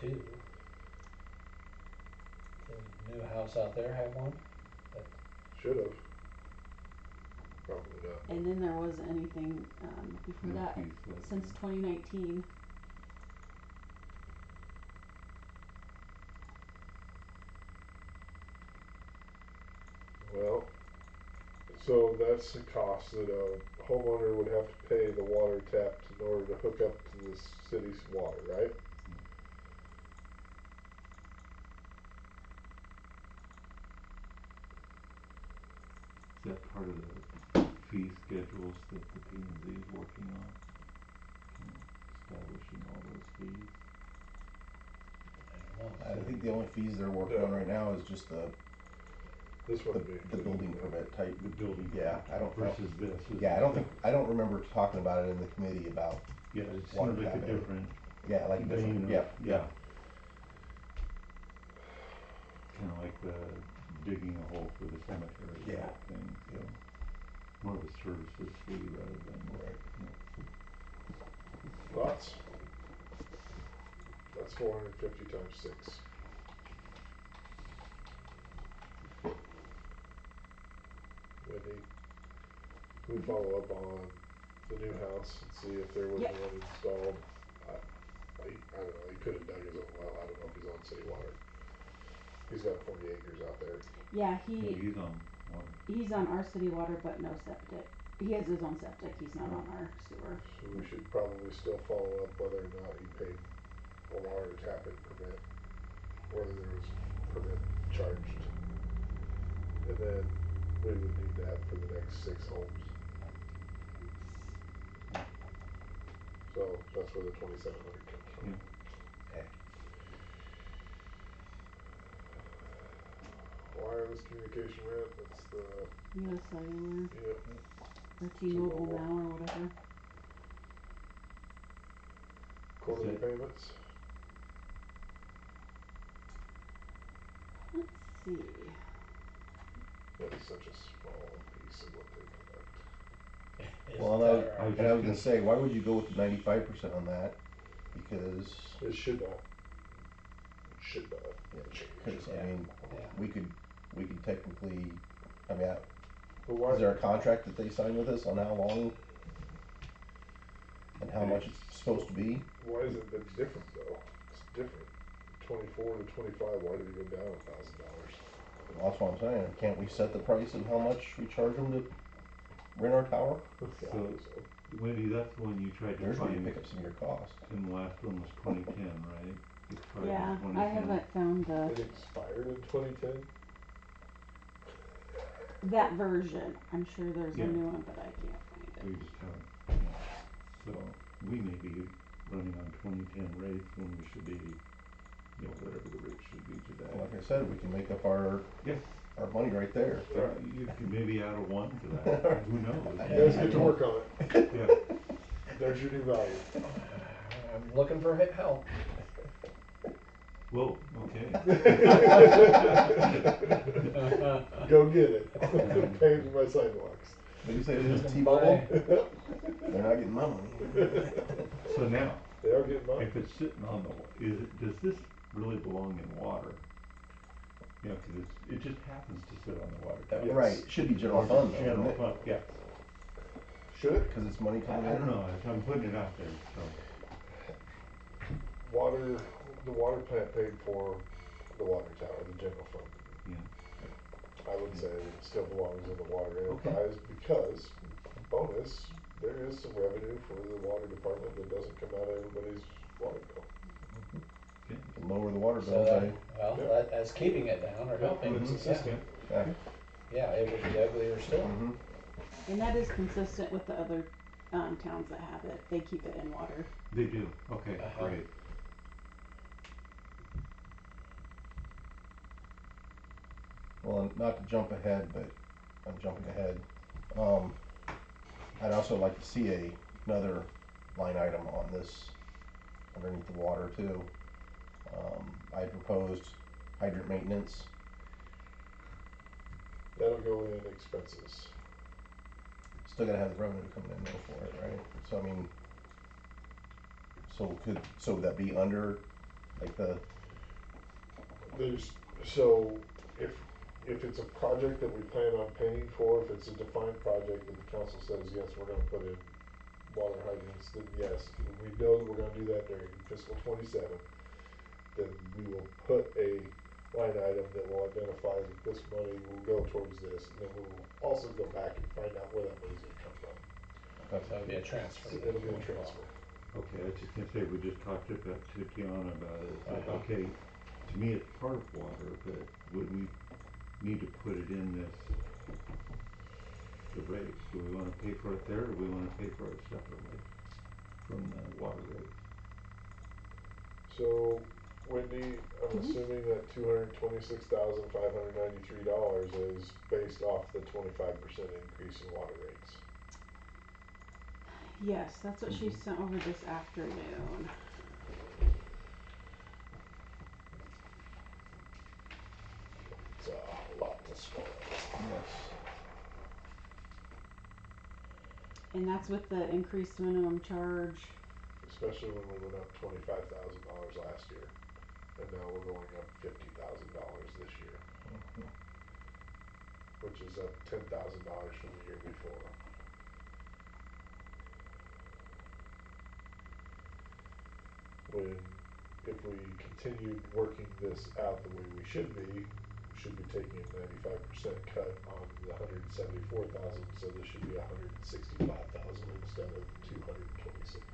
S3: 22. The new house out there have one?
S1: Should have. Probably not.
S4: and then there wasn't anything, before
S5: No
S4: that,
S5: fees levy.
S4: since 2019.
S1: Well, so that's the cost that a homeowner would have to pay the water tap in order to hook up to the city's water, right?
S5: Is that part of the fee schedules that the P and Z is working on? Establishing all those fees?
S3: I don't know.
S2: I think the only fees they're working on right now is just
S1: This
S2: the,
S1: wouldn't be.
S2: the building permit type.
S5: The building
S2: Yeah, I don't,
S5: versus this is.
S2: yeah, I don't remember talking about it in the committee about,
S5: Yeah, it
S2: water
S5: seems like a
S2: cabinet.
S5: different
S2: yeah, like
S5: vein
S2: different,
S5: of,
S2: yeah,
S5: yeah. Kinda like the digging a hole for the cemetery
S2: Yeah.
S5: type thing, so.
S2: Yeah.
S5: More of a services fee rather than.
S2: Right.
S1: Thoughts? That's 450 times 6. Wendy, can we follow up on the new house and see if there was
S4: Yep.
S1: one installed? I don't know, he could have dug his own well, I don't know if he's on city water. He's got 40 acres out there.
S4: Yeah,
S5: Yeah, he's on water.
S4: he's on our city water, but no septic. He has his own septic, he's not on our sewer.
S1: So we should probably still follow up whether or not he paid a water tap in permit, whether there was permit charged. And then we would need that for the next 6 homes. So that's where the 2,700 comes from.
S5: Yeah.
S3: Okay.
S1: Wireless communication rent, that's the,
S4: US Cellular,
S1: yeah,
S4: or T-Mobile
S1: T-Mobile.
S4: now, or whatever.
S1: Quarterly
S5: it-
S1: payments.
S4: Let's see.
S1: That is such a small piece of what they collect.
S3: Isn't
S2: well,
S3: that
S2: and I
S3: right?
S2: was gonna say, why would you go with 95% on that? Because,
S1: It should not. Should not
S2: yeah,
S1: change.
S2: 'cause, I mean,
S3: Yeah.
S2: we could technically, I mean,
S1: But why?
S2: is there a contract that they sign with us on how long and how much it's supposed to be?
S1: Why is it been different though? It's different. 24 to 25. Why did it go down $1,000?
S2: Well, that's what I'm saying, can't we set the price of how much we charge them to rent our tower?
S1: Yeah, I
S5: So-
S1: think so.
S5: Wendy, that's the one you tried to
S2: There's where you
S5: find,
S2: pick up some of your costs.
S5: and the last one was 2010, right? Expired in
S4: Yeah,
S5: 2010.
S4: I haven't found
S1: It expired in 2010.
S4: that version. I'm sure there's
S5: Yeah.
S4: a new one, but I can't find
S5: We
S4: it.
S5: just haven't, yeah. So, we may be running on 2010 rates when we should be, you know, whatever the rate should be today.
S2: Like I said, we can make up our
S5: Yeah,
S2: money right there.
S5: you could maybe add a 1 to that, who knows?
S1: You guys get to work on it.
S5: Yeah,
S1: There's your new value.
S3: I'm looking for help.
S5: whoa, okay.
S1: Go get it. Pay for my sidewalks.
S2: Did you say it was
S3: Buy-
S2: T-Mobile? They're not getting my money.
S5: So now,
S1: They are getting mine.
S5: if it's sitting on the, does this really belong in water? You know, 'cause it just happens to sit on the water.
S1: Yes.
S2: Right, it should be general fund though,
S5: General
S2: isn't it?
S5: fund, yeah.
S1: Should it?
S2: Cause it's money
S5: I
S2: coming in.
S5: don't know, I'm putting it out there, so.
S1: Water, the water plant paid for the water tower, the general fund.
S5: Yeah,
S1: I would say it still belongs in the water
S5: Okay.
S1: enterprise because, bonus, there is some revenue for the water department that doesn't come out of everybody's water bill.
S5: okay.
S2: You can lower the water
S3: So
S2: bills,
S3: that, well,
S1: Yeah.
S3: that's keeping it down or helping.
S1: It's
S2: Mhm.
S1: consistent.
S2: yeah.
S3: Yeah, it would be uglier still.
S2: Mm-hmm.
S4: And that is consistent with the other towns that have it. They keep it in water.
S5: They do, okay,
S3: Uh-huh.
S5: great.
S2: Well, and not to jump ahead, but I'm jumping ahead. I'd also like to see another line item on this underneath the water too. I proposed hydrant maintenance
S1: That'll go in expenses.
S2: Still gotta have the revenue coming in though for it, right? So I mean, so would that be under, like the,
S1: So if it's a project that we plan on paying for, if it's a defined project that the council says, yes, we're gonna put in water hydrants, then yes, when we know that we're gonna do that during fiscal 27, then we will put a line item that will identify that this money will go towards this, and then we will also go back and find out where that money's gonna come from.
S3: So it'd be a transfer.
S1: So it'll be a transfer.
S5: Okay, I was just gonna say, we just talked about, to Tiana about it, it's like,
S3: Uh-huh.
S5: okay, to me it's part of water, but would we need to put it in this, the rates? Do we wanna pay for it there, or do we wanna pay for it separately from the water rates?
S1: So, Wendy, I'm assuming that $226,593 is based off the 25% increase in water rates.
S4: Yes, that's what she
S5: Mhm.
S4: sent over this afternoon.
S1: It's a lot to swallow.
S2: yes,
S4: And that's with the increased minimum charge.
S1: Especially when we went up $25,000 last year, and now we're going up $50,000 this year,
S2: mhm.
S1: which is up $10,000 from the year before. If we continued working this out the way we should be taking a 95% cut on the 174,000, so this should be 165,000 instead of 226.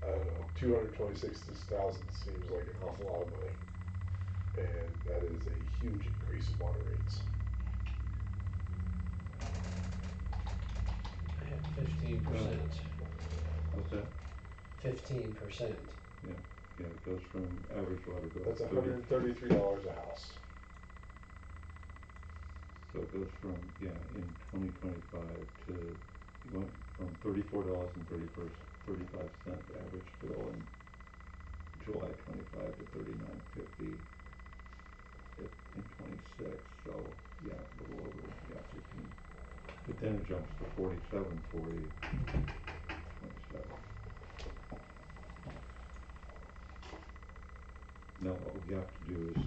S1: I don't know, 226,000 seems like an awful lot of money, and that is a huge increase in water rates.
S3: I had 15%.
S5: What's that?
S3: 15%.
S5: Yeah, it goes from average water bill.
S1: That's $133 a house.
S5: So it goes from, yeah, in 2025 to, it went from $34.35 average bill in July 25 to $39.50 in 26, so yeah, a little over, yeah, 15. But then it jumps to 47.40, 27. Now what we have to do is,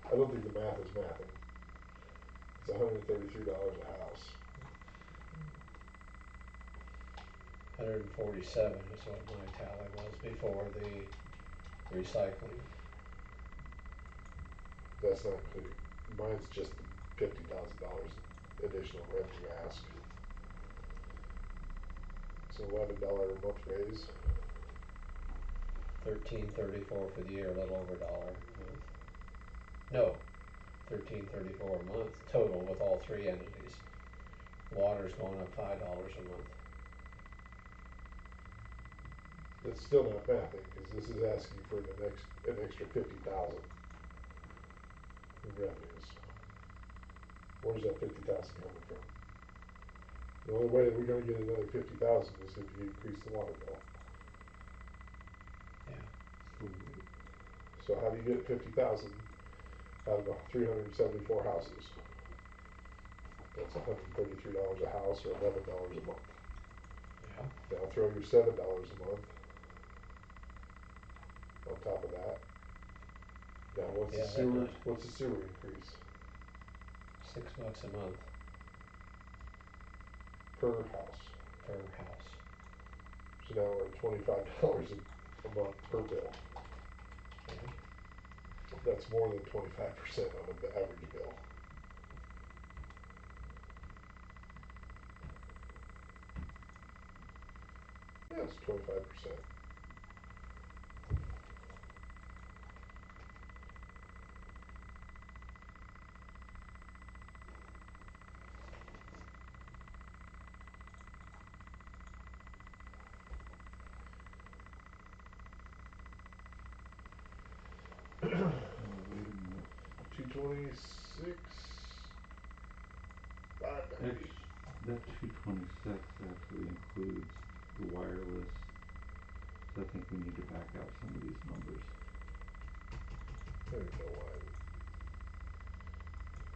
S1: I don't think the math is mathing. It's $133 a house.
S3: 147 is what my tally was before the recycling.
S1: That's not including, mine's just $50,000 additional revenue ask. It's an $11 a month raise.
S3: 1334 for the year, a little over a dollar a month. No, 1334 a month total with all three entities. Water's going up $5 a month.
S1: That's still not mathing, because this is asking for an extra 50,000 in revenues. Where's that 50,000 coming from? The only way that we're gonna get another 50,000 is if you increase the water bill.
S3: Yeah.
S5: so
S1: So how do you get 50,000 out of 374 houses? That's $133 a house or $11 a month.
S3: Yeah.
S1: Now throw your $7 a month on top of that. Now what's
S3: Yeah,
S1: the
S3: that
S1: sewer?
S3: does.
S1: What's the sewer increase
S3: $6 a month
S1: per house?
S3: per house.
S1: So now we're at $25 a month per bill.
S3: Yeah.
S1: That's more than 25% on the average bill. Yeah, it's 25%.
S5: wait a minute.
S1: 226. 590.
S5: That 226 actually includes the wireless, so I think we need to back out some of these numbers.
S1: I don't even know why.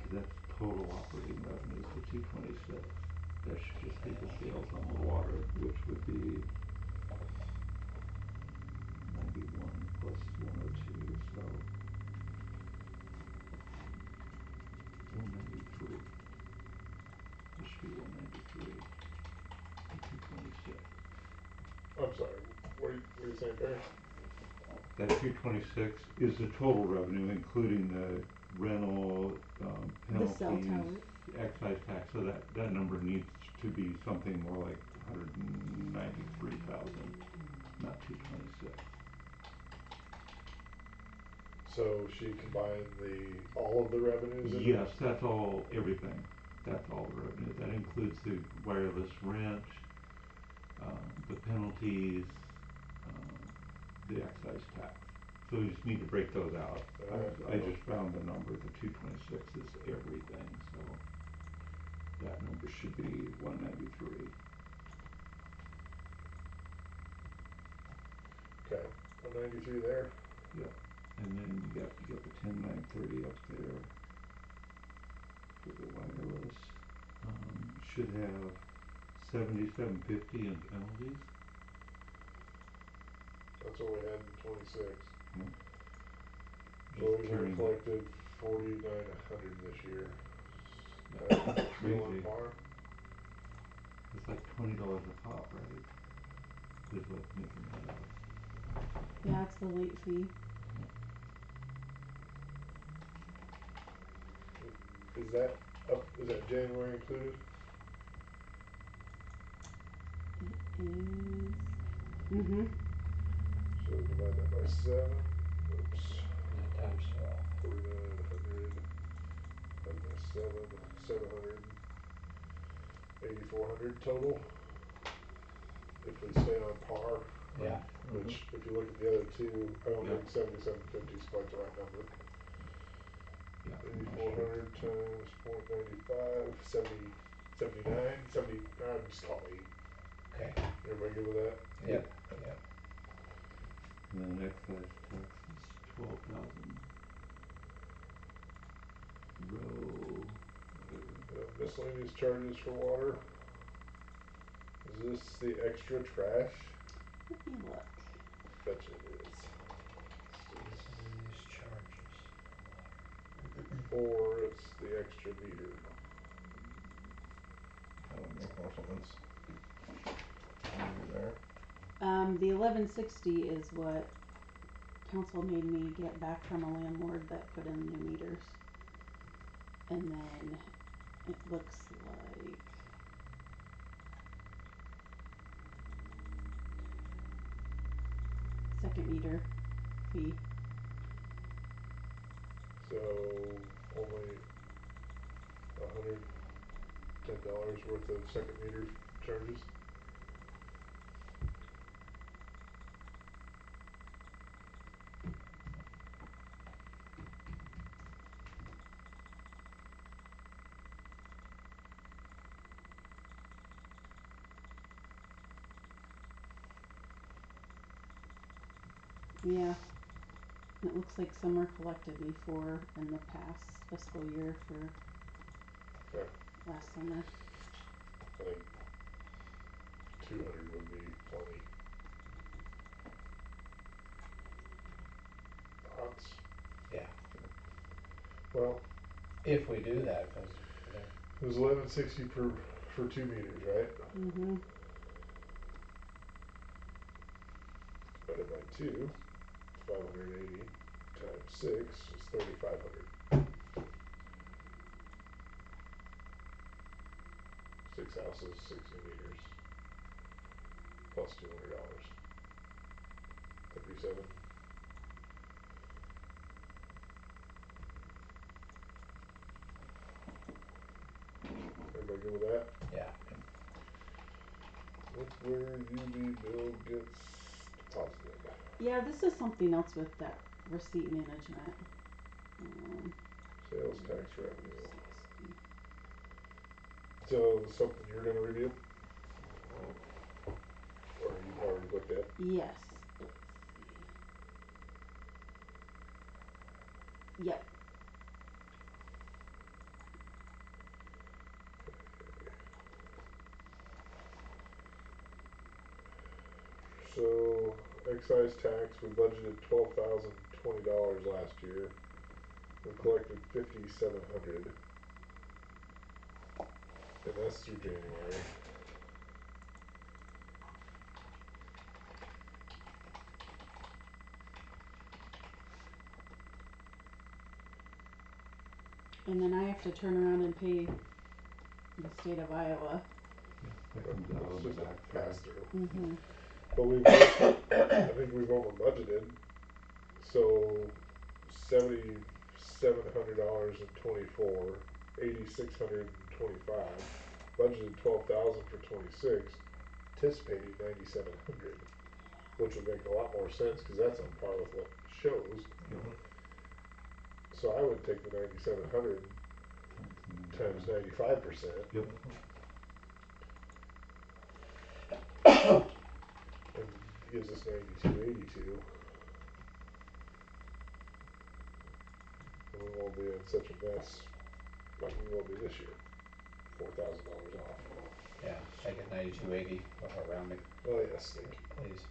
S5: Cause that's total operating revenues, the 226. That should just be the sales on the water, which would be 91 plus 102, so 193. This should be 193, the 226.
S1: I'm sorry. What are you saying, Barry?
S5: That 226 is the total revenue, including the rental,
S4: The cell
S5: penalties,
S4: tower.
S5: excise tax, so that number needs to be something more like 193,000, not 226.
S1: So she combined all of the revenues in
S5: Yes, that's all, everything. That's all the revenue. That includes the wireless rent, the penalties, the excise tax. So we just need to break those out. I just found the number, the 226 is everything, so that number should be 193.
S1: Okay, 193 there.
S5: Yep. And then you got the 10930 up there for the wireless. Should have 7750 in penalties.
S1: That's what we had in 26.
S5: Yep.
S1: So
S5: Just
S1: we've
S5: carrying that.
S1: collected 4900 this year.
S5: That's
S1: Still on
S5: crazy.
S1: par.
S5: It's like $20 a pop, right? Is what's making that up.
S4: Yeah, it's the late fee.
S1: Is that is that January included?
S4: It is. Mm-hmm.
S1: So divide that by 7. Oops.
S3: And then times 12.
S1: 4900 divided by 7. 700. 8400 total. If we stay on par.
S3: Yeah.
S1: Which, if you look at the other two, I don't
S5: Yeah.
S1: think 7750 is quite the right number.
S5: Yeah.
S1: 8400 times 0.95, 70, 79, 70, I'd just call it 8.
S3: Okay.
S1: Everybody good with that?
S3: Yep. Yep.
S5: And then excise tax is 12,000. Row, whatever.
S1: Miscellaneous charges for water. Is this the extra trash?
S4: Let me look.
S1: Betcha it is.
S3: Miscellaneous charges for water.
S1: Or it's the extra meter.
S2: That would make more sense. Under there.
S4: The 1160 is what council made me get back from a landlord that put in new meters. And then it looks like second meter fee.
S1: So only $110 worth of second meter charges.
S4: Yeah. It looks like some were collected before in the past fiscal year for
S1: Okay.
S4: last summer.
S1: I think 200 would be plenty. Thoughts?
S3: Yeah.
S1: Well,
S3: If we do that, because
S1: it was 1160 for 2 meters, right?
S4: Mm-hmm.
S1: Divided by 2, 580 times 6 is 3500. 6 houses, 60 meters, plus $200. 37. Everybody good with that?
S3: yeah.
S1: Look where UV bill gets deposited.
S4: Yeah, this is something else with that receipt management.
S1: Sales tax revenue.
S4: 60.
S1: So, something you're gonna review? Or you've already looked at?
S4: Yes. Let's see. Yep.
S1: So, excise tax, we budgeted $12,020 last year. We collected 5,700, and that's through January.
S4: And then I have to turn around and pay the state of Iowa.
S5: Yeah, that comes out
S1: It's
S5: of the
S1: just a
S5: back.
S1: pass through.
S4: Mm-hmm.
S1: But I think we've over budgeted, so $7,700 in 24, 8,600 in 25, budgeted 12,000 for 26, anticipating 9,700, which would make a lot more sense because that's on par with what shows.
S5: Yep.
S1: So I would take the 9,700 times 95%.
S5: Yep.
S1: And gives us 9282. And we won't be in such a mess like we will be this year. $4,000 off.
S3: Yeah, make it 9280 for rounding,
S1: Oh yes, thank you.
S3: please.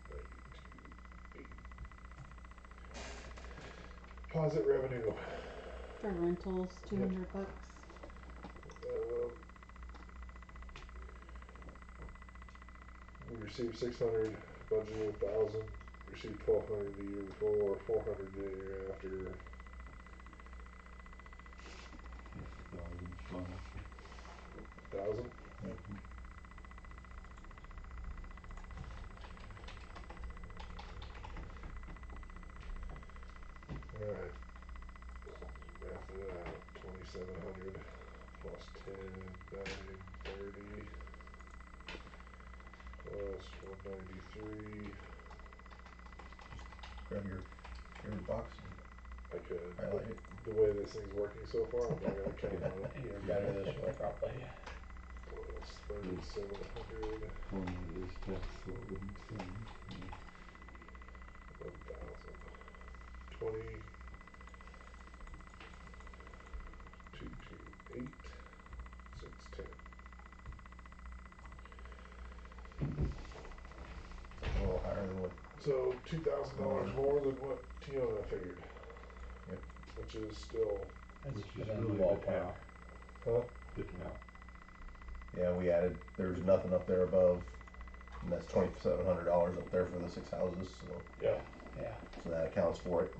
S1: 9280. Deposit revenue.
S4: For rentals, $200.
S1: Um, we received 600, budgeted 1,000, received 1,200 the year before, 400 the year after.
S5: That's 1,000 fund.
S1: 1,000.
S5: Mhm.
S1: Alright. Math it out. 2,700 plus 10, 9, 30 plus 193.
S2: Grab your favorite box
S1: I could.
S2: and highlight it.
S1: The way this thing's working so far, I'm not gonna count on it.
S3: You're better this way probably.
S1: Plus 3,700.
S5: Pulling out of this text so it wouldn't send.
S1: 1,000. 20. 228. 610.
S2: A little higher than what,
S1: So $2,000 more than what Tiona figured.
S2: Yep.
S1: Which is still,
S3: It's
S5: Which is
S3: within
S5: really
S3: the
S5: the
S3: ballpark.
S5: tap.
S1: huh?
S5: The tap.
S2: yeah, we added, there's nothing up there above, and that's $2,700 up there for the 6 houses, so,
S1: Yeah.
S3: Yeah.
S2: so that accounts for it.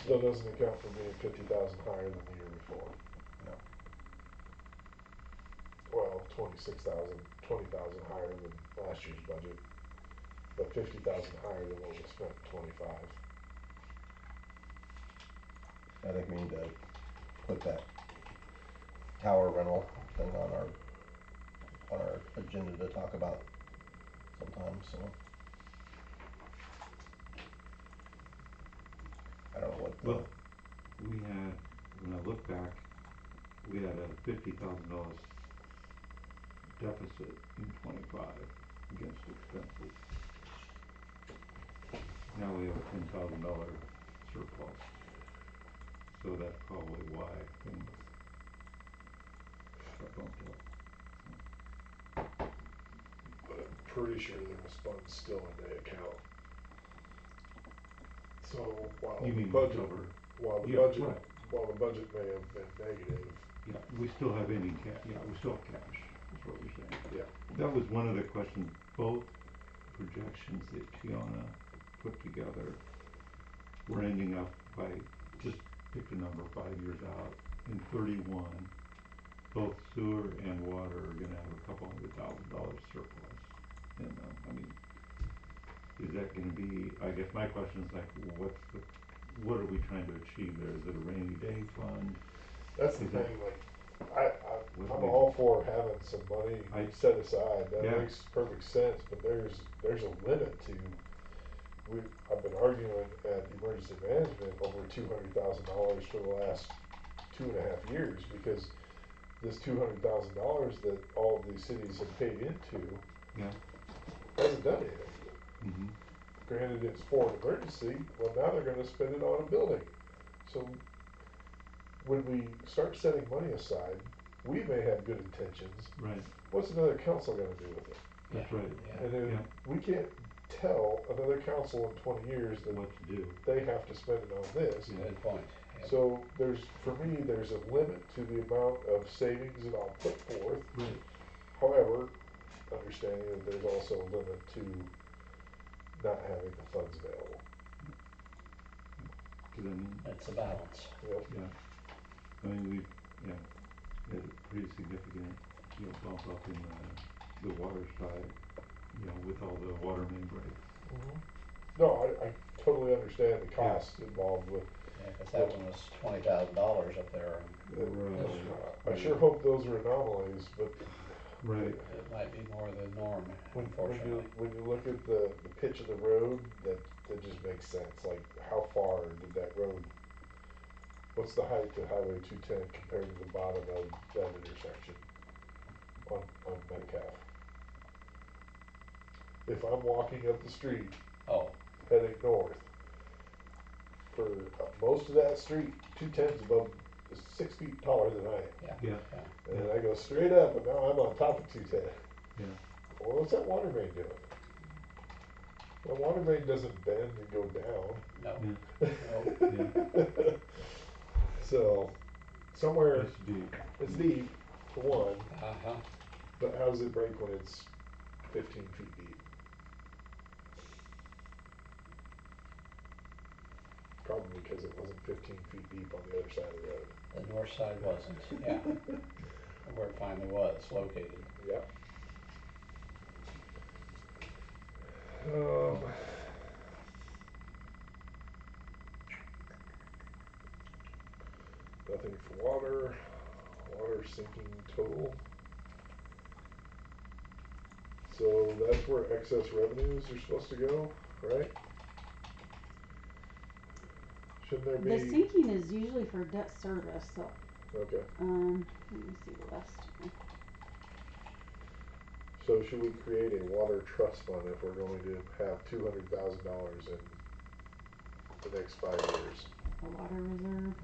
S1: That doesn't account for being 50,000 higher than the year before.
S2: No.
S1: Well, 26,000, 20,000 higher than last year's budget, but 50,000 higher than what we spent in 25.
S2: I think we need to put that tower rental thing on our agenda to talk about sometime, so. I don't know what the,
S5: Well, we had, when I look back, we had a $50,000 deficit in 25 against expenses. Now we have a $10,000 surplus. So that's probably why things got bumped up.
S1: But I'm pretty sure there was funds still in the account. So while
S5: You
S1: the
S5: mean
S1: budget,
S5: cover?
S1: while the
S5: Yeah,
S1: budget,
S5: right.
S1: while the budget may have been negative,
S5: Yeah, we still have any yeah, we still have cash, is what you're saying.
S1: yeah.
S5: That was one of the questions, both projections that Tiana put together were ending up by, just pick a number 5 years out, in 31, both sewer and water are gonna have a couple $100,000 surplus in them. I mean, is that gonna be, I guess my question is like, what are we trying to achieve there? Is it a rainy day fund?
S1: That's the
S5: Is that-
S1: thing, like,
S5: What
S1: I'm
S5: do we-
S1: all for having some money set aside, that
S5: Yeah.
S1: makes perfect sense, but there's a limit to, I've been arguing at emergency management over $200,000 for the last 2.5 years, because this $200,000 that all of these cities have paid into
S5: Yeah.
S1: hasn't done anything.
S5: Mm-hmm.
S1: Granted, it's for an emergency, well, now they're gonna spend it on a building. So when we start setting money aside, we may have good intentions.
S5: Right.
S1: What's another council gonna do with it?
S5: That's right.
S3: Yeah.
S1: And then
S5: Yeah.
S1: we can't tell another council in 20 years that
S5: What to do.
S1: they have to spend it on this.
S5: Yeah.
S3: Good point. Yep.
S1: So for me, there's a limit to the amount of savings that I'll put forth.
S5: Right.
S1: However, understanding that there's also a limit to not having the funds available.
S5: Cause I mean,
S3: It's a balance.
S1: Yep.
S5: yeah. I mean, we, yeah, had a pretty significant, bump up in the water side, with all the water main breaks.
S1: No, I totally understand the cost involved with.
S3: Yeah, 'cause that one was $20,000 up there, and
S1: I sure hope those are anomalies, but
S5: Right.
S3: it might be more the norm,
S1: when
S3: unfortunately.
S1: you look at the pitch of the road, that just makes sense. Like, how far did that road? What's the height to Highway 210 compared to the bottom of that intersection on Metcalf? If I'm walking up the street
S3: Oh,
S1: heading north, for most of that street, 210's above, is 6 feet taller than I am.
S3: yeah,
S5: Yeah.
S3: yeah.
S1: And I go straight up, and now I'm on top of 210.
S5: Yeah.
S1: Well, what's that water main doing? The water main doesn't bend and go down.
S3: No,
S5: Yeah.
S3: no,
S5: Yeah.
S1: So, somewhere,
S5: It's deep.
S1: it's deep, for one,
S3: uh-huh,
S1: but how does it break when it's 15 feet deep? Probably because it wasn't 15 feet deep on the other side of the road.
S3: the north side wasn't, yeah, where it finally was located.
S1: Yep. Nothing for water. Water sinking total. So that's where excess revenues are supposed to go, right? Shouldn't there be?
S4: The sinking is usually for debt service, so,
S1: Okay.
S4: let me see the list.
S1: So should we create a water trust fund if we're going to have $200,000 in the next 5 years?
S4: A water reserve.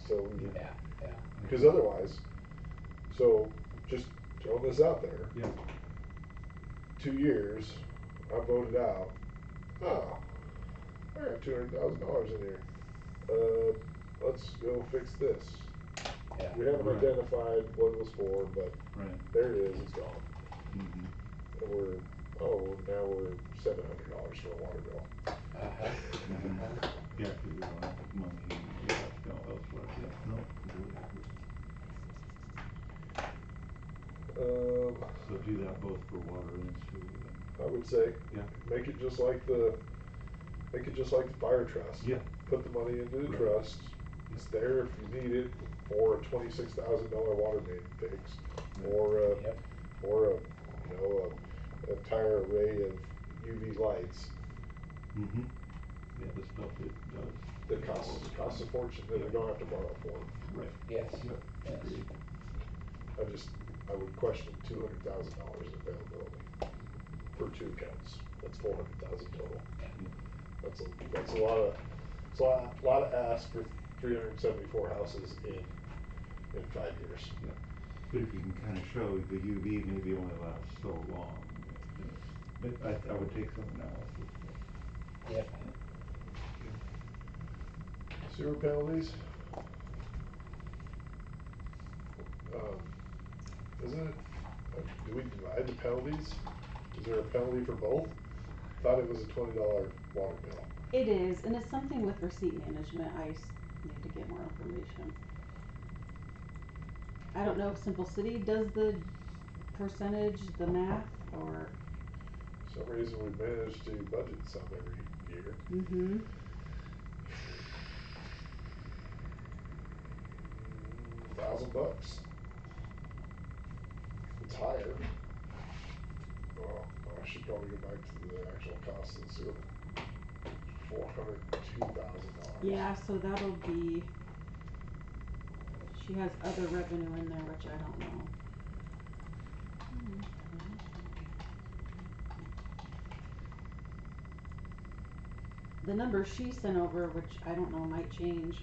S1: So we,
S3: Yeah, yeah,
S1: because otherwise, so just throwing this out there,
S5: Yeah.
S1: 2 years, I voted out. Oh, I got $200,000 in here. Let's go fix this.
S3: yeah.
S1: We haven't
S5: Right.
S1: identified what it was for, but
S5: Right.
S1: there it is. It's gone.
S5: Mm-hmm.
S1: And now we're $700 for a water bill.
S3: Uh-huh,
S5: Mhm.
S3: uh-huh.
S5: Yeah, cause we don't have money, elsewhere. Yeah, no, completely agree. So do that both for water and sewer then.
S1: I would say,
S5: Yeah.
S1: make it just like the fire trust.
S5: Yeah.
S1: Put the money into the
S5: Right.
S1: trust. It's there if you need it, or a $26,000 water main fix,
S5: Right.
S1: or
S3: Yep,
S1: a entire array of UV lights
S5: Mm-hmm. Yeah, the stuff it does.
S1: that costs a fortune that we don't have to borrow for.
S5: Right.
S3: yes,
S5: Yep.
S3: yes.
S5: Agreed.
S1: I would question $200,000 in availability for 2 accounts. That's 400,000 total. That's a lot of ask for 374 houses in 5 years.
S5: Yeah. But if you can kinda show the UV maybe only lasts so long, I would take some analysis.
S3: Yep,
S1: Sewer penalties. Isn't it? Do we divide the penalties? Is there a penalty for both? Thought it was a $20 water bill.
S4: It is, and it's something with receipt management. Need to get more information. I don't know if Simple City does the percentage, the math, or.
S1: For some reason we managed to budget some every year.
S4: Mm-hmm.
S1: $1,000. It's higher. Oh, I should probably go back to the actual cost of the sewer. $402,000.
S4: Yeah, so that'll be She has other revenue in there, which I don't know. The number she sent over, which I don't know might change,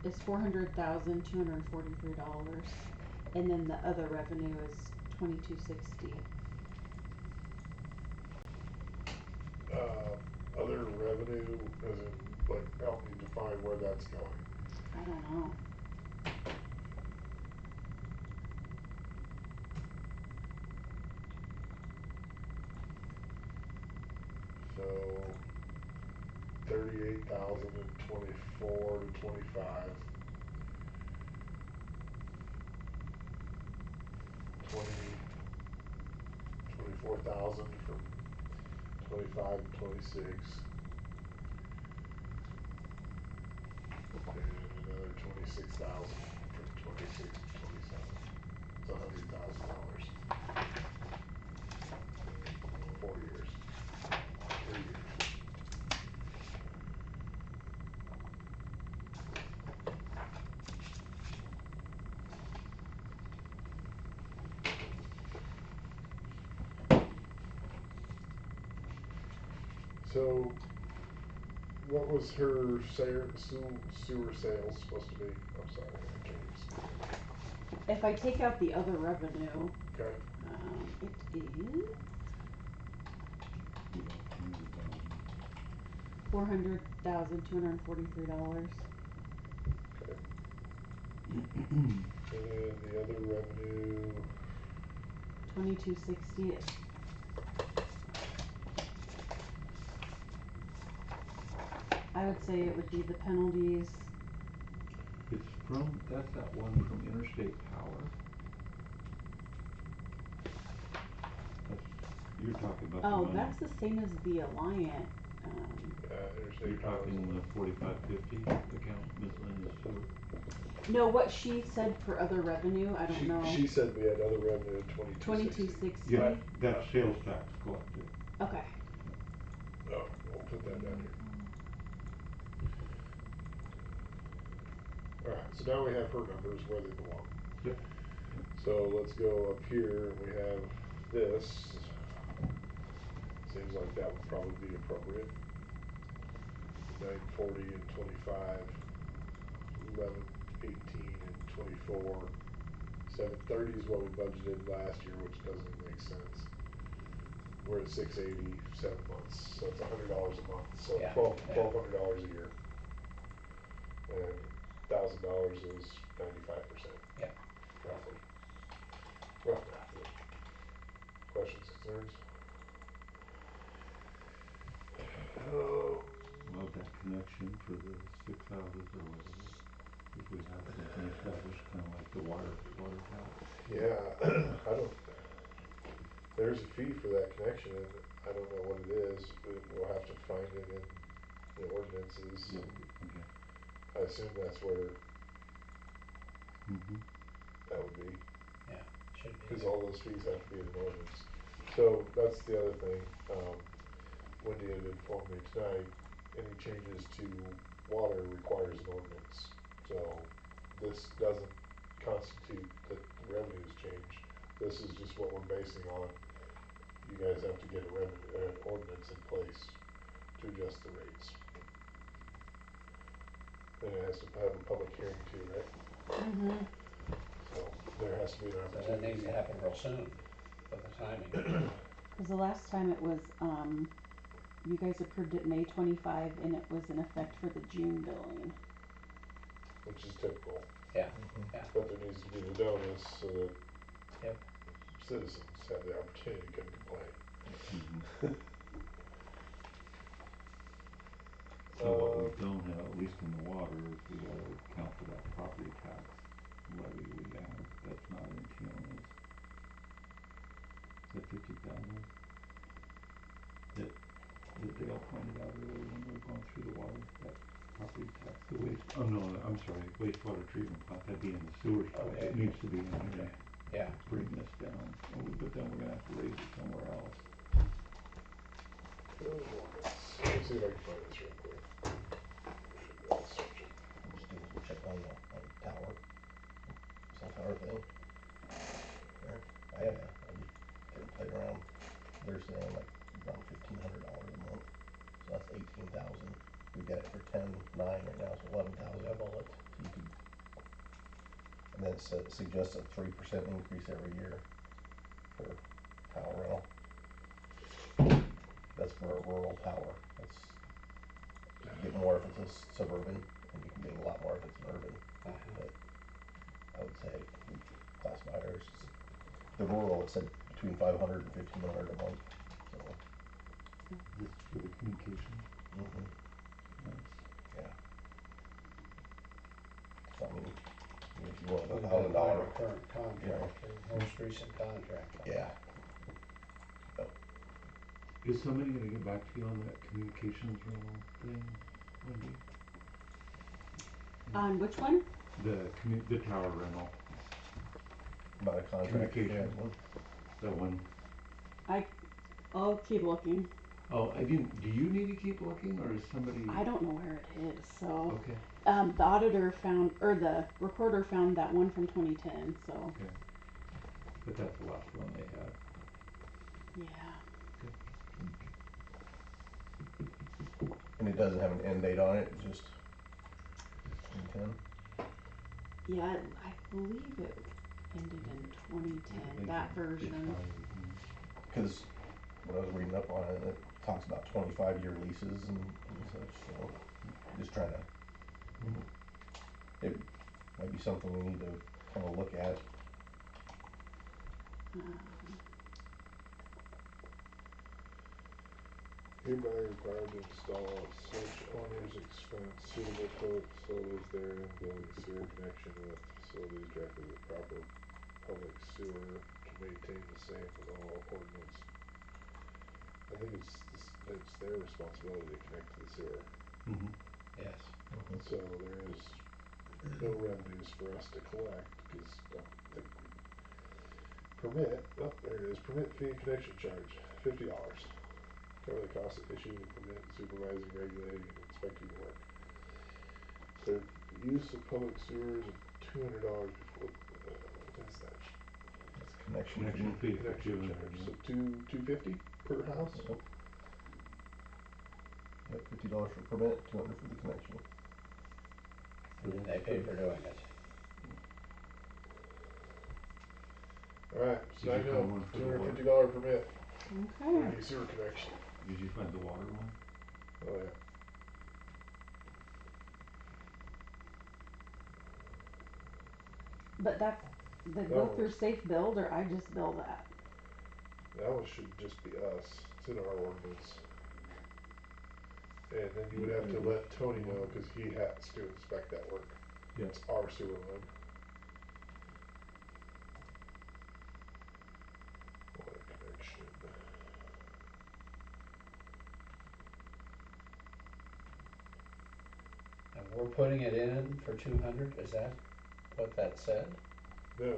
S4: is $400,243, and then the other revenue is 2260.
S1: Other revenue, as in, like, help me define where that's going.
S4: I don't know.
S1: So, 38,024 to 25. 24,000 from 25 to 26. And another 26,000 from 26 to 27. It's $100,000. 4 years. 3 years. So, what was her sewer sales supposed to be? I'm sorry, I can't even speak.
S4: If I take out the other revenue,
S1: Okay,
S4: it is $400,243.
S1: okay. And then the other revenue,
S4: 2260. I would say it would be the penalties.
S5: That's that one from Interstate Power? You're talking about the
S4: Oh,
S5: money.
S4: that's the same as the Alliant.
S5: You're
S1: Interstate Power.
S5: talking the 4550 account, miscellaneous sewer?
S4: No, what she said for other revenue, I don't know.
S1: She said we had other revenue of 2260.
S4: 2260.
S5: Yeah, that's sales tax collected.
S4: Okay.
S1: Oh, we'll put that down here. Alright, so now we have her numbers where they belong.
S5: Yep.
S1: So let's go up here and we have this. Seems like that would probably be appropriate. 940 and 25, 1118 and 24. 730 is what we budgeted last year, which doesn't even make sense. We're at 680, 7 months, so it's $100 a month, so
S3: Yeah,
S1: $1,200 a year. And $1,000 is 95%.
S3: Yeah.
S1: Roughly. Rough math. Questions, concerns?
S5: Well, that connection for the 6 houses or whatever, if we have something established, kind of like the water tap.
S1: Yeah, I don't, there's a fee for that connection, and I don't know what it is, but we'll have to find it in the ordinances.
S5: Yeah, okay.
S1: I assume that's where
S5: Mm-hmm.
S1: that would be,
S3: Yeah, should be.
S1: because all those fees have to be in an ordinance. So that's the other thing, Wendy had informed me tonight, any changes to water requires an ordinance. So this doesn't constitute that the revenues change, this is just what we're basing on. You guys have to get an ordinance in place to adjust the rates. And it has to have a public hearing too, right?
S4: Mm-hmm.
S1: So there has to be an
S3: So
S1: opportunity.
S3: that needs to happen real soon with the timing.
S4: Because the last time it was, you guys approved it May 25, and it was in effect for the June billing.
S1: Which is typical,
S3: Yeah,
S2: Mhm.
S3: yeah.
S1: but there needs to be the notice so that
S3: Yep.
S1: citizens have the opportunity to come complain.
S5: Mm-hmm. So what we don't have, at least in the water, is we gotta account for that property tax levy we have, that's not in Keona's. The 50,000 that Dale pointed out earlier when we were going through the water, that property tax, I'm sorry, wastewater treatment plant, that'd be in the sewers budget, it
S3: Okay.
S5: needs to be in here.
S3: Okay. Yeah.
S5: Bring this down, but then we're gonna have to raise it somewhere else.
S1: Let me see if I can find this real quick. Should be able to search it.
S2: Just do a check on the tower. tower thing. There, I can play around. They're saying like around $1,500 a month, so that's 18,000. We got it for 10.9 right now, so 11,000.
S3: Double it.
S2: So you could, and then it suggests a 3% increase every year for tower rental. That's for a rural tower. That's, you can get more if it's a suburban, and you can get a lot more if it's an urban. But I would say we classify ours as the rural. It said between 500 and 1,500 a month. So
S5: This is for the communication.
S2: mhm,
S5: Nice.
S2: yeah. So I mean, if you want
S3: Would
S2: a
S3: have been by
S2: $1,000,
S3: our current contract, or most recent contract.
S2: yeah.
S5: Is somebody gonna get back to you on that communications rental thing, Wendy?
S4: On which one?
S5: The tower rental,
S2: About a contract.
S5: Communication.
S2: Yeah, one.
S5: that one.
S4: I'll keep looking.
S5: Oh, I didn't, do you need to keep looking, or is somebody?
S4: I don't know where it is, so.
S5: Okay,
S4: The auditor found, or the recorder found that one from 2010, so,
S5: okay. But that's the last one they had.
S4: yeah.
S2: And it doesn't have an end date on it. It's just 2010.
S4: Yeah, I believe it ended in 2010, that version.
S2: Because when I was reading up on it, it talks about 25-year leases and such. So just trying to, it might be something we need to kind of look at.
S1: Hereby required to install such owner's expense suitable public facilities therein, building sewer connection with facilities directly with proper public sewer to maintain the same with all ordinance. I think it's their responsibility to connect to the sewer,
S5: Mm-hmm.
S3: Yes.
S1: so there is no revenues for us to collect, cause the permit, oh, there it is, permit fee and connection charge, $50. Cover the cost of issuing the permit, supervising, regulating, and inspecting the work. So use of public sewers of $200 before, what is that?
S2: That's connection
S5: Connection
S2: fee.
S5: fee for
S1: Connection
S5: 200,
S1: charge,
S5: yeah.
S1: so $250 per house?
S2: Yep, $50 for permit, 200 for the connection.
S3: And then they pay for doing it.
S1: Alright, so
S5: Did
S1: I
S5: you
S1: know,
S5: find one for the
S1: $250 permit for
S4: Okay.
S1: any sewer connection.
S5: Did you find the water one?
S1: Oh yeah.
S4: But that's, the go
S1: That
S4: through
S1: was-
S4: safe build, or I just bill that?
S1: That one should just be us, it's in our ordinance. And then you would have to let Tony know, cause he has to inspect that work.
S5: Yeah.
S1: It's our sewer line. Water connection.
S3: And we're putting it in for 200, is that what that said?
S1: No,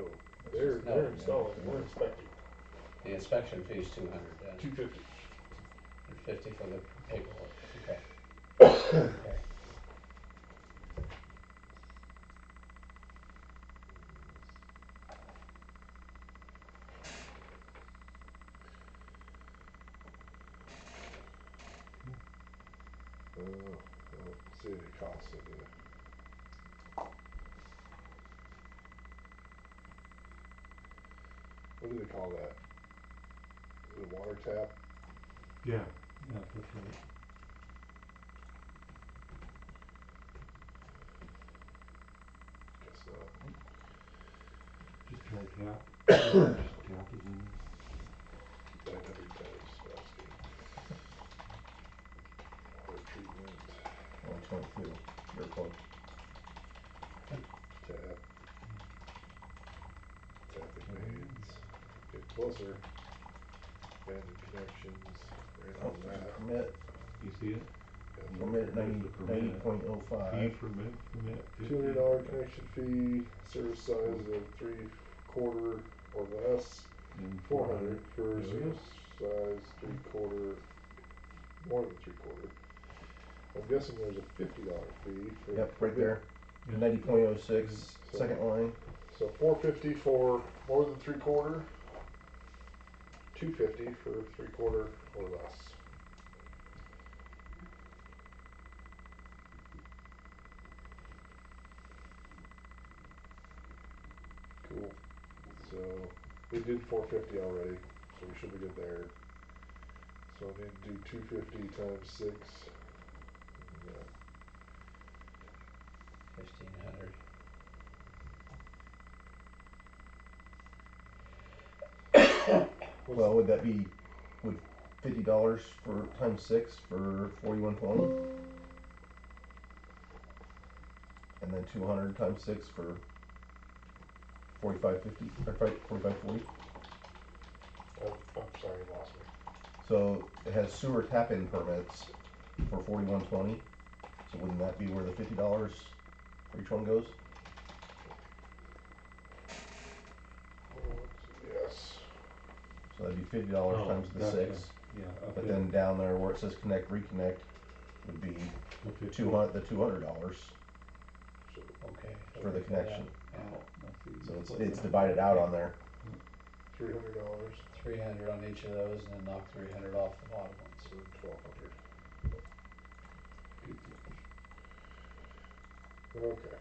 S2: That's
S1: they're,
S2: just-
S3: no,
S1: they're
S3: no.
S1: installing, we're inspecting,
S3: The inspection fee is 200 then.
S1: $250.
S3: And 50 for the paperwork, okay. Okay.
S1: I don't see any costs in the. What do they call that? Is it a water tap?
S5: Yeah, yeah, that's right.
S1: Guess not.
S5: Just try tap. Just tap is in there.
S1: 900 times fasting. Water treatment,
S2: Only 22. Your point.
S1: tap. Tapping mains. Getting closer. Abandoned connections, ran
S2: Oh,
S1: over
S2: there's a
S1: that.
S2: permit.
S5: You see it?
S1: Yeah,
S2: Permit
S5: There's the permit.
S2: 90.05.
S5: Fee permit, $50.
S1: $200 connection fee, service size of 3/4 or less.
S5: And
S1: 400 for
S5: Yeah.
S1: service size 3/4, more than 3/4. I'm guessing there's a $50 fee for.
S2: Yep, right there.
S5: Yeah.
S2: 90.06,
S1: So-
S2: second line.
S1: So 450 for more than 3/4, 250 for 3/4 or less. Cool. So we did 450 already, so we should be good there. So I need to do 250 times 6. Yeah.
S3: 1,500.
S2: Well, would that be, would $50 for times 6 for 4120? And then 200 times 6 for 4550 or 4540?
S1: I'm sorry, you lost me.
S2: So it has sewer tap-in permits for 4120. So wouldn't that be where the $50 for each one goes?
S1: Yes.
S2: So that'd be $50
S5: Oh,
S2: times the
S5: gotcha.
S2: 6.
S5: Yeah,
S2: But
S5: okay.
S2: then down there where it says connect reconnect would be
S5: The 50.
S2: the $200
S3: Okay. so
S2: for the
S3: break that out.
S2: connection.
S3: Yeah.
S5: Oh, I see.
S2: So
S5: Split
S2: it's
S5: it.
S2: divided out on there.
S1: $300
S3: 300 on each of those, and then knock 300 off the bottom ones.
S1: so 1,200.
S5: Good catch.
S1: Okay.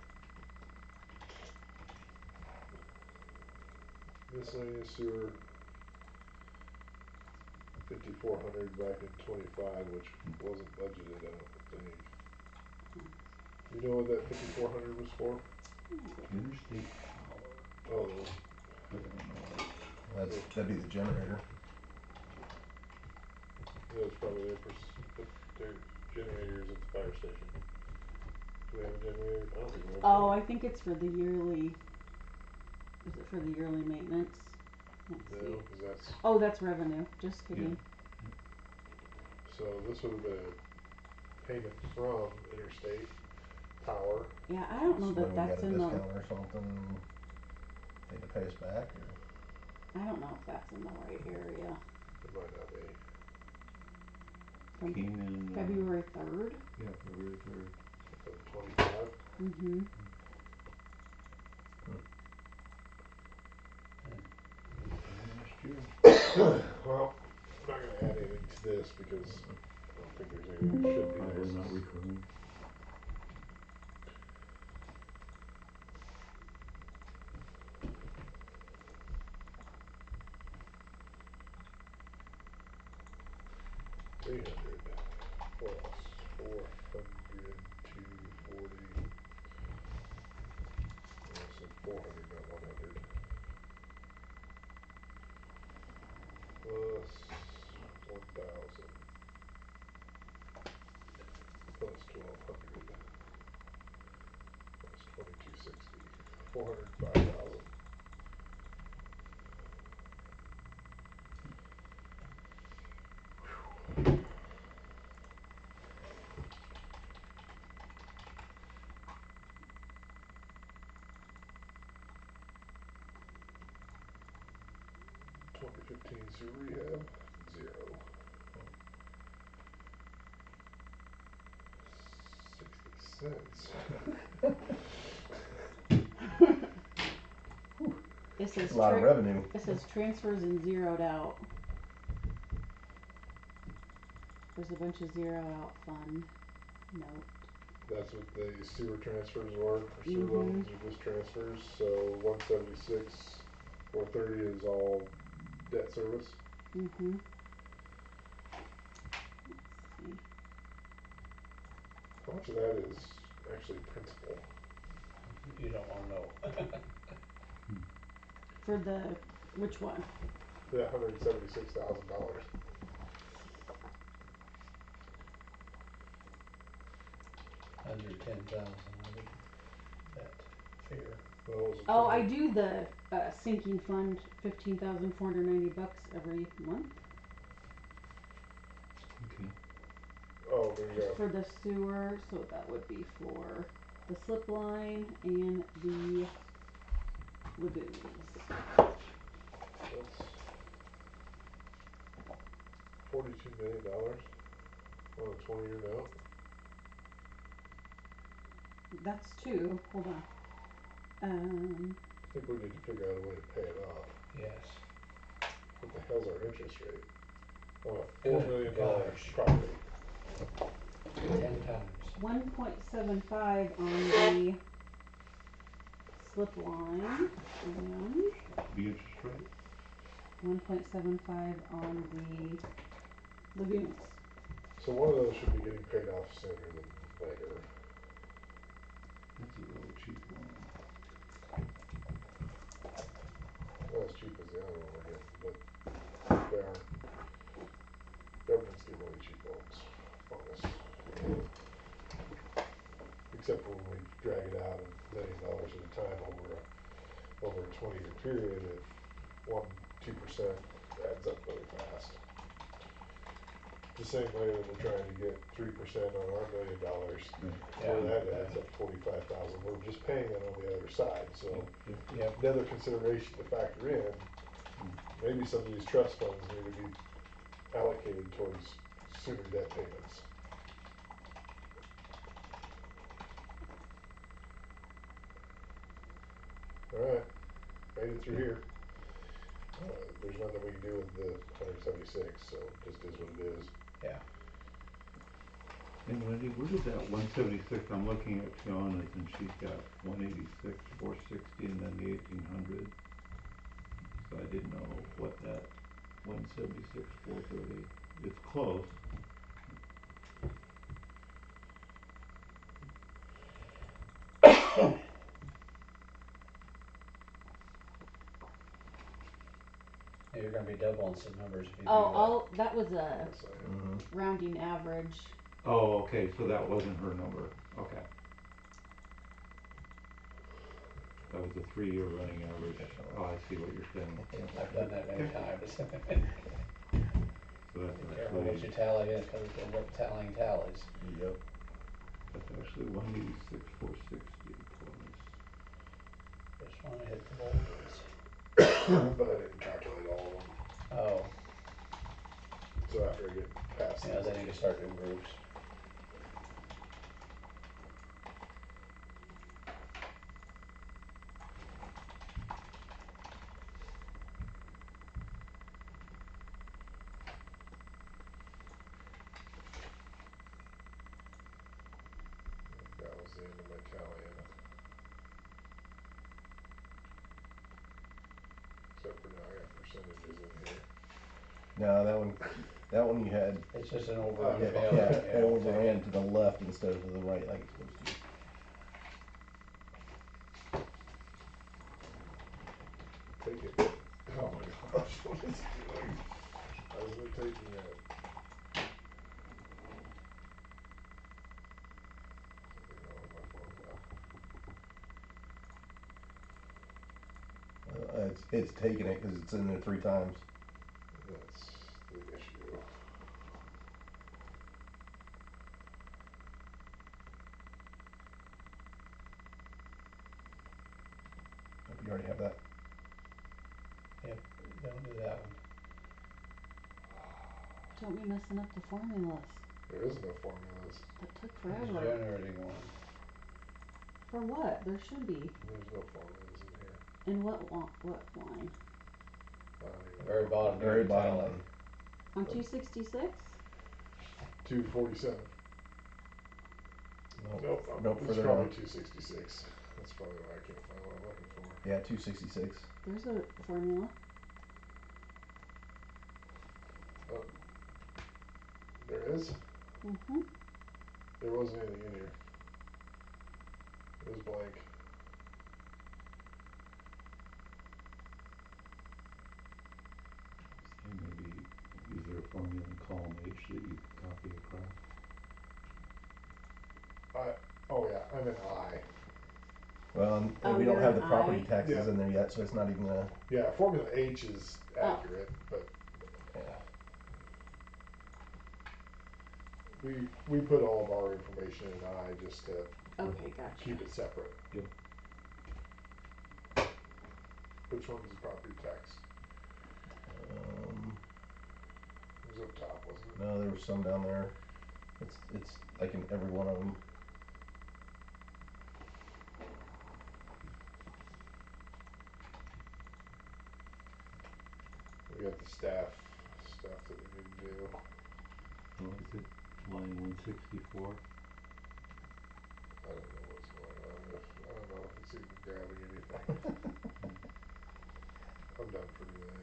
S1: Miscellaneous sewer 5,400 back in 25, which wasn't budgeted, I don't think. You know what that 5,400 was for?
S5: Interstate power,
S1: Oh,
S5: but I don't know.
S2: That'd be the generator.
S1: that was probably their generators at the fire station. Do we have a generator? I don't think we have.
S4: Oh, I think it's for the yearly. Is it for the yearly maintenance? Let's
S1: No,
S4: see.
S1: because that's,
S4: Oh, that's revenue. Just kidding.
S1: so this would have been a payment from Interstate Power.
S4: Yeah, I don't know
S2: So
S4: that
S2: when we
S4: that's
S2: got a
S4: in the.
S2: discount or something, they had to pay us back or?
S4: I don't know if that's in the right area.
S1: It might not be.
S4: From
S5: Came in,
S4: February 3rd.
S5: yeah, February 3rd.
S1: Of 25.
S4: Mm-hmm.
S5: Last year.
S1: Well, I'm not gonna add anything to this because I don't think there's anything that should be there.
S5: Probably not recurring.
S1: $300 plus 400, 240. I said 400, not 100. Plus 1,000. Plus 1,200. Plus 2,260. 405,000. $2015 sewer rehab, 0. 60 cents.
S4: It says
S2: A lot of revenue.
S4: It says transfers and zeroed out. There's a bunch of zero out fund note.
S1: That's what the sewer transfers were, or sewer
S4: Mhm.
S1: loans, or just transfers. So 176, 430 is all debt service.
S4: Mm-hmm. Let's see.
S1: How much of that is actually principal?
S3: You don't want to know.
S4: For the which one?
S1: That $176,000.
S3: Under 10,000, I would bet. Fair.
S1: Well, it was a
S4: Oh, I
S1: 20
S4: do the sinking fund, $15,490 every month
S5: Okay.
S1: Oh, there you go.
S4: for the sewer. So that would be for the slip line and the lagoons.
S1: That's $42 million on a 20-year note.
S4: That's two. Hold on.
S1: think we need to figure out a way to pay it off.
S3: Yes.
S1: What the hell's our interest rate on a
S3: Good
S1: $4 million
S3: gosh.
S1: property?
S3: 10 times.
S4: 1.75 on the slip line and
S5: The interest rate?
S4: 1.75 on the lagoons.
S1: So one of those should be getting paid off sooner than later.
S5: That's a really cheap loan.
S1: Not as cheap as the other one we're getting, but they are. Governments give away cheap loans on us. Except for when we drag it out $1 million at a time over a 20-year period, if 1-2% adds up really fast. The same way that we're trying to get 3% on our $1 million,
S3: Yeah.
S1: where that adds up 45,000. We're just paying that on the other side. So
S3: Yep.
S1: another consideration to factor in. Maybe some of these trust funds need to be allocated towards sooner debt payments. Alright, made it through here. There's nothing we can do with the 176, so just is what it is.
S3: Yeah.
S5: And Wendy, where did that 176, I'm looking at Fiona's and she's got 186, 460 and then the 1800. So I didn't know what that 176, 430, it's close.
S3: Yeah, you're gonna be doubling some numbers if you do
S4: Oh, that was a
S1: Yes, I am.
S2: Mm-hmm.
S4: rounding average.
S5: Oh, okay, so that wasn't her number, okay. That was a 3-year running average. Oh, I see what you're saying.
S3: that. I've done that many times.
S5: So that's
S3: Be careful what you
S5: actually,
S3: tally in, because it ends up tallying tallies.
S2: Yep.
S5: that's actually 186, 460 plus.
S3: Just wanna hit the bold ones.
S1: But I didn't calculate all of them.
S3: Oh,
S1: So after I get past
S3: yeah,
S1: these,
S3: then you can start doing groups.
S1: that was the end of my tallying. Except for now I got percentages in here.
S2: No, that one you had,
S3: It's just an over
S1: Oh,
S3: under
S1: yeah,
S3: failure.
S2: it overran to the left instead of to the right like it's supposed to.
S1: Take it. Oh my gosh, what is it doing? Why isn't it taking that? Something wrong with my formula.
S2: It's taking it because it's in there 3 times.
S1: That's the issue.
S2: You already have that.
S3: Yep, don't do that one.
S4: Don't be messing up the formulas.
S1: There is no formulas.
S4: That took
S3: He's
S4: forever.
S3: generating one.
S4: For what? There should be.
S1: There's no formulas in here.
S4: In what line?
S1: I don't even
S3: The very
S1: know.
S3: bottom.
S2: Very
S3: you
S2: bottom
S3: tally.
S2: one.
S4: On 266?
S1: 247. Nope,
S2: Nope,
S1: it's
S2: further
S1: probably
S2: down.
S1: 266. That's probably why I can't find what I'm looking for.
S2: Yeah, 266.
S4: There's a formula.
S1: Oh. There is?
S4: Mm-hmm.
S1: There wasn't anything in here. It was blank.
S5: And maybe, is there a formula in column H that you can copy across?
S1: Oh yeah, I'm an I.
S2: Well, and
S4: Oh,
S2: we don't
S4: you're
S2: have the
S4: an
S2: property
S4: I?
S2: taxes
S1: Yeah.
S2: in there yet, so it's not even gonna.
S1: Yeah, formula H is accurate, but
S2: Yeah.
S1: we put all of our information in I just to
S4: Okay, gotcha.
S1: keep it separate.
S5: Yep.
S1: Which one's the property tax? It was up top, wasn't it?
S2: No, there was some down there. It's like in every one of them.
S1: we got the stuff that we need to do.
S5: What is it, line 164?
S1: I don't know what's going on with, I don't know if it's even grabbing anything. I'm done for today.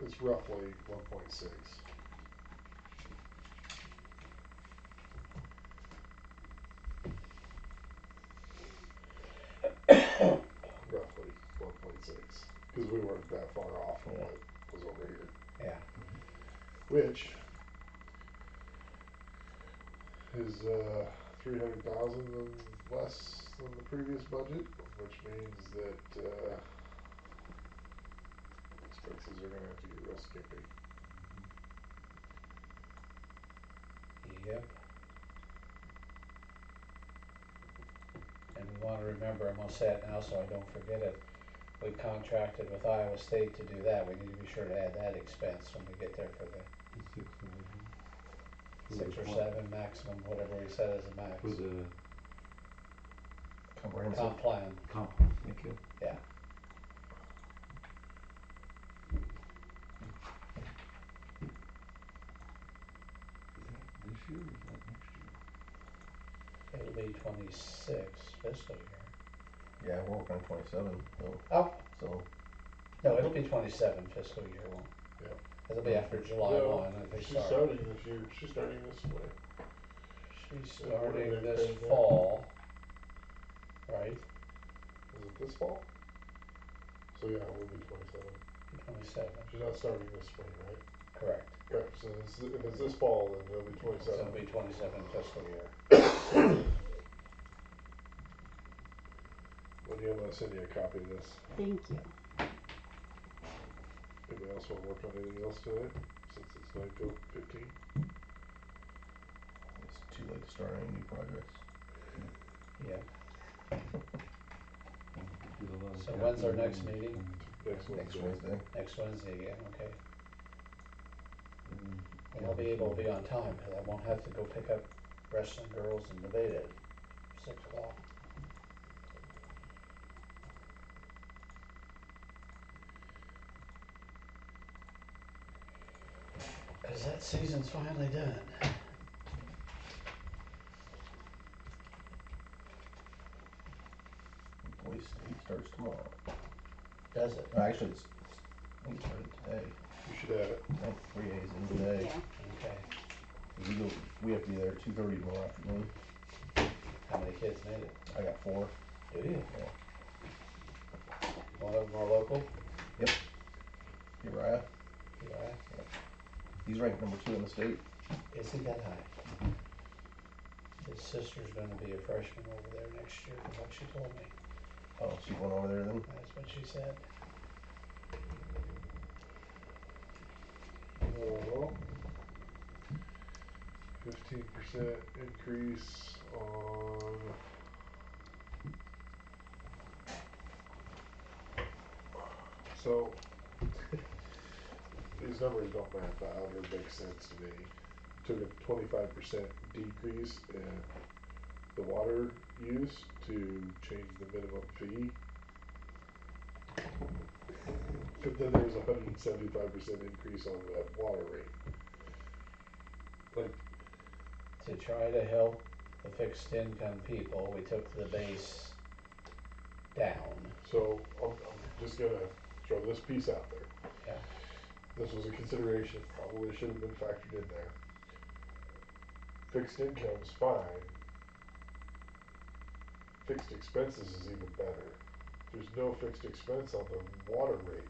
S1: It's roughly 1.6. Roughly 1.6, because we weren't that far off from what was over here.
S3: Yeah.
S1: Which is 300,000 less than the previous budget, which means that expenses are gonna have to get real skimpy.
S3: Yep. And we wanna remember, I'm gonna say it now so I don't forget it, we contracted with Iowa State to do that, we need to be sure to add that expense when we get there for the
S5: The 6,000. For
S3: 6
S5: the
S3: or
S5: pl-
S3: 7 maximum, whatever we said as a max.
S5: For the
S2: Comprehensive.
S3: Comp plan,
S5: comp, thank you.
S3: yeah.
S5: Is that this year or is that next year?
S3: It'll be 26 fiscal year.
S2: Yeah, we're working on 27, so,
S3: Oh,
S2: so,
S3: no, it'll be 27 fiscal year one.
S1: Yep.
S3: It'll be after July
S1: No,
S3: 1, I think.
S1: she's starting this year. She's starting this spring.
S3: She's
S1: Yeah, what are
S3: starting
S1: they
S3: this
S1: paying now?
S3: fall, right?
S1: Is it this fall? So yeah, it will be 27.
S3: 27,
S1: She's not starting this spring, right?
S3: correct.
S1: Right. So if it's this fall, then it'll be
S3: So
S1: 27.
S3: it'll be 27 fiscal year.
S1: Lydia, I'm gonna send you a copy of this.
S4: Thank you.
S1: Anybody else want to work on anything else tonight? Since it's 9:15.
S2: it's too late to start any new projects.
S3: Yep.
S5: Did a lot of
S3: So when's our next
S5: capital
S3: meeting?
S1: Next
S2: Next
S1: Wednesday.
S2: Wednesday.
S3: Next Wednesday again, okay.
S5: and
S3: And I'll be able to be on time, cause I won't have to go pick up wrestling girls and debate at 6 o'clock. Cause that season's finally done.
S2: Boys State starts tomorrow.
S3: Does it?
S2: Actually, I think it started today.
S1: You should have it.
S2: I think 3 days in today.
S4: Yeah.
S3: Okay.
S2: We have to be there at 2:30 tomorrow afternoon.
S3: How many kids made it?
S2: I got 4.
S3: Do you?
S2: Yeah.
S3: One of them are local?
S2: Yep. Uriah.
S3: Uriah?
S2: He's ranked number 2 in the state.
S3: Is he that high? His sister's gonna be a freshman over there next year, from what she told me.
S2: Oh, she went over there then?
S3: That's what she said.
S1: Oh, 15% increase on so these numbers don't map out or make sense to me. Took a 25% decrease in the water use to change the minimum fee. But then there was a 175% increase on the water rate. Like,
S3: To try to help the fixed income people, we took the base down.
S1: so I'm just gonna throw this piece out there.
S3: Yeah.
S1: This was a consideration, probably should have been factored in there. Fixed income's fine. Fixed expenses is even better. There's no fixed expense on the water rate.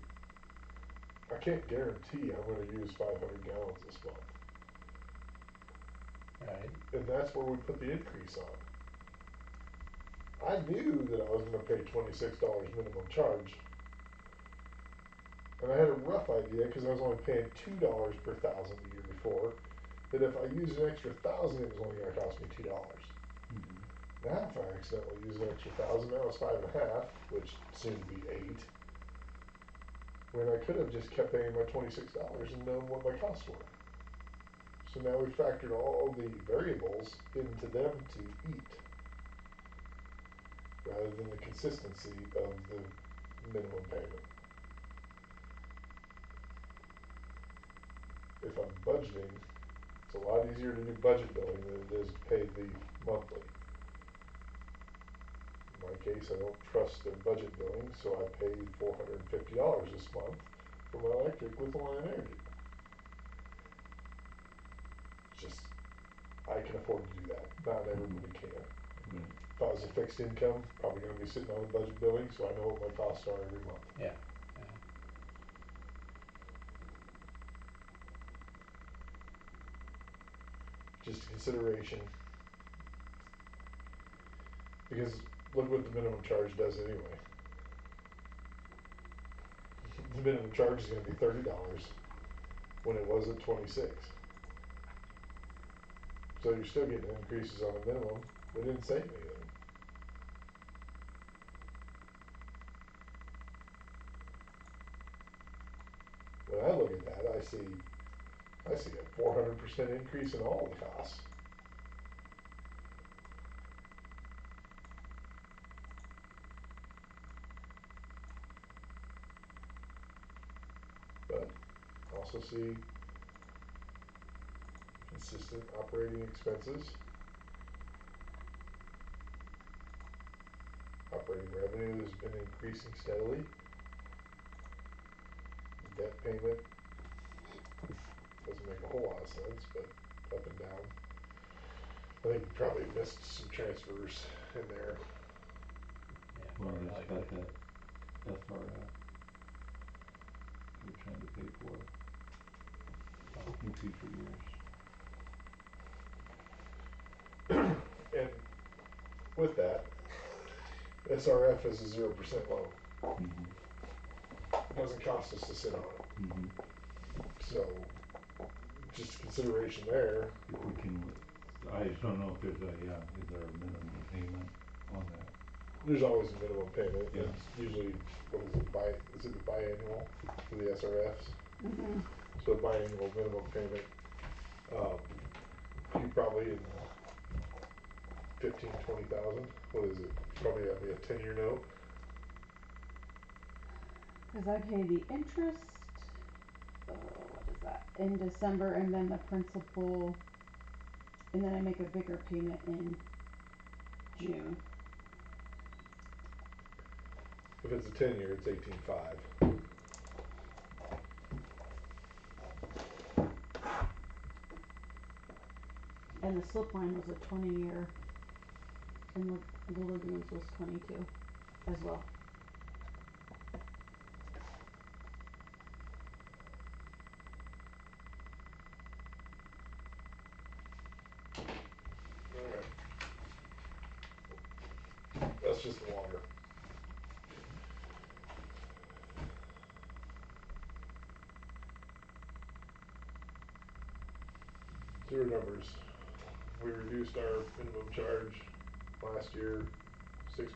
S1: I can't guarantee I'm gonna use 500 gallons this month.
S3: Right.
S1: And that's where we put the increase on. I knew that I was gonna pay $26 minimum charge. And I had a rough idea, cause I was only paying $2 per thousand the year before, that if I used an extra 1,000, it was only gonna cost me $2.
S5: Mm-hmm.
S1: Now if I accidentally use an extra 1,000, now it's 5.5, which soon to be 8. When I could have just kept paying my $26 and known what my costs were. So now we factored all the variables into them to eat, rather than the consistency of the minimum payment. if I'm budgeting, it's a lot easier to do budget billing than it is to pay the monthly. In my case, I don't trust their budget billing, so I paid $450 this month for my electric with Alliant Energy. Just, I can afford to do that, not everybody can.
S5: Right.
S1: If I was a fixed income, probably gonna be sitting on the budget billing, so I know what my costs are every month.
S3: Yeah.
S1: Just a consideration. Because look what the minimum charge does anyway. The minimum charge is gonna be $30 when it wasn't 26. So you're still getting increases on the minimum. We didn't save anything. When I look at that, I see a 400% increase in all the costs. But I also see consistent operating expenses. Operating revenue has been increasing steadily. Debt payment doesn't make a whole lot of sense, but up and down. I think we probably missed some transfers in there.
S3: Yeah.
S5: Well,
S3: very
S5: it's
S3: likely.
S5: got that SRF. We're trying to pay for it in future years.
S1: And with that, SRF is a 0% loan.
S5: Mm-hmm.
S1: It doesn't cost us to sit on it.
S5: Mm-hmm.
S1: So, just consideration there.
S5: If we can, I just don't know if there's is there a minimum payment on that?
S1: There's always a minimum payment.
S5: Yeah.
S1: It's usually, is it the biannual for the SRFs?
S4: Mm-hmm.
S1: So biannual minimum payment, you probably in 20,000, what is it? Probably that'd be a 10-year note.
S4: Cause I pay the interest, what is that, in December, and then the principal, and then I make a bigger payment in June.
S1: If it's a 10-year, it's 18,500.
S4: And the slip line was a 20-year, and the lagoons was 22 as well.
S1: Alright. That's just the water. Sewer numbers. We reduced our minimum charge last year 6%,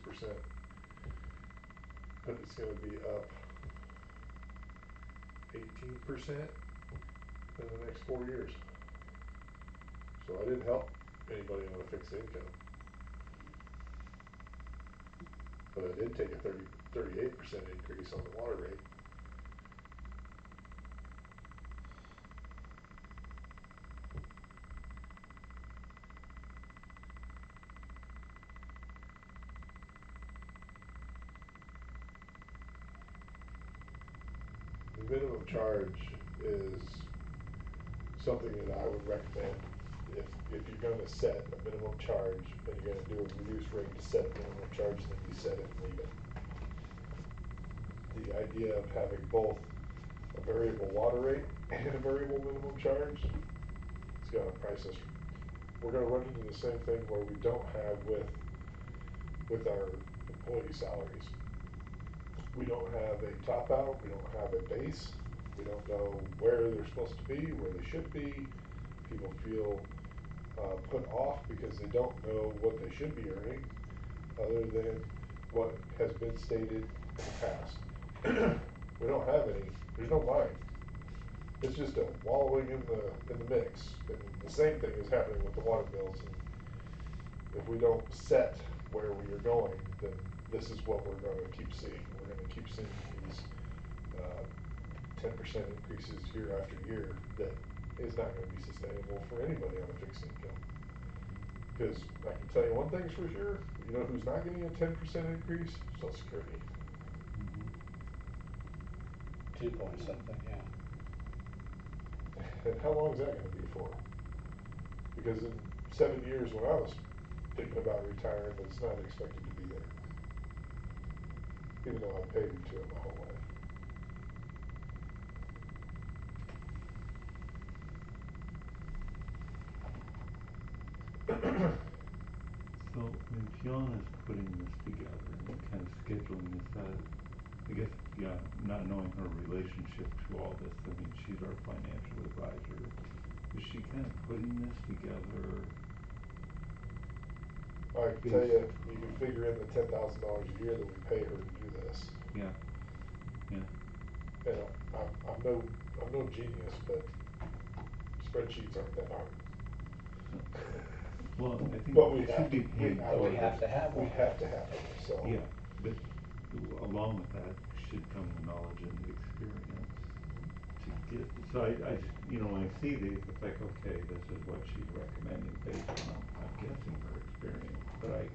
S1: but it's gonna be up 18% in the next 4 years. So I didn't help anybody on a fixed income. But I did take a 38% increase on the water rate. The minimum charge is something that I would recommend if you're gonna set a minimum charge and you're gonna do a reduced rate to set a minimum charge, then you set it and leave it. The idea of having both a variable water rate and a variable minimum charge, it's gonna price us. We're gonna run into the same thing where we don't have with our employee salaries. We don't have a top out, we don't have a base, we don't know where they're supposed to be, where they should be. People feel put off because they don't know what they should be earning, other than what has been stated in the past. We don't have any, there's no line. It's just a wallowing in the mix, and the same thing is happening with the water bills. And if we don't set where we are going, then this is what we're gonna keep seeing. We're gonna keep seeing these 10% increases year after year that is not gonna be sustainable for anybody on a fixed income. Cause I can tell you one thing's for sure, you know who's not getting a 10% increase? Social Security.
S5: Mhm.
S3: 2 point something, yeah.
S1: And how long is that gonna be for? Because in 7 years when I was thinking about retiring, it's not expected to be there. Even though I've paid into it my whole life.
S5: So when Fiona's putting this together and kind of scheduling this out, I guess, yeah, not knowing her relationship to all this, I mean, she's our financial advisor. Is she kind of putting this together?
S1: I can tell you, you can figure in the $10,000 a year that we pay her to do this.
S5: Yeah, yeah.
S1: And I'm no genius, but spreadsheets aren't that hard.
S5: Well, I think
S1: But we
S5: it
S1: have
S5: should be
S1: to,
S5: paid.
S3: But we have to have
S1: we
S3: one.
S1: have to have them, so.
S5: Yeah, but along with that should come the knowledge and the experience to get, so I just, you know, when I see these, it's like, okay, this is what she's recommending based on, I'm guessing her experience, but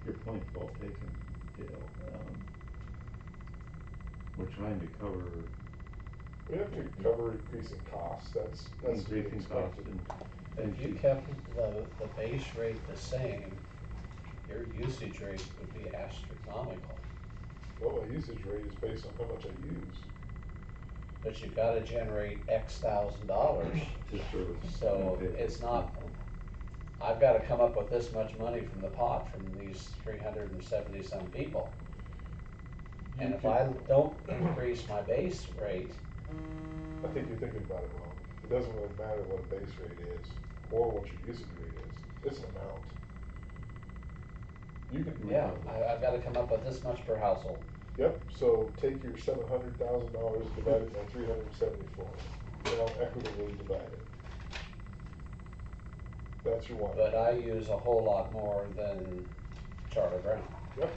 S5: your point's well taken, Dale. We're trying to cover
S1: We have to cover increasing costs, that's to be
S5: increasing costs
S1: expected.
S3: But if you kept the base rate the same, your usage rate would be astronomical.
S1: Well, my usage rate is based on how much I use.
S3: But you've gotta generate X $1,000,
S5: to service.
S3: so
S5: and pay.
S3: it's not, I've gotta come up with this much money from the pot from these 370 some people. And if I don't increase my base rate,
S1: I think you're thinking about it wrong. It doesn't really matter what a base rate is, or what your usage rate is, it's an amount. You can.
S3: yeah, I've gotta come up with this much per household.
S1: Yep, so take your $700,000, divide it by 374, now equitably divide it. That's your water.
S3: But I use a whole lot more than Charlie Brown.
S1: Yep.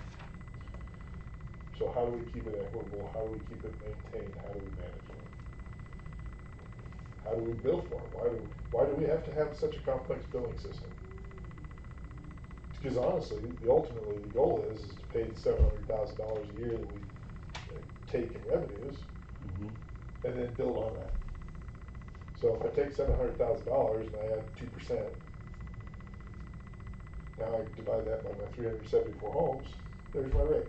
S1: So how do we keep it equitable, how do we keep it maintained, how do we manage it? How do we bill for it, why do we have to have such a complex billing system? Because honestly, ultimately, the goal is to pay the $700,000 a year that we take in revenues,
S5: Mhm.
S1: and then build on that. So if I take $700,000 and I add 2%, now I divide that by my 374 homes, there's my rate.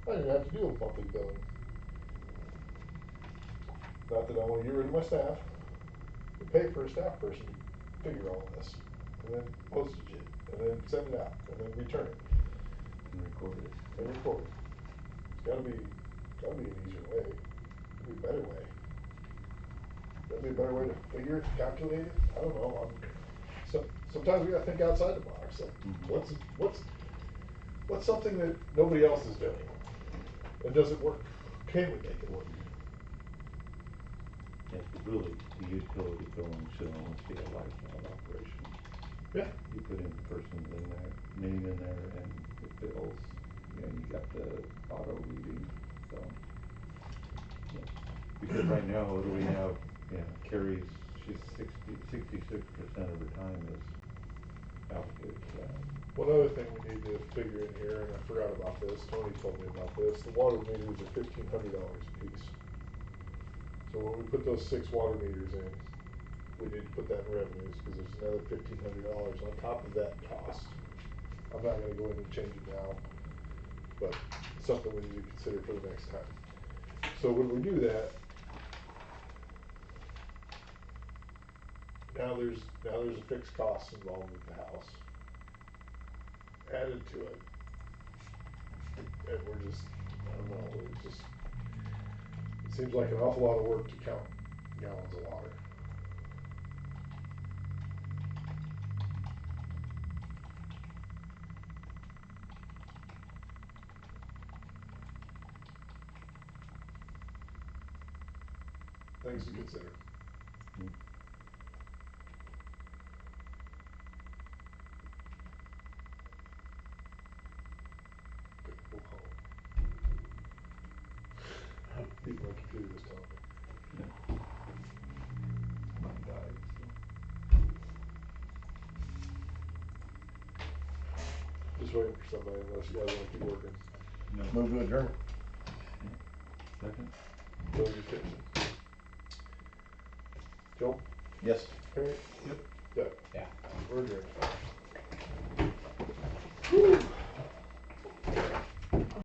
S1: I don't even have to do a monthly billing. Not that I wanna get rid of my staff, but pay for a staff person to figure all this, and then postage it, and then send it out, and then return it,
S5: And record it.
S1: and record it. It's gotta be an easier way, be a better way. That'd be a better way to figure it, calculate it, I don't know, sometimes we gotta think outside the box, like,
S5: Mhm.
S1: what's something that nobody else is doing? And does it work? Can we make it work?
S5: Yeah, 'cause really, the utility billing should almost be a lifelong operation.
S1: Yeah.
S5: You put in the person's name in there and it bills, you know, you got the auto reading, so. Yeah. Because right now, what do we have, yeah, Carrie's, she's 66% of her time is allocated to that.
S1: One other thing we need to figure in here, and I forgot about this, Tony told me about this, the water meters are $1,500 a piece. So when we put those 6 water meters in, we need to put that in revenues, cause there's another $1,500 on top of that cost. I'm not gonna go in and change it now, but it's something we need to consider for the next time. So when we do that, now there's a fixed cost involved with the house added to it. And we're just, I don't know, it seems like an awful lot of work to count gallons of water. Things to consider.
S5: Mm.
S1: Whoa. Even my computer was telling me.
S5: Yeah. Find out.
S1: just waiting for somebody unless you guys wanna keep working.
S5: No.
S2: Move to adjourn.
S5: Second?
S1: Joe, you fix it. Joe,
S2: Yes.
S1: Harry?
S5: Yep.
S1: Doug?
S3: Yeah.
S1: We're adjourned.